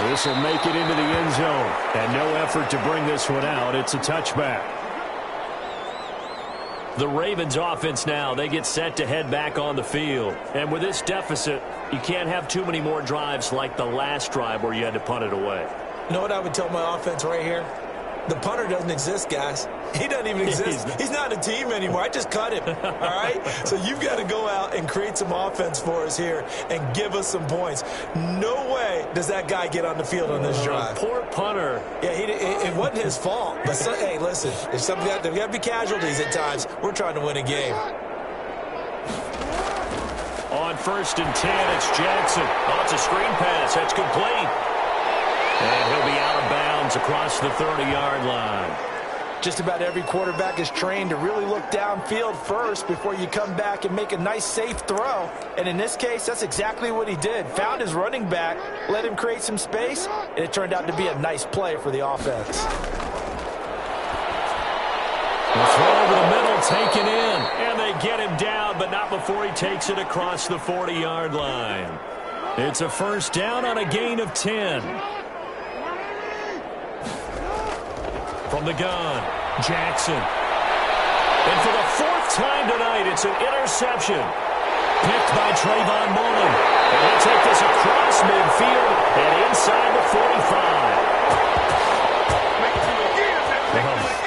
This will make it into the end zone. And no effort to bring this one out. It's a touchback. The Ravens offense now, they get set to head back on the field. And with this deficit, you can't have too many more drives like the last drive where you had to punt it away. You know what I would tell my offense right here? The punter doesn't exist, guys. He doesn't even exist. He's not a team anymore. I just cut him, all right? So you've got to go out and create some offense for us here and give us some points. No way does that guy get on the field on this drive. Poor punter. Yeah, it wasn't his fault. But, hey, listen, if there got to be casualties at times, we're trying to win a game. On 1st and 10, it's Jackson. Oh, it's a screen pass. That's complete. And he'll be out of bounds across the 30-yard line. Just about every quarterback is trained to really look downfield first before you come back and make a nice, safe throw. And in this case, that's exactly what he did. Found his running back, let him create some space, and it turned out to be a nice play for the offense. The throw over the middle, taken in. And they get him down, but not before he takes it across the 40-yard line. It's a first down on a gain of 10. From the gun, Jackson. And for the 4th time tonight, it's an interception. Picked by Trayvon Mullen. And he'll take this across midfield and inside the 45.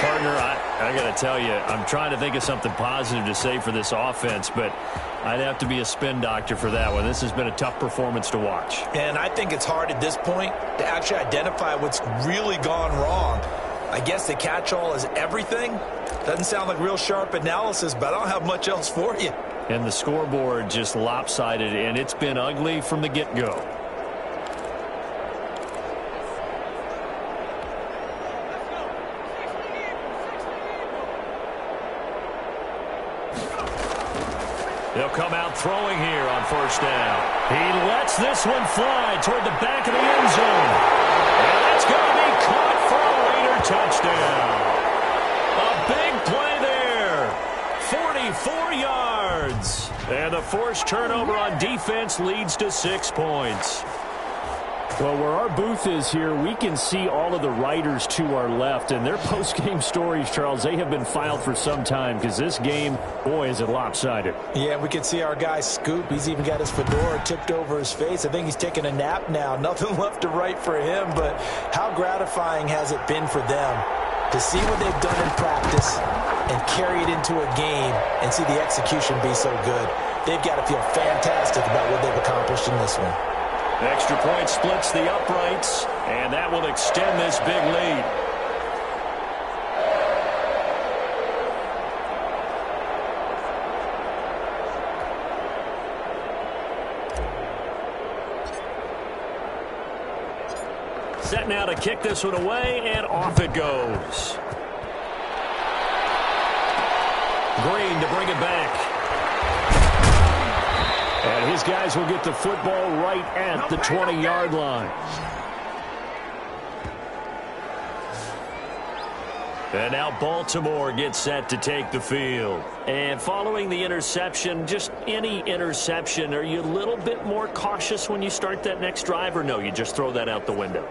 Partner, I got to tell you, I'm trying to think of something positive to say for this offense, but I'd have to be a spin doctor for that one. This has been a tough performance to watch. And I think it's hard at this point to actually identify what's really gone wrong. I guess the catch-all is everything. Doesn't sound like real sharp analysis, but I don't have much else for you. And the scoreboard just lopsided, and it's been ugly from the get-go. They'll come out throwing here on 1st down. He lets this one fly toward the back of the end zone. And that's going to be caught for a later touchdown. A big play there. 44 yards. And the forced turnover on defense leads to 6 points. Well, where our booth is here, we can see all of the writers to our left. And their post-game stories, Charles, they have been filed for some time because this game, boy, is it lopsided. Yeah, we can see our guy Scoop. He's even got his fedora tipped over his face. I think he's taking a nap now. Nothing left to write for him, but how gratifying has it been for them to see what they've done in practice and carry it into a game and see the execution be so good. They've got to feel fantastic about what they've accomplished in this one. Extra point splits the uprights, and that will extend this big lead. Set now to kick this one away, and off it goes. Green to bring it back. And his guys will get the football right at the 20-yard line. And now Baltimore gets set to take the field. And following the interception, just any interception, are you a little bit more cautious when you start that next drive, or no, you just throw that out the window?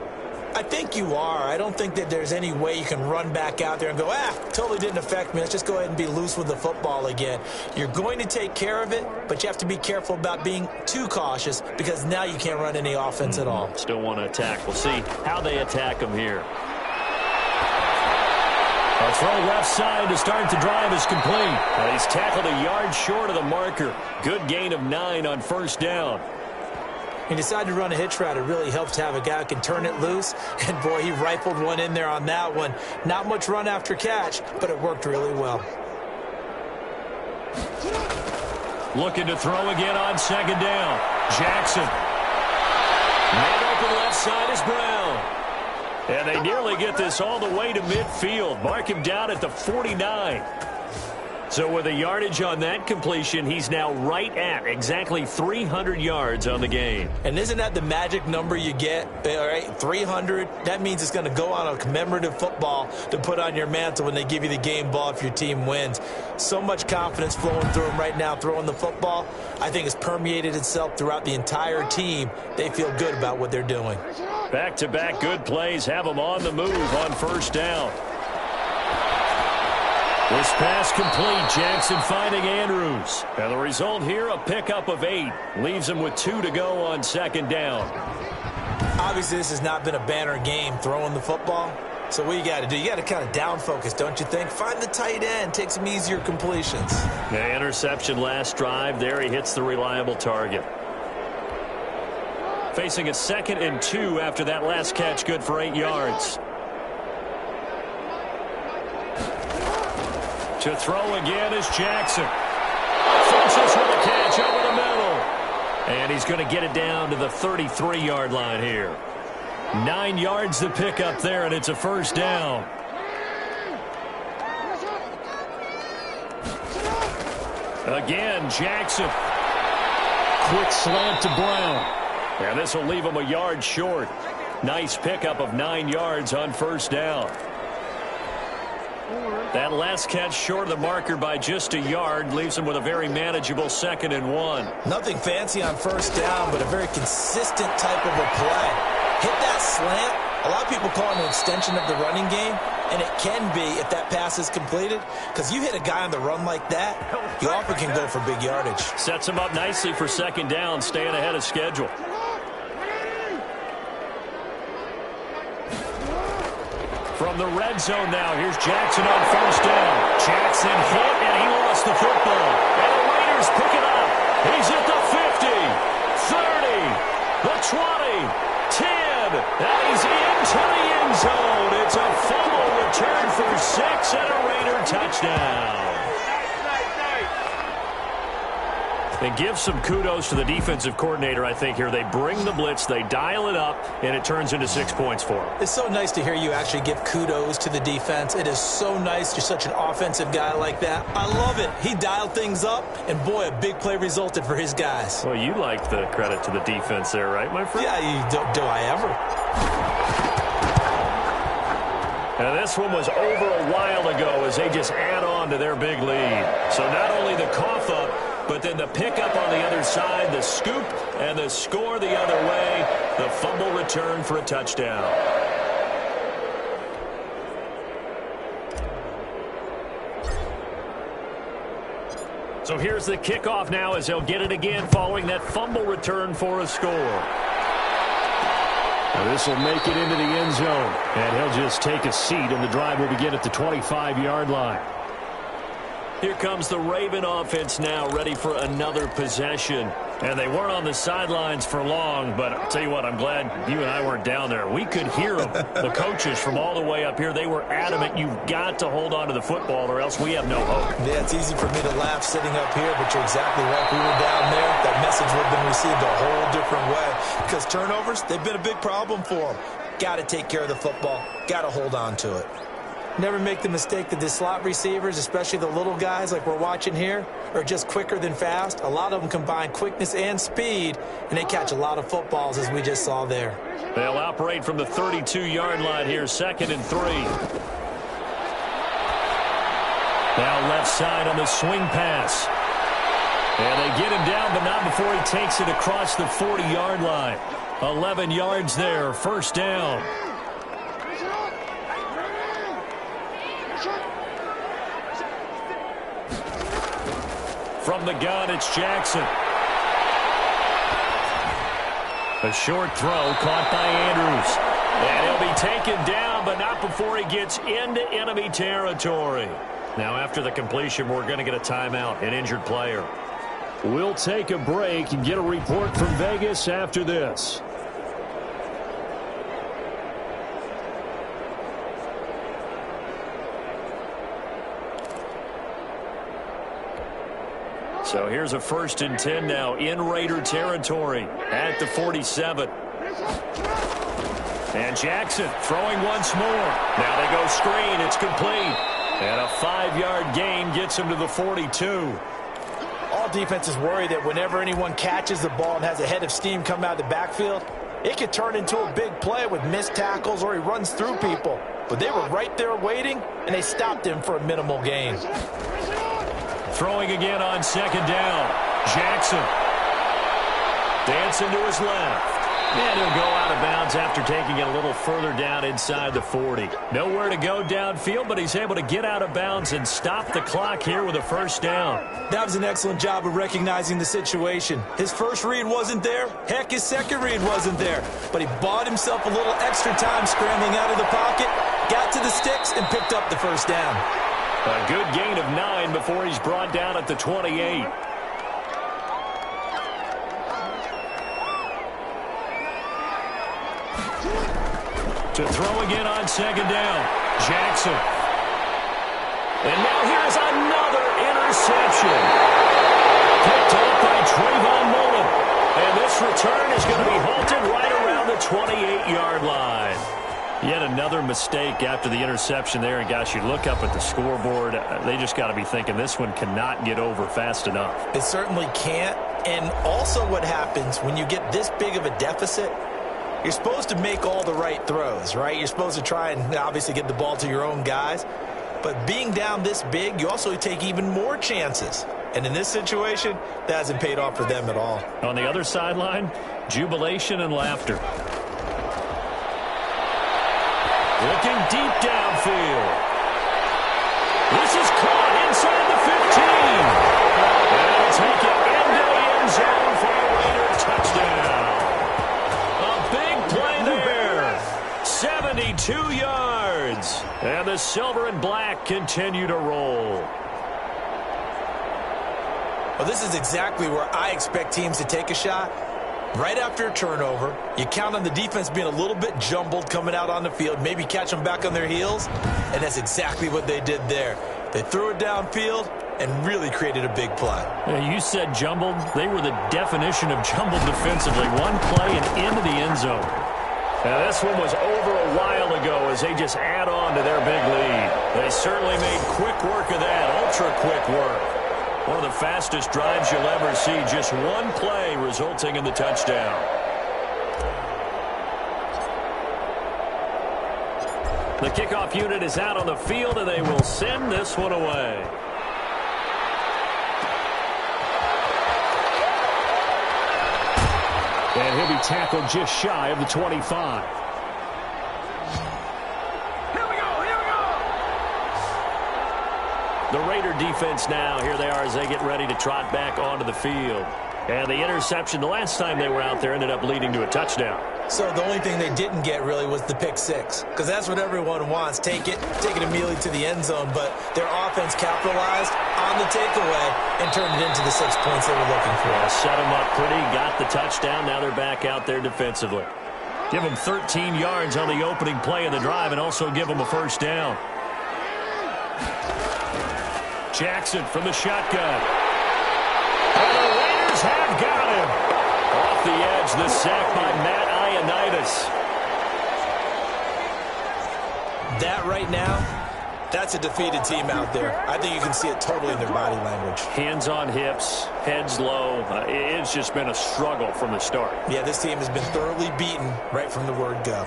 I think you are. I don't think that there's any way you can run back out there and go, totally didn't affect me. Let's just go ahead and be loose with the football again. You're going to take care of it, but you have to be careful about being too cautious because now you can't run any offense at all. Still want to attack. We'll see how they attack them here. A throw left side to start the drive is complete. He's tackled a yard short of the marker. Good gain of 9 on 1st down. He decided to run a hitch route. It really helps to have a guy who can turn it loose. And, boy, he rifled one in there on that one. Not much run after catch, but it worked really well. Looking to throw again on 2nd down. Jackson. Man open left side is Brown. And they nearly get this all the way to midfield. Mark him down at the 49. So with a yardage on that completion, he's now right at exactly 300 yards on the game. And isn't that the magic number you get? All right, 300. That means it's going to go on a commemorative football to put on your mantle when they give you the game ball if your team wins. So much confidence flowing through him right now throwing the football. I think it's permeated itself throughout the entire team. They feel good about what they're doing. Back-to-back good plays have them on the move on first down. This pass complete. Jackson finding Andrews. And the result here, a pickup of 8. Leaves him with 2 to go on second down. Obviously, this has not been a banner game throwing the football. So what you got to do, you got to kind of down focus, don't you think? Find the tight end. Take some easier completions. The interception last drive. There he hits the reliable target. Facing a 2nd and 2 after that last catch, good for 8 yards. To throw again is Jackson. Fences with a catch over the middle. And he's going to get it down to the 33-yard line here. 9 yards to pick up there, and it's a first down. Again, Jackson. Quick slant to Brown. And this will leave him a yard short. Nice pickup of 9 yards on first down. That last catch short of the marker by just a yard leaves him with a very manageable 2nd and 1. Nothing fancy on first down, but a very consistent type of a play. Hit that slant. A lot of people call it an extension of the running game, and it can be if that pass is completed, because you hit a guy on the run like that, you often can go for big yardage. Sets him up nicely for second down, staying ahead of schedule. From the red zone now, here's Jackson on first down. Jackson hit, and he lost the football. And the Raiders pick it up. He's at the 50, 30, the 20, 10, and he's into the end zone. It's a fumble return for 6 and a Raider touchdown. And give some kudos to the defensive coordinator, I think, here. They bring the blitz, they dial it up, and it turns into 6 points for them. It's so nice to hear you actually give kudos to the defense. It is so nice. You're such an offensive guy like that. I love it. He dialed things up, and boy, a big play resulted for his guys. Well, you like the credit to the defense there, right, my friend? Yeah, do I ever? And this one was over a while ago as they just add on to their big lead. So not only the cough up, but then the pickup on the other side, the scoop, and the score the other way, the fumble return for a touchdown. So here's the kickoff now as he'll get it again following that fumble return for a score. Now this will make it into the end zone, and he'll just take a seat, and the drive will begin at the 25-yard line. Here comes the Raven offense now, ready for another possession. And they weren't on the sidelines for long, but I'll tell you what, I'm glad you and I weren't down there. We could hear them. The coaches from all the way up here, they were adamant, you've got to hold on to the football or else we have no hope. Yeah, it's easy for me to laugh sitting up here, but you're exactly right. If we were down there, that message would have been received a whole different way. Because turnovers, they've been a big problem for them. Got to take care of the football. Got to hold on to it. Never make the mistake that the slot receivers, especially the little guys like we're watching here, are just quicker than fast. A lot of them combine quickness and speed, and they catch a lot of footballs, as we just saw there. They'll operate from the 32-yard line here, 2nd and 3. Now left side on the swing pass. And they get him down, but not before he takes it across the 40-yard line. 11 yards there, first down. From the gun, it's Jackson. A short throw caught by Andrews. And he'll be taken down, but not before he gets into enemy territory. Now, after the completion, we're going to get a timeout, an injured player. We'll take a break and get a report from Vegas after this. So here's a 1st and 10 now in Raider territory at the 47. And Jackson throwing once more. Now they go screen. It's complete. And a 5-yard gain gets him to the 42. All defenses worry that whenever anyone catches the ball and has a head of steam come out of the backfield, it could turn into a big play with missed tackles or he runs through people. But they were right there waiting, and they stopped him for a minimal gain. Throwing again on second down. Jackson. Dancing to his left. And he'll go out of bounds after taking it a little further down inside the 40. Nowhere to go downfield, but he's able to get out of bounds and stop the clock here with a first down. That was an excellent job of recognizing the situation. His first read wasn't there. Heck, his second read wasn't there. But he bought himself a little extra time scrambling out of the pocket, got to the sticks, and picked up the first down. A good gain of 9 before he's brought down at the 28. To throw again on second down. Jackson. And now here's another interception. Picked up by Trayvon Mullen. And this return is going to be halted right around the 28-yard line. Yet another mistake after the interception there. And, gosh, you look up at the scoreboard, they just got to be thinking this one cannot get over fast enough. It certainly can't. And also what happens when you get this big of a deficit, you're supposed to make all the right throws, right? You're supposed to try and obviously get the ball to your own guys. But being down this big, you also take even more chances. And in this situation, that hasn't paid off for them at all. On the other sideline, jubilation and laughter. Looking deep downfield. This is caught inside the 15. And it'll take it into the end zone for a Raider touchdown. A big play there. 72 yards. And the silver and black continue to roll. Well, this is exactly where I expect teams to take a shot. Right after a turnover, you count on the defense being a little bit jumbled coming out on the field, maybe catch them back on their heels, and that's exactly what they did there. They threw it downfield and really created a big play. Yeah, you said jumbled. They were the definition of jumbled defensively. One play and into the end zone. Now, this one was over a while ago as they just add on to their big lead. They certainly made quick work of that, ultra-quick work. One of the fastest drives you'll ever see. Just one play resulting in the touchdown. The kickoff unit is out on the field, and they will send this one away. And he'll be tackled just shy of the 25. The Raider defense now, here they are as they get ready to trot back onto the field. And the interception the last time they were out there ended up leading to a touchdown. So the only thing they didn't get really was the pick six, because that's what everyone wants. Take it immediately to the end zone, but their offense capitalized on the takeaway and turned it into the 6 points they were looking for. Yeah, set them up pretty, got the touchdown. Now they're back out there defensively. Give them 13 yards on the opening play of the drive and also give them a first down. Jackson from the shotgun. And the Raiders have got him. Off the edge, the sack by Matt Ioannidis. That right now, that's a defeated team out there. I think you can see it totally in their body language. Hands on hips, heads low. It's just been a struggle from the start. Yeah, this team has been thoroughly beaten right from the word go.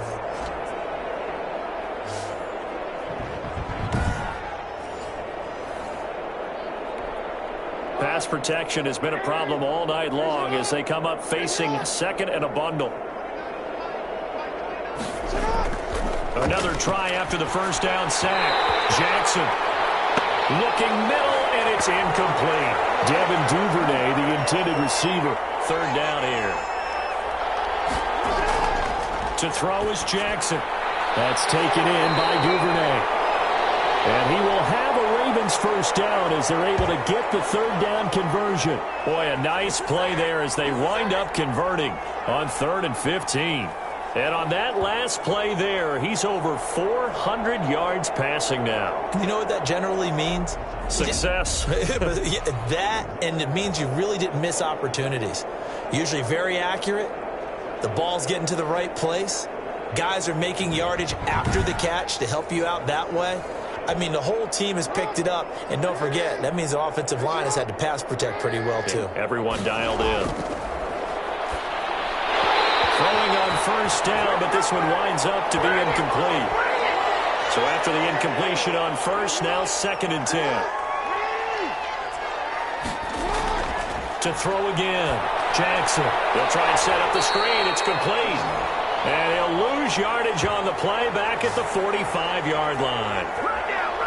Pass protection has been a problem all night long as they come up facing second and a bundle. Another try after the first down sack. Jackson looking middle, and it's incomplete. Devin Duvernay, the intended receiver. Third down here. To throw is Jackson. That's taken in by Duvernay. And he will have a Ravens first down as they're able to get the third down conversion. Boy, a nice play there as they wind up converting on 3rd and 15. And on that last play there, he's over 400 yards passing now. You know what that generally means? Success. That, and it means you really didn't miss opportunities. Usually very accurate. The ball's getting to the right place. Guys are making yardage after the catch to help you out that way. I mean, the whole team has picked it up. And don't forget, that means the offensive line has had to pass protect pretty well, too. Everyone dialed in. Throwing on first down, but this one winds up to be incomplete. So after the incompletion on first, now 2nd and 10. To throw again. Jackson. He'll try and set up the screen. It's complete. And he'll lose yardage on the play back at the 45-yard line.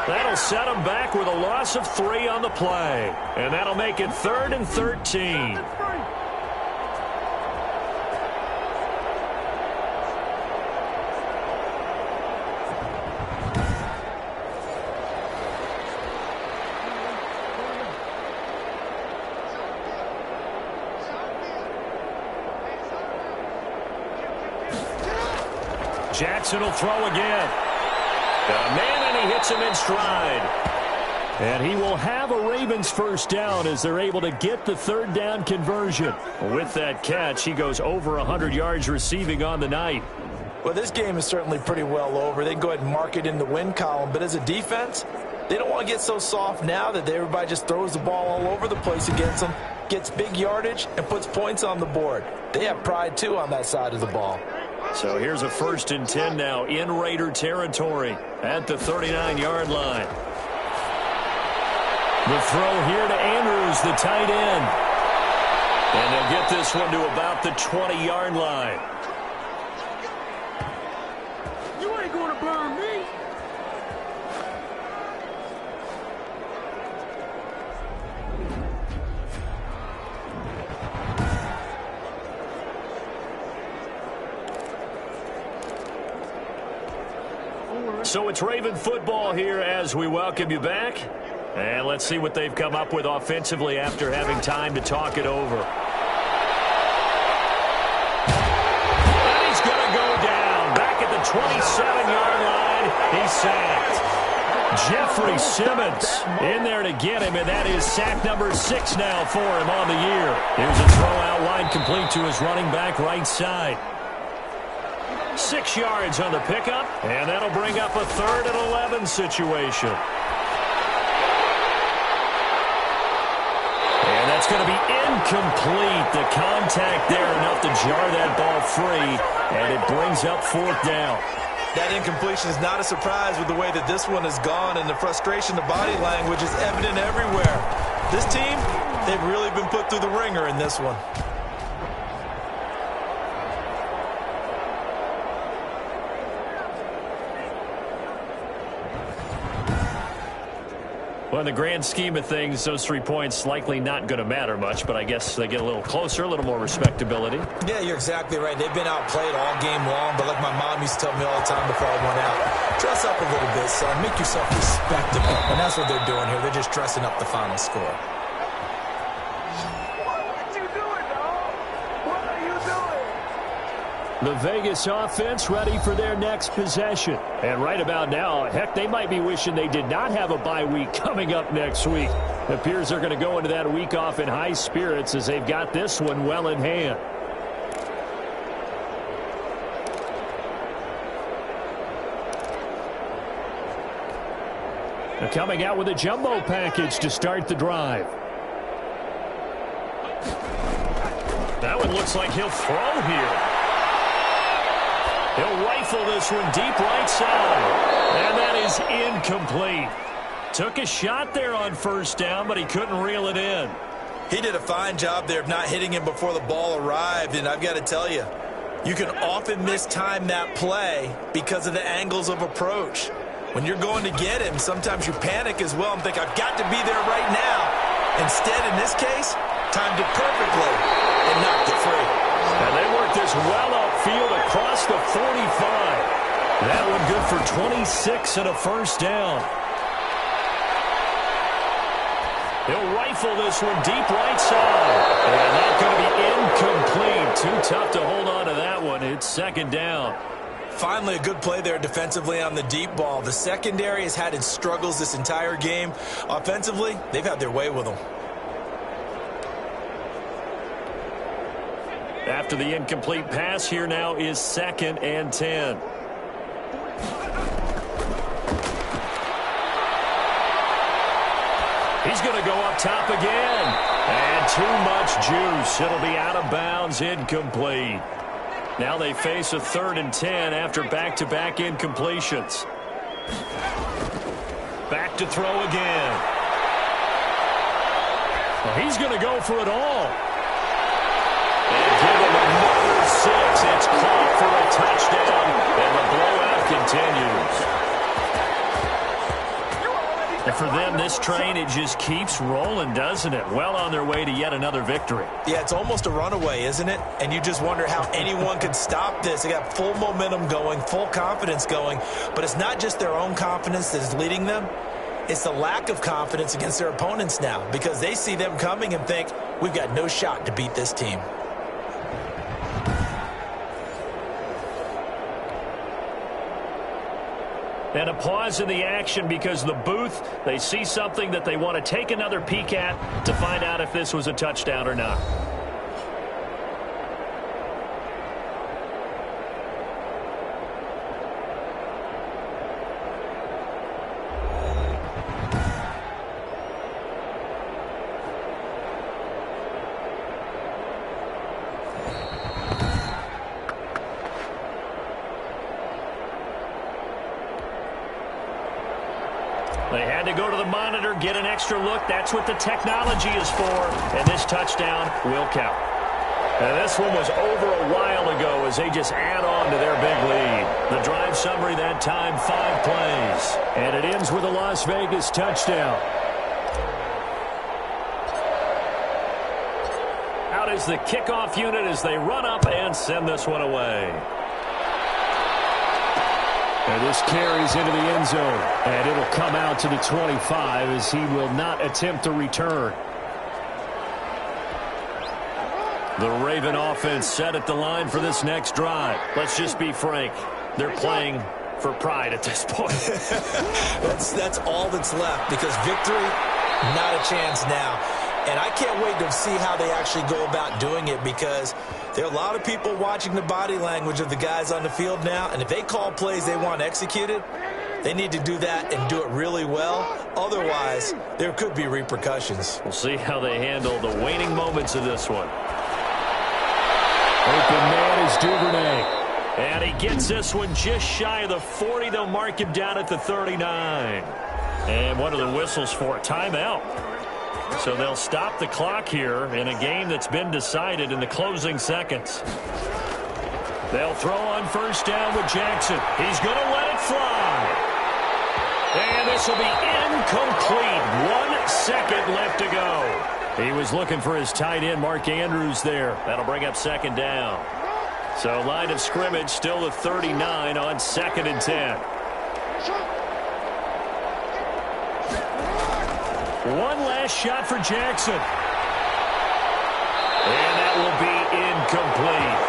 That'll set him back with a loss of 3 on the play. And that'll make it 3rd and 13. Jackson will throw again. Got a man, and he hits him in stride. And he will have a Ravens first down as they're able to get the 3rd down conversion. With that catch, he goes over 100 yards receiving on the night. Well, this game is certainly pretty well over. They can go ahead and mark it in the win column. But as a defense, they don't want to get so soft now that everybody just throws the ball all over the place against them, gets big yardage, and puts points on the board. They have pride, too, on that side of the ball. So here's a 1st and 10 now in Raider territory at the 39-yard line. The throw here to Andrews, the tight end. And they'll get this one to about the 20-yard line. You ain't going to burn me. So it's Raven football here as we welcome you back. And let's see what they've come up with offensively after having time to talk it over. And he's going to go down. Back at the 27-yard line, he's sacked. Jeffrey Simmons in there to get him, and that is sack number 6 now for him on the year. Here's a throw out wide complete to his running back right side. 6 yards on the pickup, and that'll bring up a 3rd and 11 situation. And that's going to be incomplete. The contact there enough to jar that ball free, and it brings up 4th down. That incompletion is not a surprise with the way that this one has gone, and the frustration, the body language is evident everywhere. This team, they've really been put through the ringer in this one. Well, in the grand scheme of things, those 3 points likely not going to matter much, but I guess they get a little closer, a little more respectability. Yeah, you're exactly right. They've been outplayed all game long, but like my mom used to tell me all the time before I went out, dress up a little bit, son. Make yourself respectable. And that's what they're doing here. They're just dressing up the final score. What you doing, dog? What are you doing? The Vegas offense ready for their next possession. And right about now, heck, they might be wishing they did not have a bye week coming up next week. It appears they're going to go into that week off in high spirits as they've got this one well in hand. They're coming out with a jumbo package to start the drive. That one looks like he'll throw here. He'll rifle this one deep right side. And that is incomplete. Took a shot there on first down, but he couldn't reel it in. He did a fine job there of not hitting him before the ball arrived, and I've got to tell you, you can often mistime that play because of the angles of approach. When you're going to get him, sometimes you panic as well and think, I've got to be there right now. Instead, in this case, timed it perfectly and knocked it free. And they work this well upfield across the 45. That one good for 26 and a first down. He'll rifle this one deep right side. And that's going to be incomplete. Too tough to hold on to that one. It's 2nd down. Finally, a good play there defensively on the deep ball. The secondary has had its struggles this entire game. Offensively, they've had their way with them. After the incomplete pass, here now is 2nd and 10. He's going to go up top again. And too much juice. It'll be out of bounds, incomplete. Now they face a 3rd and 10 after back-to-back incompletions. Back to throw again. Well, he's going to go for it all. And give him another 6. It's caught for a touchdown, and the blowout continues. And for them, this train, it just keeps rolling, doesn't it? Well on their way to yet another victory. Yeah, it's almost a runaway, isn't it? And you just wonder how anyone could stop this. They got full momentum going, full confidence going. But it's not just their own confidence that is leading them. It's the lack of confidence against their opponents now, because they see them coming and think, we've got no shot to beat this team. And a pause in the action because the booth, they see something that they want to take another peek at to find out if this was a touchdown or not. They had to go to the monitor, get an extra look. That's what the technology is for. And this touchdown will count. And this one was over a while ago as they just add on to their big lead. The drive summary that time, 5 plays. And it ends with a Las Vegas touchdown. Out is the kickoff unit as they run up and send this one away. And this carries into the end zone. And it'll come out to the 25 as he will not attempt a return. The Raven offense set at the line for this next drive. Let's just be frank. They're playing for pride at this point. That's all that's left, because victory, not a chance now. And I can't wait to see how they actually go about doing it, because there are a lot of people watching the body language of the guys on the field now, and if they call plays they want executed, they need to do that and do it really well. Otherwise, there could be repercussions. We'll see how they handle the waning moments of this one. Open man is Duvernay. And he gets this one just shy of the 40. They'll mark him down at the 39. And what are the whistles for? Timeout. So they'll stop the clock here in a game that's been decided in the closing seconds. They'll throw on first down with Jackson. He's going to let it fly. And this will be incomplete. 1 second left to go. He was looking for his tight end, Mark Andrews, there. That'll bring up second down. So line of scrimmage still the 39 on 2nd and 10. One last shot for Jackson. And that will be incomplete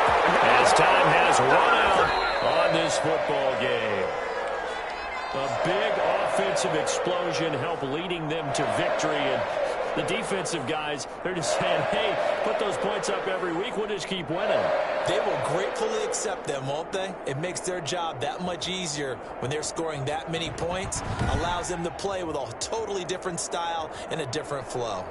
as time has run out on this football game. A big offensive explosion helped leading them to victory. And the defensive guys, they're just saying, hey, put those points up every week. We'll just keep winning. They will gratefully accept them, won't they? It makes their job that much easier when they're scoring that many points. Allows them to play with a totally different style and a different flow.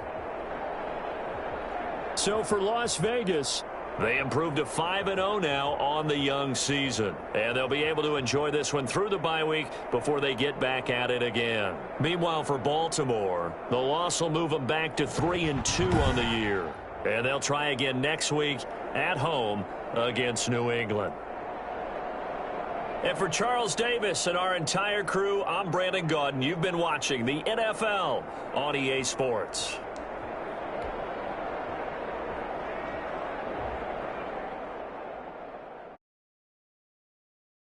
So for Las Vegas, they improved to 5-0 now on the young season. And they'll be able to enjoy this one through the bye week before they get back at it again. Meanwhile, for Baltimore, the loss will move them back to 3-2 on the year. And they'll try again next week at home against New England. And for Charles Davis and our entire crew, I'm Brandon Gaudin. You've been watching the NFL on EA Sports.